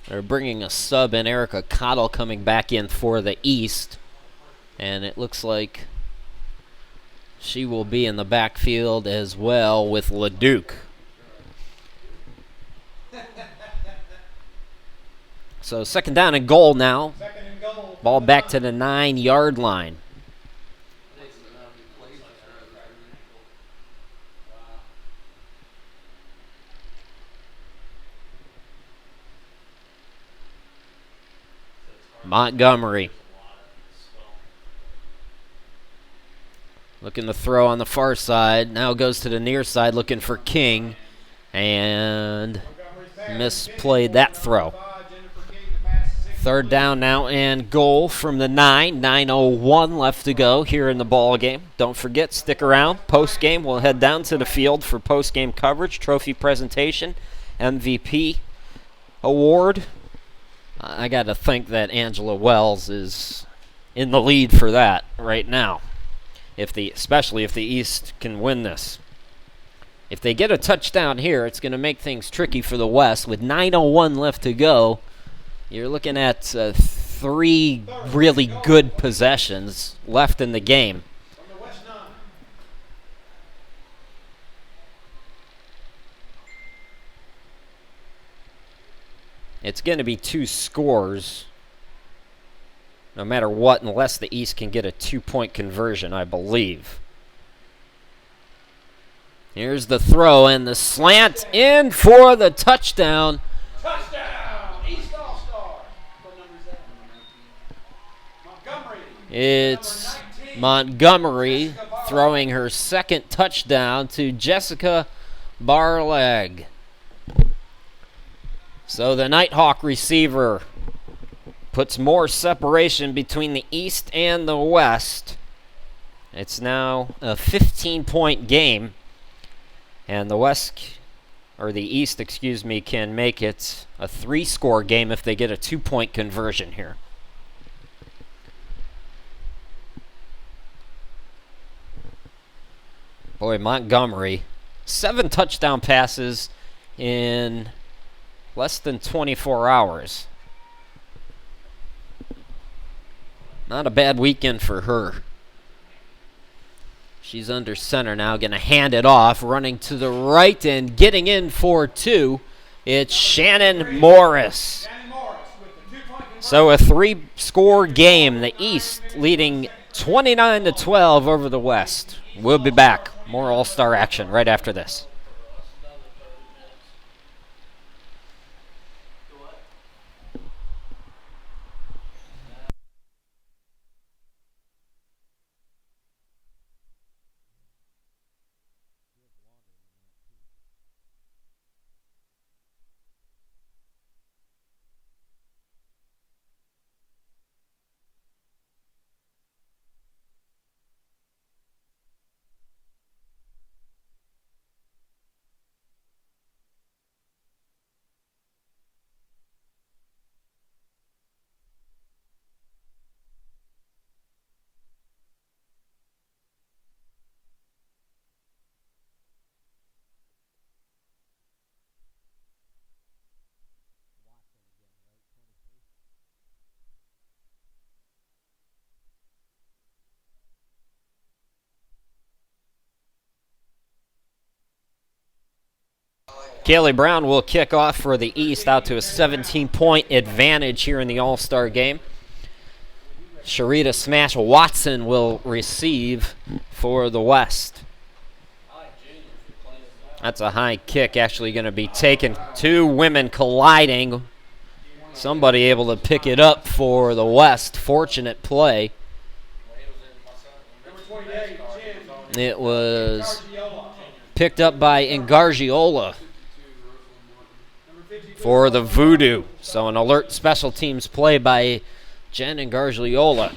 They're bringing a sub in, Erica Cottle coming back in for the East. And it looks like she will be in the backfield as well with LeDuc. So 2nd down and goal now. Ball back to the 9-yard line. Montgomery. Looking to throw on the far side. Now goes to the near side looking for King. And misplayed that throw. 3rd down now and goal from the 9. 9:01 left to go here in the ball game. Don't forget, stick around. Post game, we'll head down to the field for post game coverage, trophy presentation, MVP award. I got to think that Angela Wells is in the lead for that right now. Especially if the East can win this. If they get a touchdown here, it's going to make things tricky for the West. With 9:01 left to go, you're looking at 3 really good possessions left in the game. It's going to be 2 scores no matter what, unless the East can get a 2-point conversion, I believe. Here's the throw and the slant in for the touchdown. Touchdown! East All-Star. Montgomery. It's Montgomery throwing her second touchdown to Jessica Barleg. So the Nighthawk receiver puts more separation between the East and the West. It's now a 15-point game, and the East, can make it a 3-score game if they get a 2-point conversion here. Boy, Montgomery, 7 touchdown passes in less than 24 hours. Not a bad weekend for her. She's under center now, going to hand it off, running to the right and getting in for 2. It's Shannon Morris. So a 3-score game, the East leading 29-12 over the West. We'll be back. More All-Star action right after this. Kaylee Brown will kick off for the East out to a 17-point advantage here in the All-Star game. Sharita Smash Watson will receive for the West. That's a high kick, actually going to be taken. 2 women colliding. Somebody able to pick it up for the West. Fortunate play. It was picked up by Ingargiola for the Voodoo. So an alert special teams play by Jen Ingargiola.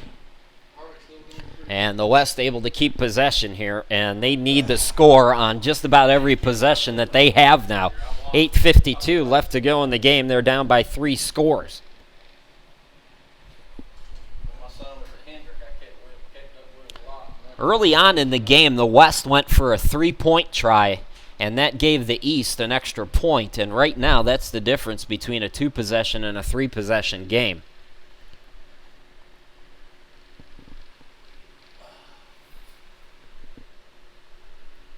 And the West able to keep possession here, and they need the score on just about every possession that they have now. 8:52 left to go in the game. They're down by 3 scores. Early on in the game, the West went for a 3-point try, and that gave the East an extra point. And right now, that's the difference between a 2-possession and a 3-possession game.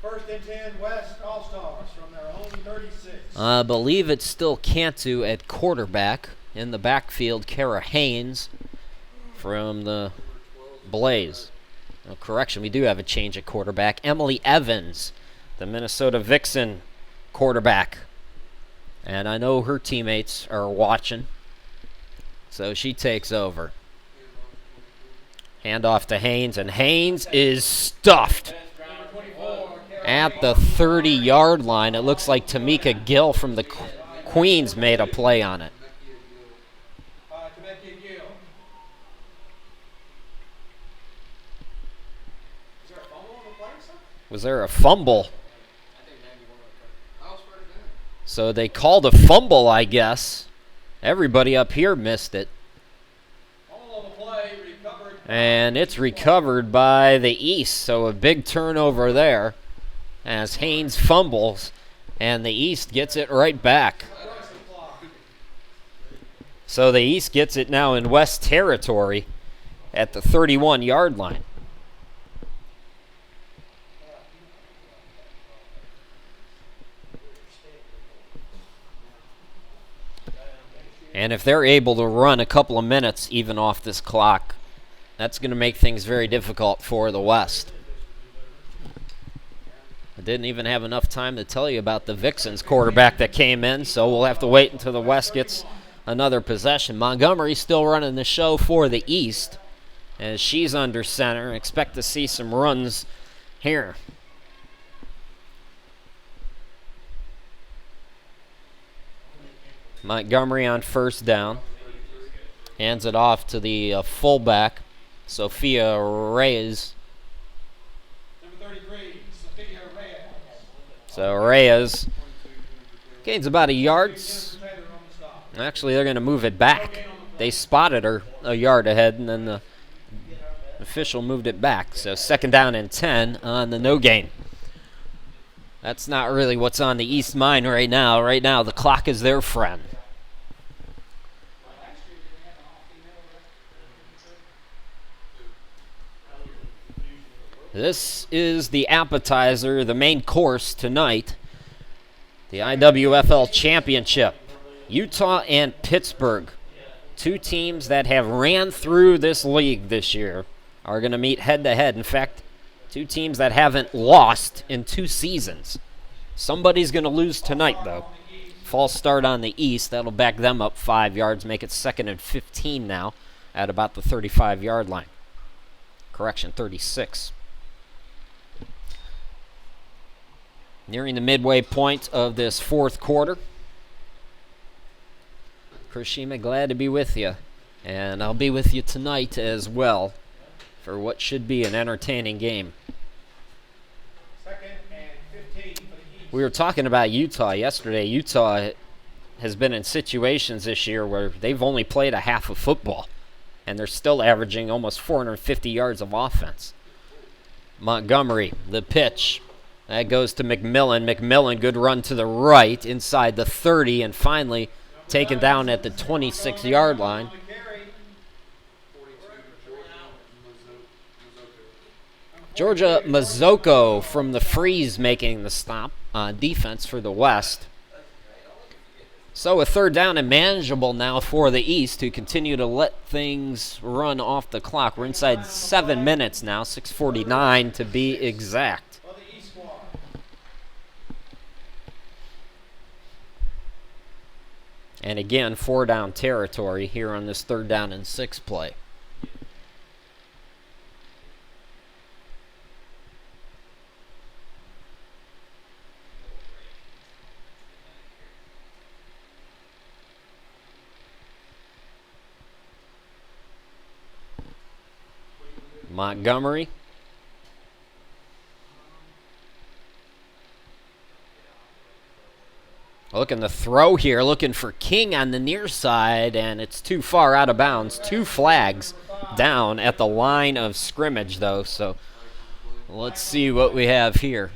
First and 10, West All-Stars from their own 36. I believe it's still Cantu at quarterback. In the backfield, Kara Haynes from the Blaze. Oh, correction, we do have a change at quarterback. Emily Evans, the Minnesota Vixen quarterback. And I know her teammates are watching, so she takes over. Hand off to Haynes, and Haynes is stuffed at the 30-yard line. It looks like Tamika Gill from the Queens made a play on it. Was there a fumble? So they called a fumble, I guess. Everybody up here missed it. And it's recovered by the East, so a big turnover there as Haynes fumbles, and the East gets it right back. So the East gets it now in West territory at the 31-yard line. And if they're able to run a couple of minutes even off this clock, that's going to make things very difficult for the West. I didn't even have enough time to tell you about the Vixens quarterback that came in, so we'll have to wait until the West gets another possession. Montgomery's still running the show for the East as she's under center. Expect to see some runs here. Montgomery on first down. Hands it off to the fullback, Sophia Reyes. Number 33, Sophia Reyes. So Reyes gains about a yard. Jennifer Taylor on the stop. Actually, they're going to move it back. They spotted her a yard ahead, and then the official moved it back. So 2nd down and 10 on the no gain. That's not really what's on the East mind right now. Right now, the clock is their friend. This is the appetizer, the main course tonight. The IWFL Championship. Utah and Pittsburgh, 2 teams that have ran through this league this year, are going to meet head-to-head. In fact, 2 teams that haven't lost in 2 seasons. Somebody's going to lose tonight, though. False start on the East. That'll back them up 5 yards, make it 2nd and 15 now at about the 35-yard line. Correction, 36. Nearing the midway point of this 4th quarter. Krishima, glad to be with you. And I'll be with you tonight as well for what should be an entertaining game. 2nd and 15 for the East. We were talking about Utah yesterday. Utah has been in situations this year where they've only played a half of football, and they're still averaging almost 450 yards of offense. Montgomery, the pitch. That goes to McMillan. McMillan, good run to the right inside the 30, and finally taken down at the 26-yard line. Georgia Mazzocco from the freeze making the stop on defense for the West. So a 3rd down and manageable now for the East, who continue to let things run off the clock. We're inside 7 minutes now, 6:49 to be exact. And again, 4-down territory here on this 3rd down and 6 play. Montgomery. Looking to throw here, looking for King on the near side, and it's too far out of bounds. 2 flags down at the line of scrimmage, though, so let's see what we have here.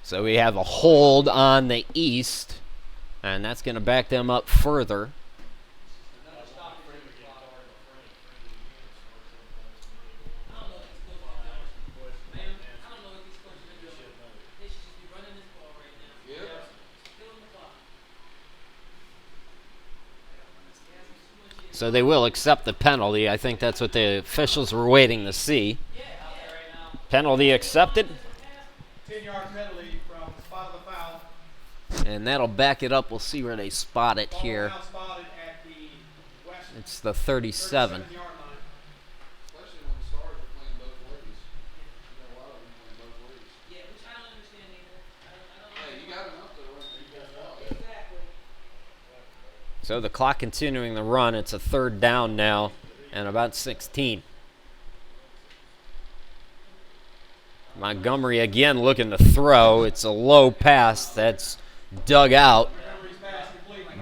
So we have a hold on the East, and that's going to back them up further. So they will accept the penalty. I think that's what the officials were waiting to see. Penalty accepted. 10-yard penalty from the spot of the foul. And that'll back it up. We'll see where they spot it here. Ball now spotted at the west It's the 37. 37-yard line. Especially when the Stars are playing both ways. You got a lot of them playing both ways. Yeah, which I don't understand either. I don't Hey, you got enough to run for you guys out. exactly. So the clock continuing the run. It's a 3rd down now and about 16. Montgomery again looking to throw. It's a low pass that's dug out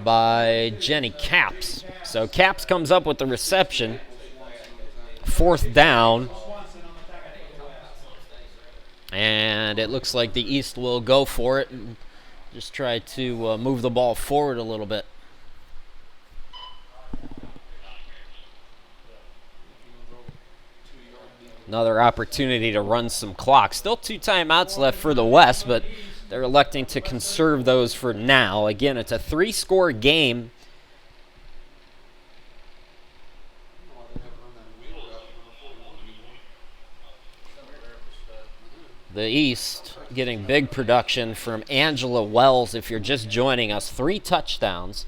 by Jenny Capps. So Capps comes up with the reception. 4th down. And it looks like the East will go for it and just try to move the ball forward a little bit. Another opportunity to run some clock. Still 2 timeouts left for the West, but they're electing to conserve those for now. Again, it's a 3-score game. The East getting big production from Angela Wells. If you're just joining us, 3 touchdowns.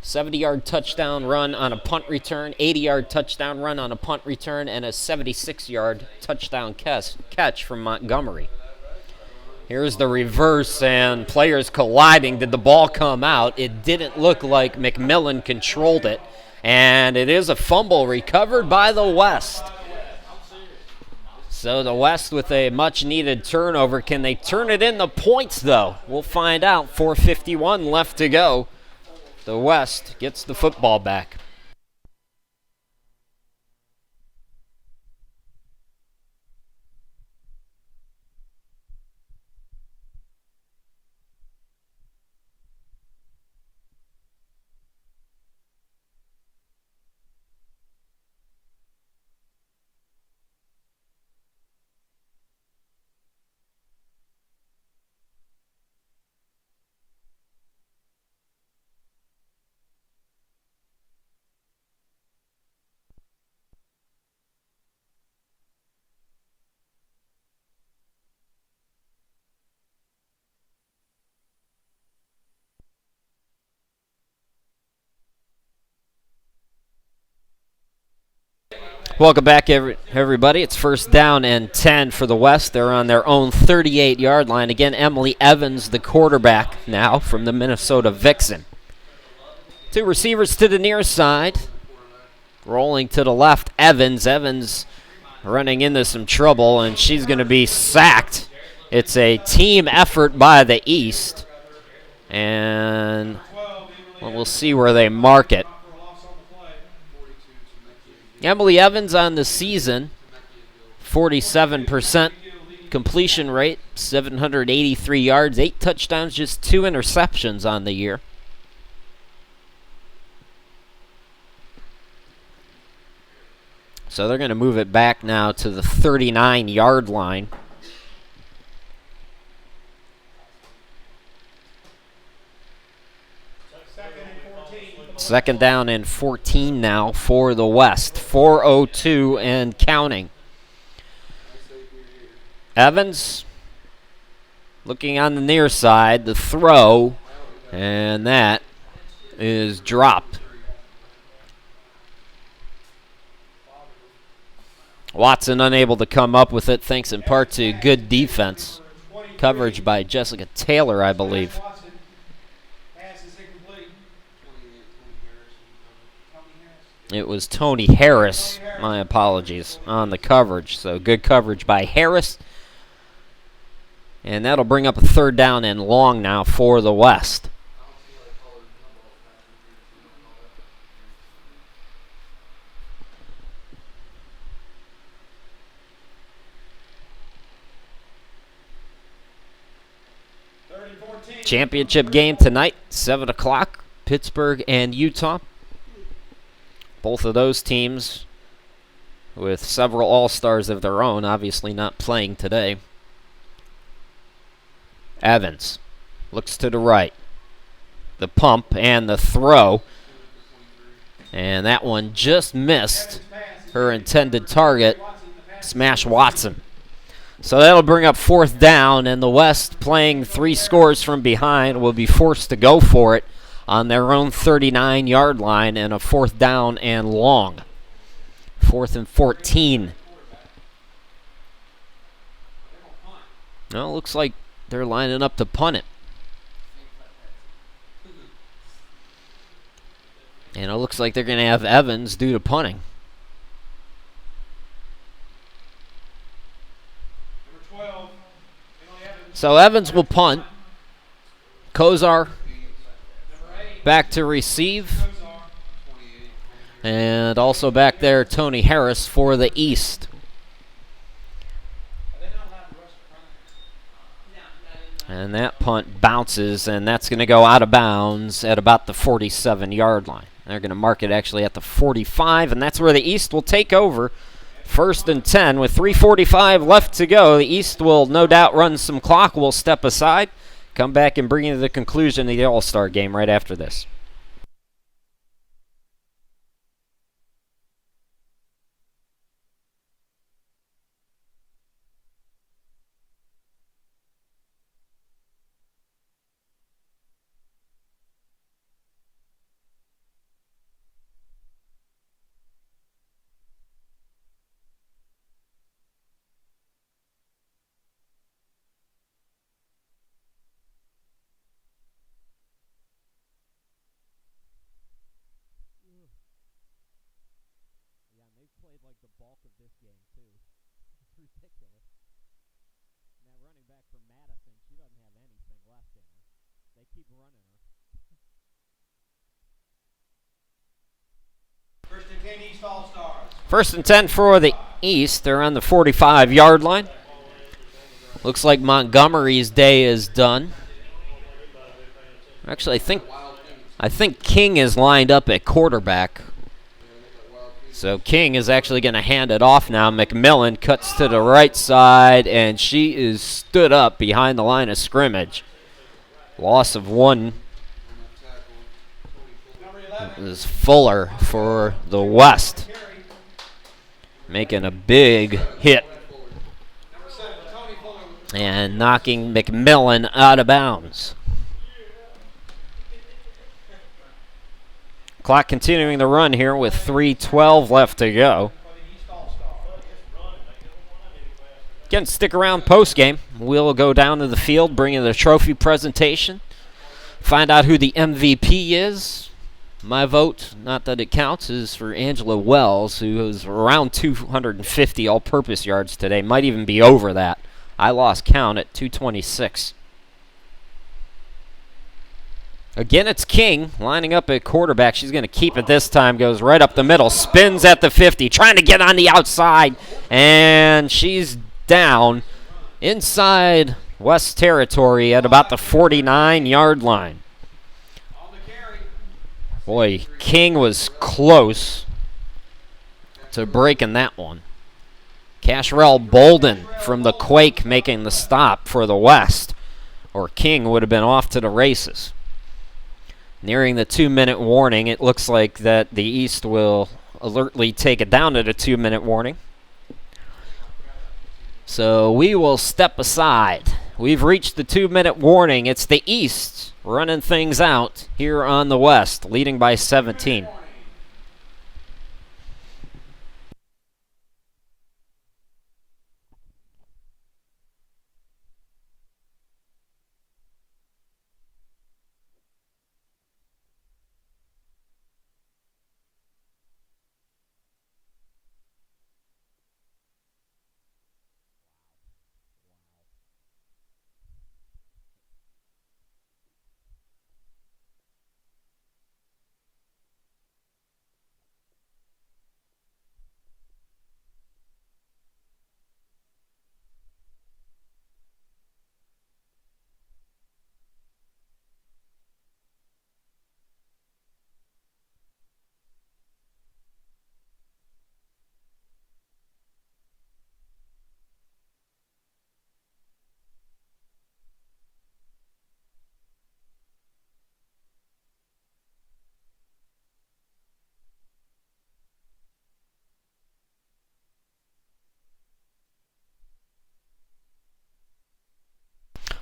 70-yard touchdown run on a punt return, 80-yard touchdown run on a punt return, and a 76-yard touchdown catch from Montgomery. Here's the reverse, and players colliding. Did the ball come out? It didn't look like McMillan controlled it, and it is a fumble recovered by the West. So the West with a much-needed turnover. Can they turn it into points, though? We'll find out. 4:51 left to go. The West gets the football back. Welcome back, everybody. It's first down and 10 for the West. They're on their own 38-yard line. Again, Emily Evans, the quarterback now from the Minnesota Vixen. Two receivers to the near side. Rolling to the left, Evans. Evans running into some trouble, and she's going to be sacked. It's a team effort by the East. And we'll see where they mark it. Emily Evans on the season, 47% completion rate, 783 yards, 8 touchdowns, just 2 interceptions on the year. So they're going to move it back now to the 39-yard line. Second down and 14 now for the West. 4:02 and counting. Evans looking on the near side. The throw, and that is dropped. Watson unable to come up with it, thanks in part to good defense. Coverage by Jessica Taylor, I believe. It was Tony Harris, my apologies, on the coverage. So good coverage by Harris. And that'll bring up a third down and long now for the West. Championship game tonight, 7 o'clock, Pittsburgh and Utah. Both of those teams with several all-stars of their own, obviously not playing today. Evans looks to the right. The pump and the throw. And that one just missed her intended target, Smash Watson. So that'll bring up fourth down, and the West, playing 3 scores from behind, will be forced to go for it on their own 39-yard line, and a fourth down and long. 4th and 14. Well, looks like they're lining up to punt it. And it looks like they're going to have Evans due to punting. So Evans will punt. Kozar back to receive. And also back there, Tony Harris for the East. And that punt bounces, and that's going to go out of bounds at about the 47-yard line. They're going to mark it actually at the 45, and that's where the East will take over. 1st and 10 with 3:45 left to go. The East will no doubt run some clock. We'll step aside, come back and bring you to the conclusion of the All-Star game right after this. ridiculous. And that running back from Madison, she doesn't have anything left in her. They keep running her. First and 10 East All-Stars. First and 10 for the East. They're on the 45-yard line. Looks like Montgomery's day is done. Actually, I think King is lined up at quarterback. So King is actually going to hand it off now. McMillan cuts to the right side, and she is stood up behind the line of scrimmage. Loss of one is Fuller for the West, making a big hit and knocking McMillan out of bounds. Clock continuing to run here with 3:12 left to go. Again, stick around post-game. We'll go down to the field, bring in the trophy presentation, find out who the MVP is. My vote, not that it counts, is for Angela Wells, who is around 250 all-purpose yards today. Might even be over that. I lost count at 226. Again, it's King lining up at quarterback. She's going to keep it this time. Goes right up the middle. Spins at the 50. Trying to get on the outside. And she's down inside West territory at about the 49-yard line. Boy, King was close to breaking that one. Casherelle Bolden from the Quake making the stop for the West, or King would have been off to the races. Nearing the 2-minute warning, it looks like that the East will alertly take it down to the 2-minute warning. So we will step aside. We've reached the 2-minute warning. It's the East running things out here on the West, leading by 17.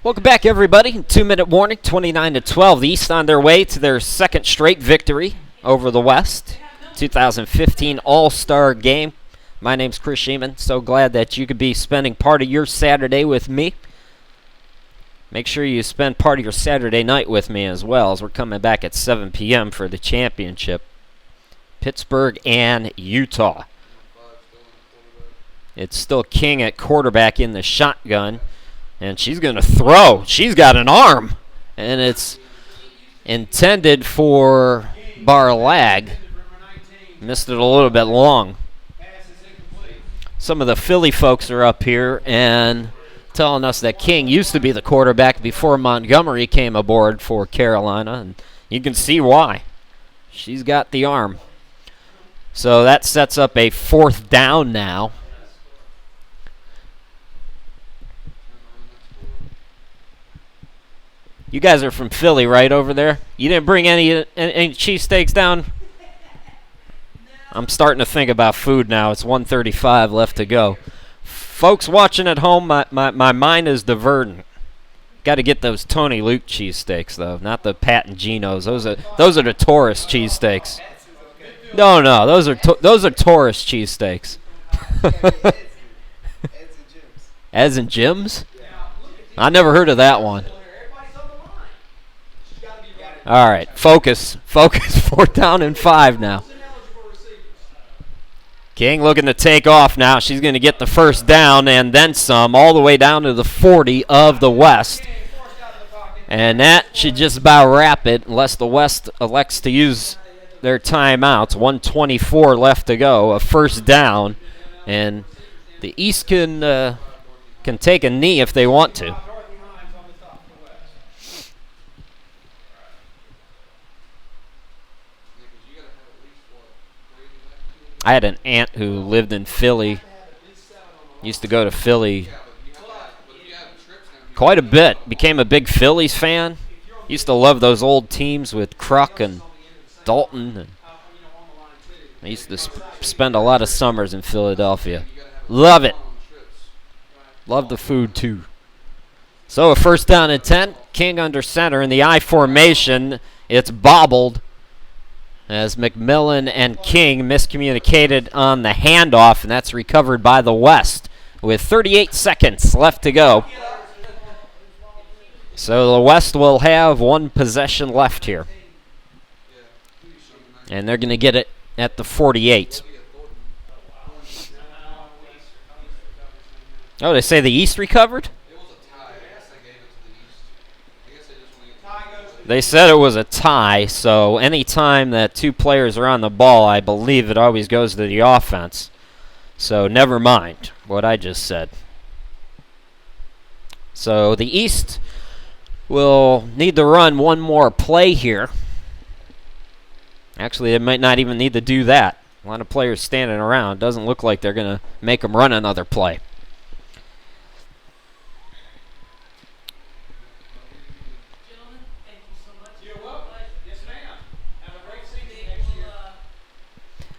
Welcome back, everybody. 2-minute warning, 29-12. The East on their way to their second straight victory over the West. 2015 All-Star Game. My name's Chris Sheeman. So glad that you could be spending part of your Saturday with me. Make sure you spend part of your Saturday night with me as well, as we're coming back at 7 p.m. for the championship. Pittsburgh and Utah. It's still King at quarterback in the shotgun. And she's going to throw. She's got an arm. And it's intended for Barlag. Missed it a little bit long. Some of the Philly folks are up here and telling us that King used to be the quarterback before Montgomery came aboard for Carolina. And you can see why. She's got the arm. So that sets up a 4th down now. You guys are from Philly, right, over there? You didn't bring any cheesesteaks down? I'm starting to think about food now. It's 1:35 left to go. Folks watching at home, my mind is diverting. Got to get those Tony Luke cheesesteaks, though, not the Pat and Geno's. Those are the tourist cheesesteaks. No, those are tourist cheesesteaks. Eds and Jim's? I never heard of that one. All right, focus. 4th down and 5 now. King looking to take off now. She's going to get the first down and then some, all the way down to the 40 of the West. And that should just about wrap it, unless the West elects to use their timeouts. 1:24 left to go, a first down. And the East can take a knee if they want to. I had an aunt who lived in Philly, used to go to Philly quite a bit, became a big Phillies fan. Used to love those old teams with Kruk and Dalton. And I used to spend a lot of summers in Philadelphia. Love it. Love the food too. So a first down and 10. King under center in the I formation. It's bobbled as McMillan and King miscommunicated on the handoff, and that's recovered by the West with 38 seconds left to go. So the West will have one possession left here. And they're going to get it at the 48. Oh, they say the East recovered? They said it was a tie, so any time that two players are on the ball, I believe it always goes to the offense. So never mind what I just said. So the East will need to run one more play here. Actually, they might not even need to do that. A lot of players standing around. Doesn't look like they're going to make them run another play.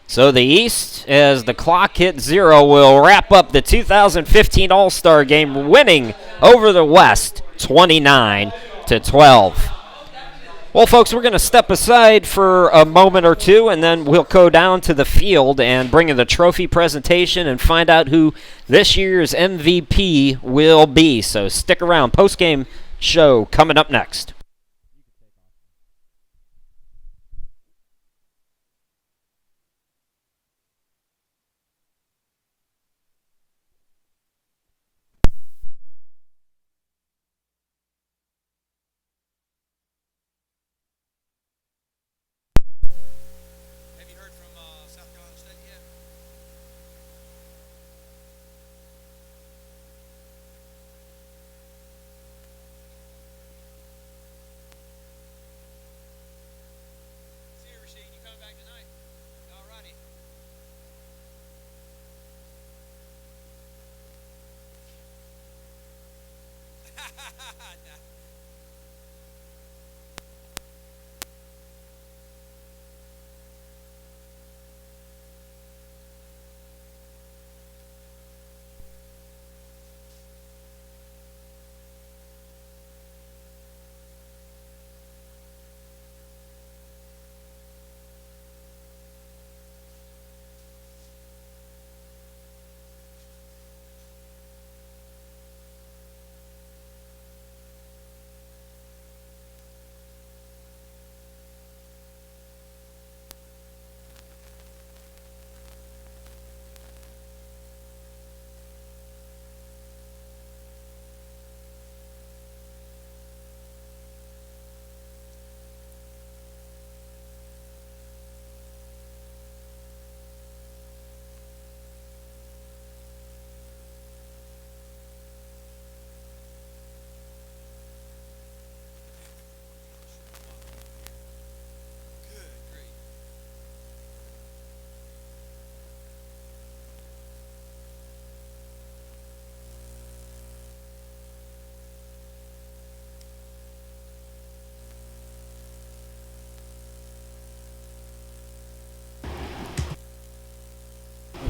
So the East, as the clock hits 0, will wrap up the 2015 All-Star Game, winning over the West 29-12. Well, folks, we're going to step aside for a moment or two, and then we'll go down to the field and bring in the trophy presentation and find out who this year's MVP will be. So stick around. Post-game show coming up next.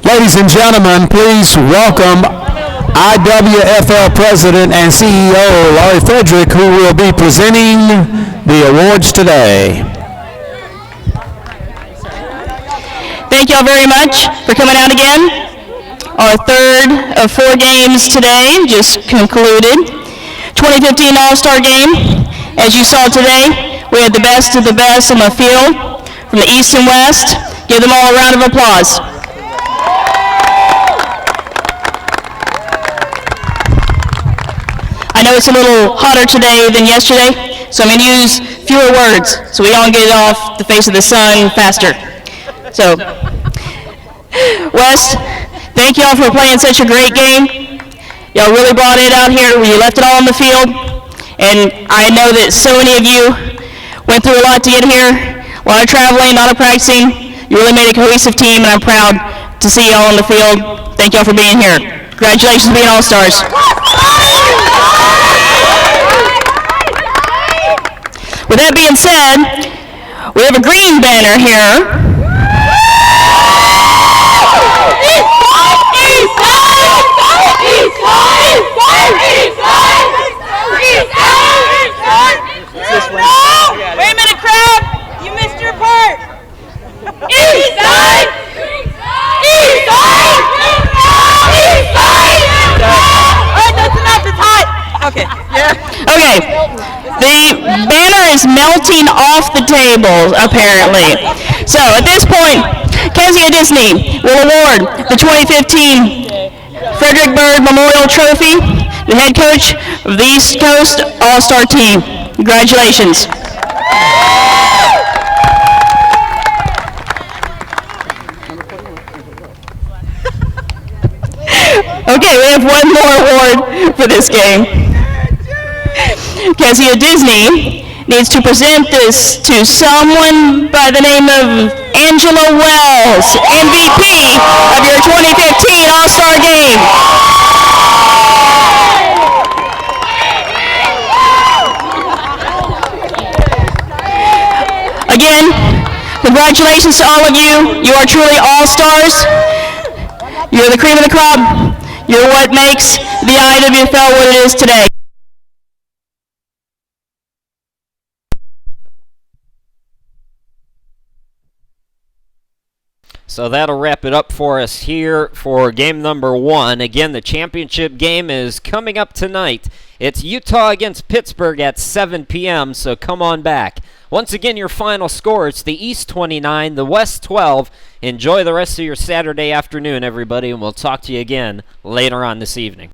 Ladies and gentlemen, please welcome IWFL President and CEO Laurie Frederick, who will be presenting the awards today. Thank y'all very much for coming out again. Our third of 4 games today just concluded. 2015 All-Star Game. As you saw today, we had the best of the best on the field from the East and West. Give them all a round of applause. know it's a little hotter today than yesterday, so I'm going to use fewer words so we all get it off the face of the sun faster. So, West, thank y'all for playing such a great game. Y'all really brought it out here. You left it all on the field, and I know that so many of you went through a lot to get here, a lot of traveling, a lot of practicing. You really made a cohesive team, and I'm proud to see y'all on the field. Thank y'all for being here. Congratulations being All-Stars. With that being said, we have a green banner here. Wait a minute, crowd! You missed your part! East side! East side! East side! Alright, that's enough, it's hot! Okay. Okay, the banner is melting off the table, apparently. So, at this point, Kezia Disney will award the 2015 Frederick Bird Memorial Trophy, the head coach of the East Coast All-Star Team. Congratulations. Okay, we have one more award for this game. Kezia Disney needs to present this to someone by the name of Angela Wells, MVP of your 2015 All-Star Game. Again, congratulations to all of you. You are truly All-Stars. You're the cream of the crop. You're what makes the IWFL what it is today. So that'll wrap it up for us here for game number 1. Again, the championship game is coming up tonight. It's Utah against Pittsburgh at 7 p.m., so come on back. Once again, your final score, it's the East 29, the West 12. Enjoy the rest of your Saturday afternoon, everybody, and we'll talk to you again later on this evening.